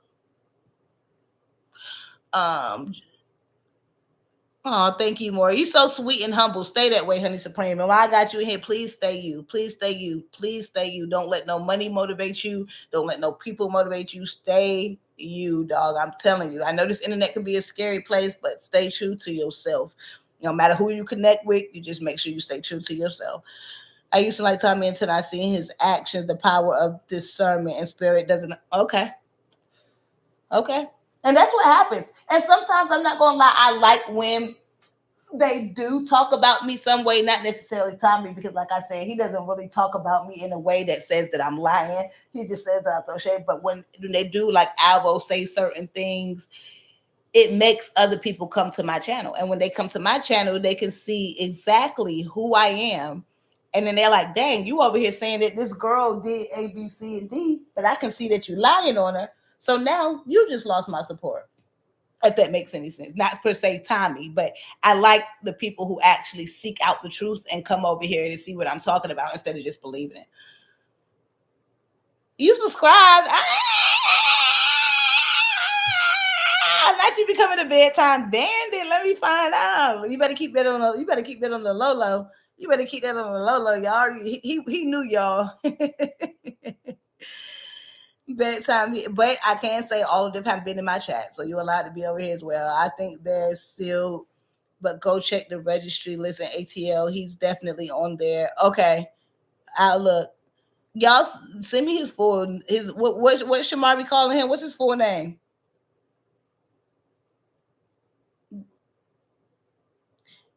Oh, thank you, more. You so sweet and humble. Stay that way, honey supreme. And while I got you in here, please stay you. Please stay you. Please stay you. Don't let no money motivate you. Don't let no people motivate you. Stay you, dog. I'm telling you. I know this internet can be a scary place, but stay true to yourself. No matter who you connect with, you just make sure you stay true to yourself. I used to like Tommy until I seen his actions, the power of discernment and spirit doesn't. Okay. Okay. And that's what happens. And sometimes I'm not gonna lie, I like when they do talk about me some way, not necessarily Tommy, because like I said, he doesn't really talk about me in a way that says that I'm lying. He just says that I throw shade. But when they do, like Alvo say certain things, it makes other people come to my channel. And when they come to my channel, they can see exactly who I am. And then they're like, dang, you over here saying that this girl did A, B, C, and D, but I can see that you're lying on her. So now you just lost my support. If that makes any sense. Not per se Tommy, but I like the people who actually seek out the truth and come over here to see what I'm talking about instead of just believing it. You subscribed. Not you becoming a bedtime bandit. Let me find out. You better keep that on the low low. You better keep that on the low low, y'all. He knew y'all. Bedtime, but I can say all of them have been in my chat, so you're allowed to be over here as well. I think there's still, but go check the registry list in ATL. He's definitely on there. Okay, I'll look. Y'all send me his full what Shamar be calling him? What's his full name?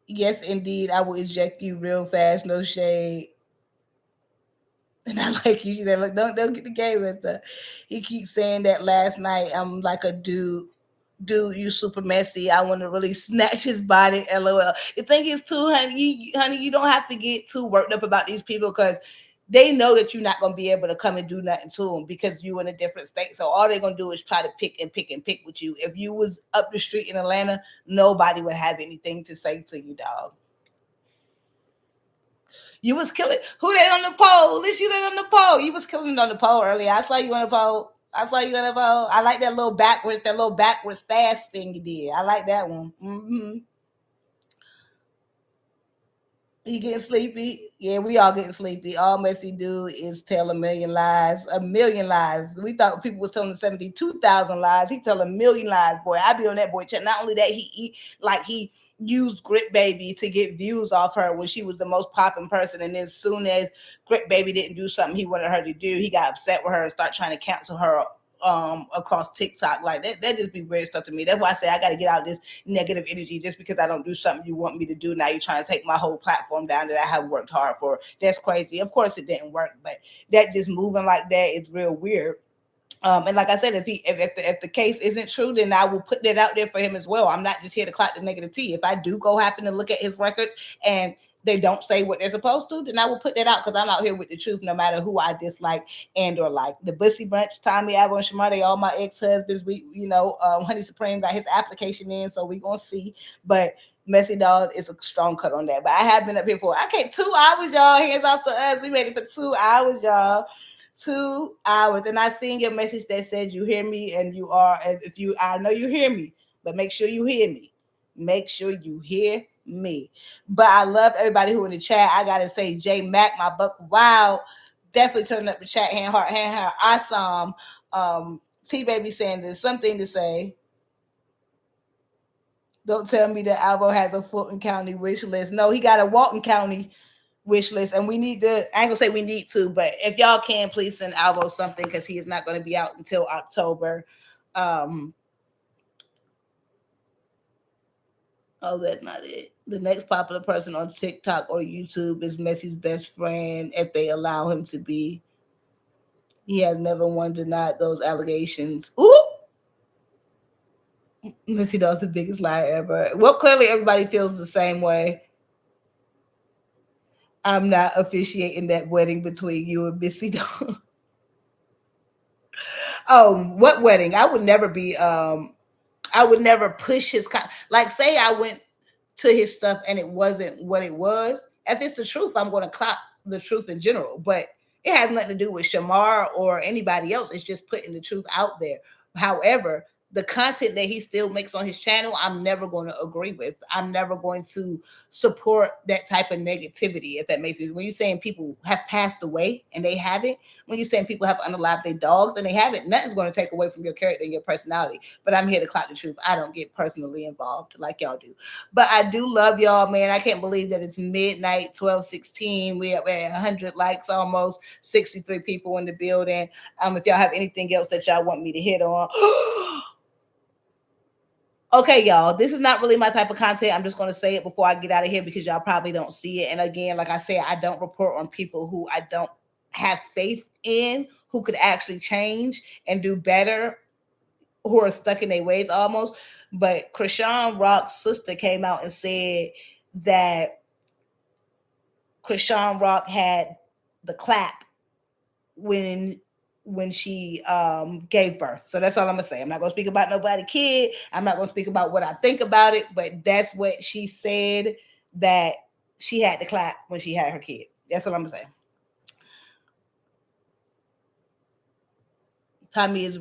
Yes, indeed, I will eject you real fast. No shade. And I like you. She said, look, don't get the game with her. He keeps saying that last night. I'm like a dude, you super messy. I want to really snatch his body. LOL. The thing is, too, honey, you don't have to get too worked up about these people because they know that you're not going to be able to come and do nothing to them because you're in a different state. So all they're going to do is try to pick with you. If you was up the street in Atlanta, nobody would have anything to say to you, dog. You was killing who that on the pole? List you that on the pole. You was killing on the pole earlier. I saw you on the pole. I like that little backwards fast thing you did. I like that one. Mm-hmm. You getting sleepy? Yeah, we all getting sleepy. All Messy do is tell a million lies. We thought people was telling 72,000 lies. He tell a million lies, boy. I be on that boy chat. Not only that, he used Grit Baby to get views off her when she was the most popping person. And then as soon as Grit Baby didn't do something he wanted her to do, he got upset with her and started trying to cancel her across TikTok. Like that just be weird stuff to me. That's why I say I got to get out this negative energy. Just because I don't do something you want me to do, now you're trying to take my whole platform down that I have worked hard for. That's crazy. Of course it didn't work, but that just moving like that is real weird. And like I said, if the case isn't true, then I will put that out there for him as well. I'm not just here to clock the negative tea. If I do go happen to look at his records and they don't say what they're supposed to, then I will put that out because I'm out here with the truth, no matter who I dislike and or like. The Bussy Bunch, Tommy, Alvo, and Shamar, they all my ex-husbands. Honey Supreme got his application in, so we gonna see. But Messy Dog is a strong cut on that. But I have been up here for 2 hours, y'all. Hands off to us. We made it for 2 hours, y'all. 2 hours. And I seen your message that said you hear me, and you are, I know you hear me, but make sure you hear me. Make sure you hear me. But I love everybody who in the chat. I gotta say, J Mac, my buck, wow, definitely turning up the chat. Hand heart. Awesome. T Baby saying there's something to say. Don't tell me that Alvo has a Fulton County wish list. No, he got a Walton County wish list, and we need to. I ain't gonna say we need to, but if y'all can, please send Alvo something because he is not going to be out until October. Oh, that's not it. The next popular person on TikTok or YouTube is Messy's best friend, if they allow him to be. He has never once denied those allegations. Ooh! Messy Dog's the biggest lie ever. Well, clearly everybody feels the same way. I'm not officiating that wedding between you and Messy Dog. What wedding? I would never be... I would never push his like say I went to his stuff and it wasn't what it was. If it's the truth, I'm going to clout the truth in general, but it has nothing to do with Shamar or anybody else. It's just putting the truth out there. However, the content that he still makes on his channel, I'm never going to agree with. I'm never going to support that type of negativity, if that makes sense. When you're saying people have passed away and they haven't, when you're saying people have unalived their dogs and they haven't, nothing's going to take away from your character and your personality. But I'm here to clout the truth. I don't get personally involved like y'all do. But I do love y'all, man. I can't believe that it's midnight, 12:16. We're at 100 likes, almost 63 people in the building. If y'all have anything else that y'all want me to hit on. Okay, y'all, this is not really my type of content. I'm just going to say it before I get out of here because y'all probably don't see it. And again, like I said, I don't report on people who I don't have faith in, who could actually change and do better, who are stuck in their ways almost. But Krishan Rock's sister came out and said that Krishan Rock had the clap when she gave birth. So that's all I'm gonna say. I'm not gonna speak about nobody kid. I'm not gonna speak about what I think about it, but that's what she said, that she had to clap when she had her kid. That's all I'm gonna say. Tommy is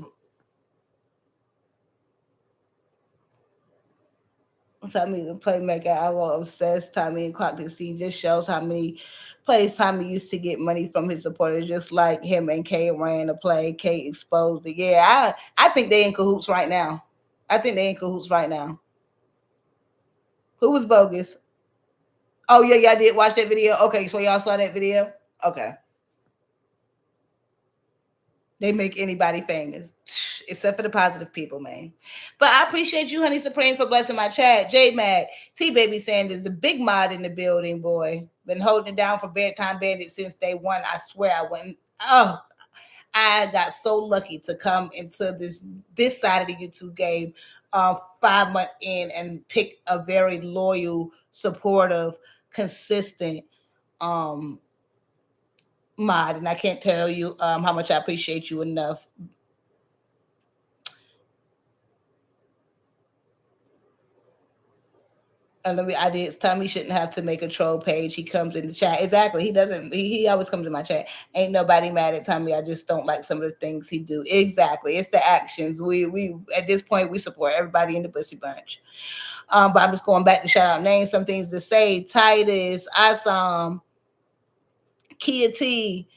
Tommy the playmaker. I will obsess. Tommy and Clock to see just shows how many plays Tommy used to get money from his supporters, just like him and Kay ran a play. Kay exposed it. Yeah, I think they in cahoots right now. Who was bogus? Oh yeah, y'all did watch that video. Okay, so y'all saw that video. Okay. They make anybody famous, except for the positive people, man. But I appreciate you, Honey Supreme, for blessing my chat. J Mad, T Baby Sanders, the big mod in the building, boy. Been holding it down for Bedtime Bandit since day one. I swear I wouldn't. Oh, I got so lucky to come into this side of the YouTube game 5 months in and pick a very loyal, supportive, consistent mod, and I can't tell you how much I appreciate you enough. I did. Tommy shouldn't have to make a troll page. He comes in the chat. Exactly. He doesn't. He always comes in my chat. Ain't nobody mad at Tommy. I just don't like some of the things he do. Exactly. It's the actions. We at this point we support everybody in the Bussy Bunch. But I'm just going back to shout out names. Some things to say. Titus, Assam, Kia T,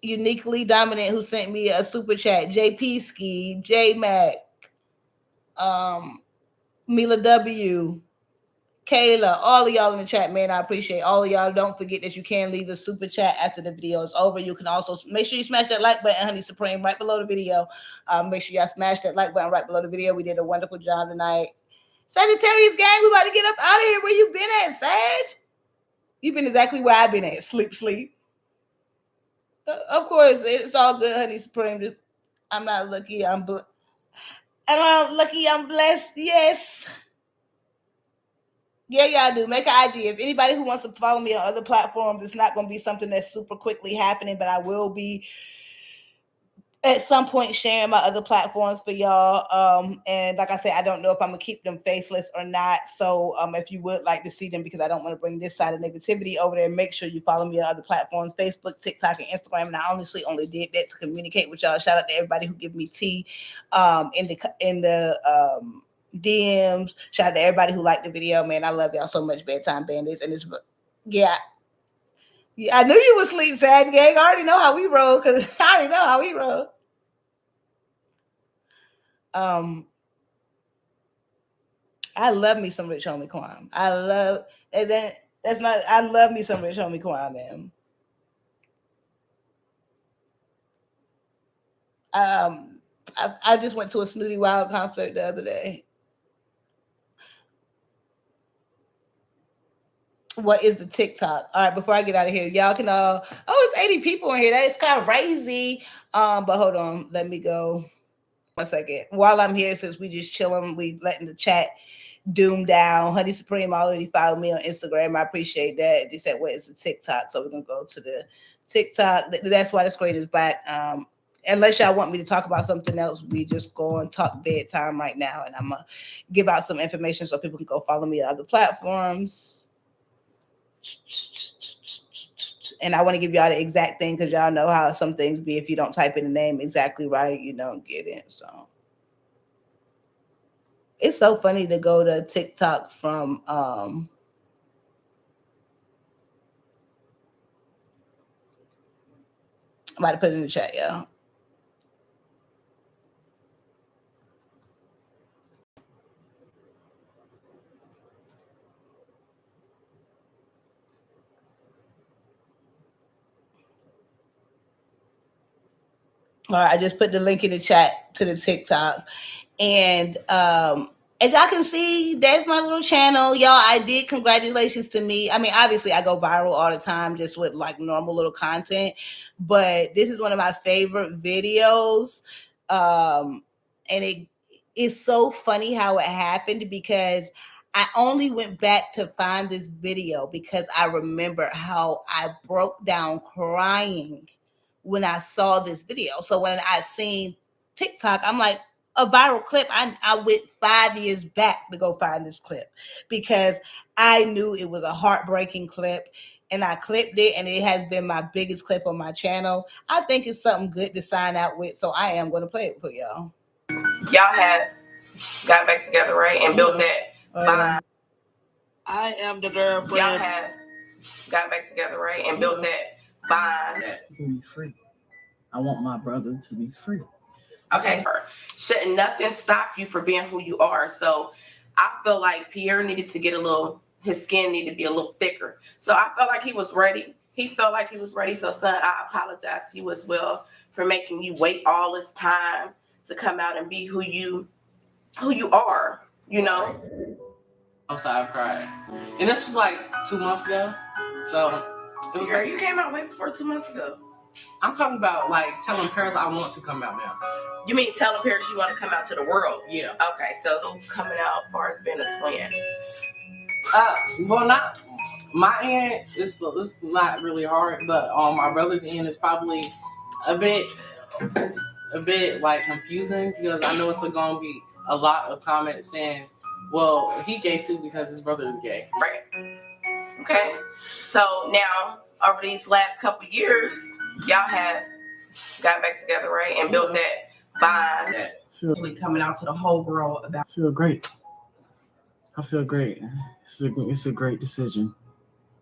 Uniquely Dominant, who sent me a super chat. JP Ski, J Mac, Mila W, Kayla, all of y'all in the chat, man. I appreciate all of y'all. Don't forget that you can leave a super chat after the video is over. You can also make sure you smash that like button, Honey Supreme, right below the video. Make sure y'all smash that like button right below the video. We did a wonderful job tonight. Sagittarius gang, we about to get up out of here. Where you been at, Sag? You've been exactly where I've been at. Sleep. Of course, it's all good, Honey Supreme. I'm not lucky. I'm lucky. I'm blessed. Yes. Yeah, y'all do. Make an IG. If anybody who wants to follow me on other platforms, it's not going to be something that's super quickly happening, but I will be at some point sharing my other platforms for y'all. And like I said, I don't know if I'm gonna keep them faceless or not. So if you would like to see them, because I don't want to bring this side of negativity over there, make sure you follow me on other platforms, Facebook, TikTok, and Instagram. And I honestly only did that to communicate with y'all. Shout out to everybody who give me tea in the DMs. Shout out to everybody who liked the video, man. I love y'all so much, Bedtime Bandits. And it's I knew you was sleep, Sad Gang. I already know how we roll, because I already know how we roll. I love me some Rich Homie Quan. I love me some Rich Homie Quan, man. I just went to a Snooty Wild concert the other day. What is the TikTok? All right, before I get out of here, y'all can it's 80 people in here. That is kind of crazy. But hold on, let me go 1 second. While I'm here, since we just chilling, we letting the chat doom down. Honey Supreme already followed me on Instagram. I appreciate that. They said, what is the TikTok? So we're gonna go to the TikTok. That's why the screen is black. Unless y'all want me to talk about something else, we just go and talk bedtime right now, and I'm gonna give out some information so people can go follow me on other platforms. And I want to give y'all the exact thing, because y'all know how some things be. If you don't type in the name exactly right, you don't get it. So It's so funny to go to TikTok from I'm about to put it in the chat, y'all. All right, I just put the link in the chat to the TikTok. And as y'all can see, that's my little channel. Y'all, I did congratulations to me. I mean, obviously I go viral all the time just with like normal little content, but this is one of my favorite videos. And it's so funny how it happened because I only went back to find this video because I remember how I broke down crying when I saw this video. So when I seen TikTok, I'm like, a viral clip. I went 5 years back to go find this clip because I knew it was a heartbreaking clip, and I clipped it, and it has been my biggest clip on my channel. I think it's something good to sign out with, so I am going to play it for y'all. Y'all have got back together, right, and built that bond. I am the girlfriend. Y'all have got back together, right, and built that bond. You can be free. I want my brother to be free. Okay, shouldn't nothing stop you from being who you are. So I feel like Pierre needed to get his skin needed to be a little thicker. So I felt like he was ready. He felt like he was ready. So son, I apologize to you as well for making you wait all this time to come out and be who you are, you know? Outside, I've cried. And this was like 2 months ago. So it was Girl, you came out way before 2 months ago. I'm talking about like telling parents I want to come out now. You mean telling parents you want to come out to the world? Yeah. Okay, so coming out as far as being a twin. Well, not my end. It's not really hard, but on my brother's end, it's probably a bit like confusing because I know it's gonna be a lot of comments saying, "Well, he gay too because his brother is gay." Right. Okay. So now over these last couple of years, y'all have got back together, right, and built that bond. Really coming out to the whole world about. I feel great. I feel great. It's a great decision.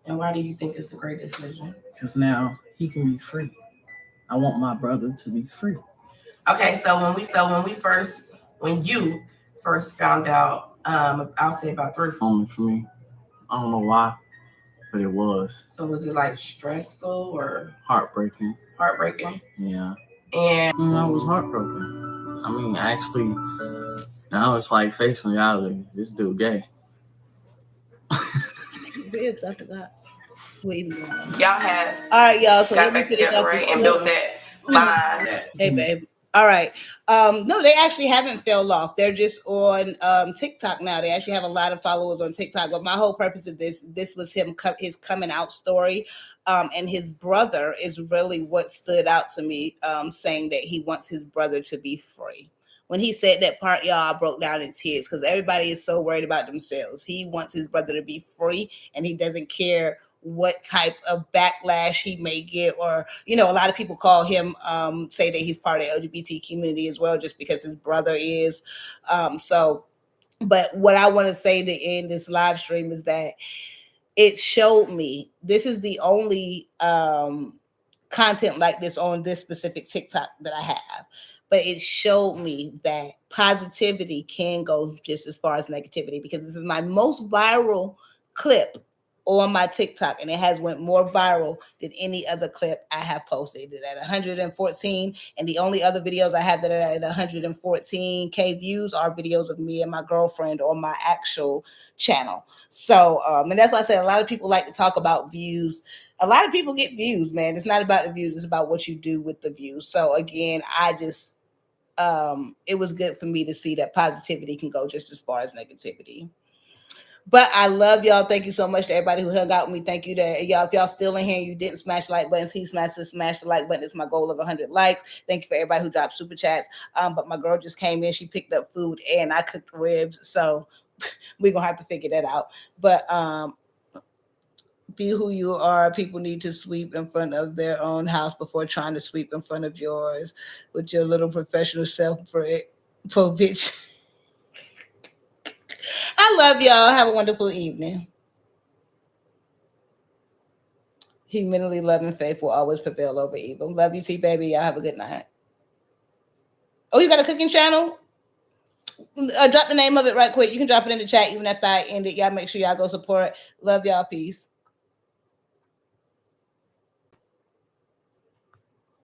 And why do you think it's a great decision? Because now he can be free. I want my brother to be free. Okay, so when you first found out, I'll say about 3 or 4. Moment for me. I don't know why, but it was. So was it like stressful or Heartbreaking. heartbreaking? Yeah. And I was heartbroken. I mean, actually, now it's like facing reality. This dude gay. Bibs, I forgot. y'all have all right, y'all. So got back together, right, and built that bond. Hey, babe. All right. No, they actually haven't fell off. They're just on TikTok now. They actually have a lot of followers on TikTok. But my whole purpose of this was his coming out story. And his brother is really what stood out to me, saying that he wants his brother to be free. When he said that part, y'all, I broke down in tears because everybody is so worried about themselves. He wants his brother to be free, and he doesn't care what type of backlash he may get, or a lot of people call him say that he's part of the LGBT community as well, just because his brother is. But what I want to say to end this live stream is that it showed me this is the only content like this on this specific TikTok that I have. But it showed me that positivity can go just as far as negativity, because this is my most viral clip on my TikTok, and it has went more viral than any other clip I have posted. It at 114, and the only other videos I have that are at 114K views are videos of me and my girlfriend on my actual channel. So, and that's why I said a lot of people like to talk about views. A lot of people get views, man. It's not about the views. It's about what you do with the views. So again, it was good for me to see that positivity can go just as far as negativity. But I love y'all. Thank you so much to everybody who hung out with me. Thank you to y'all. If y'all still in here and you didn't smash the like buttons, smash the like button. It's my goal of 100 likes. Thank you for everybody who dropped super chats. But my girl just came in. She picked up food and I cooked ribs. So we're going to have to figure that out. But be who you are. People need to sweep in front of their own house before trying to sweep in front of yours with your little professional self for bitch. I love y'all. Have a wonderful evening. Humanity, love, and faith will always prevail over evil. Love you, T baby. Y'all have a good night. Oh, you got a cooking channel? Drop the name of it right quick. You can drop it in the chat even after I end it. Y'all make sure y'all go support. Love y'all. Peace.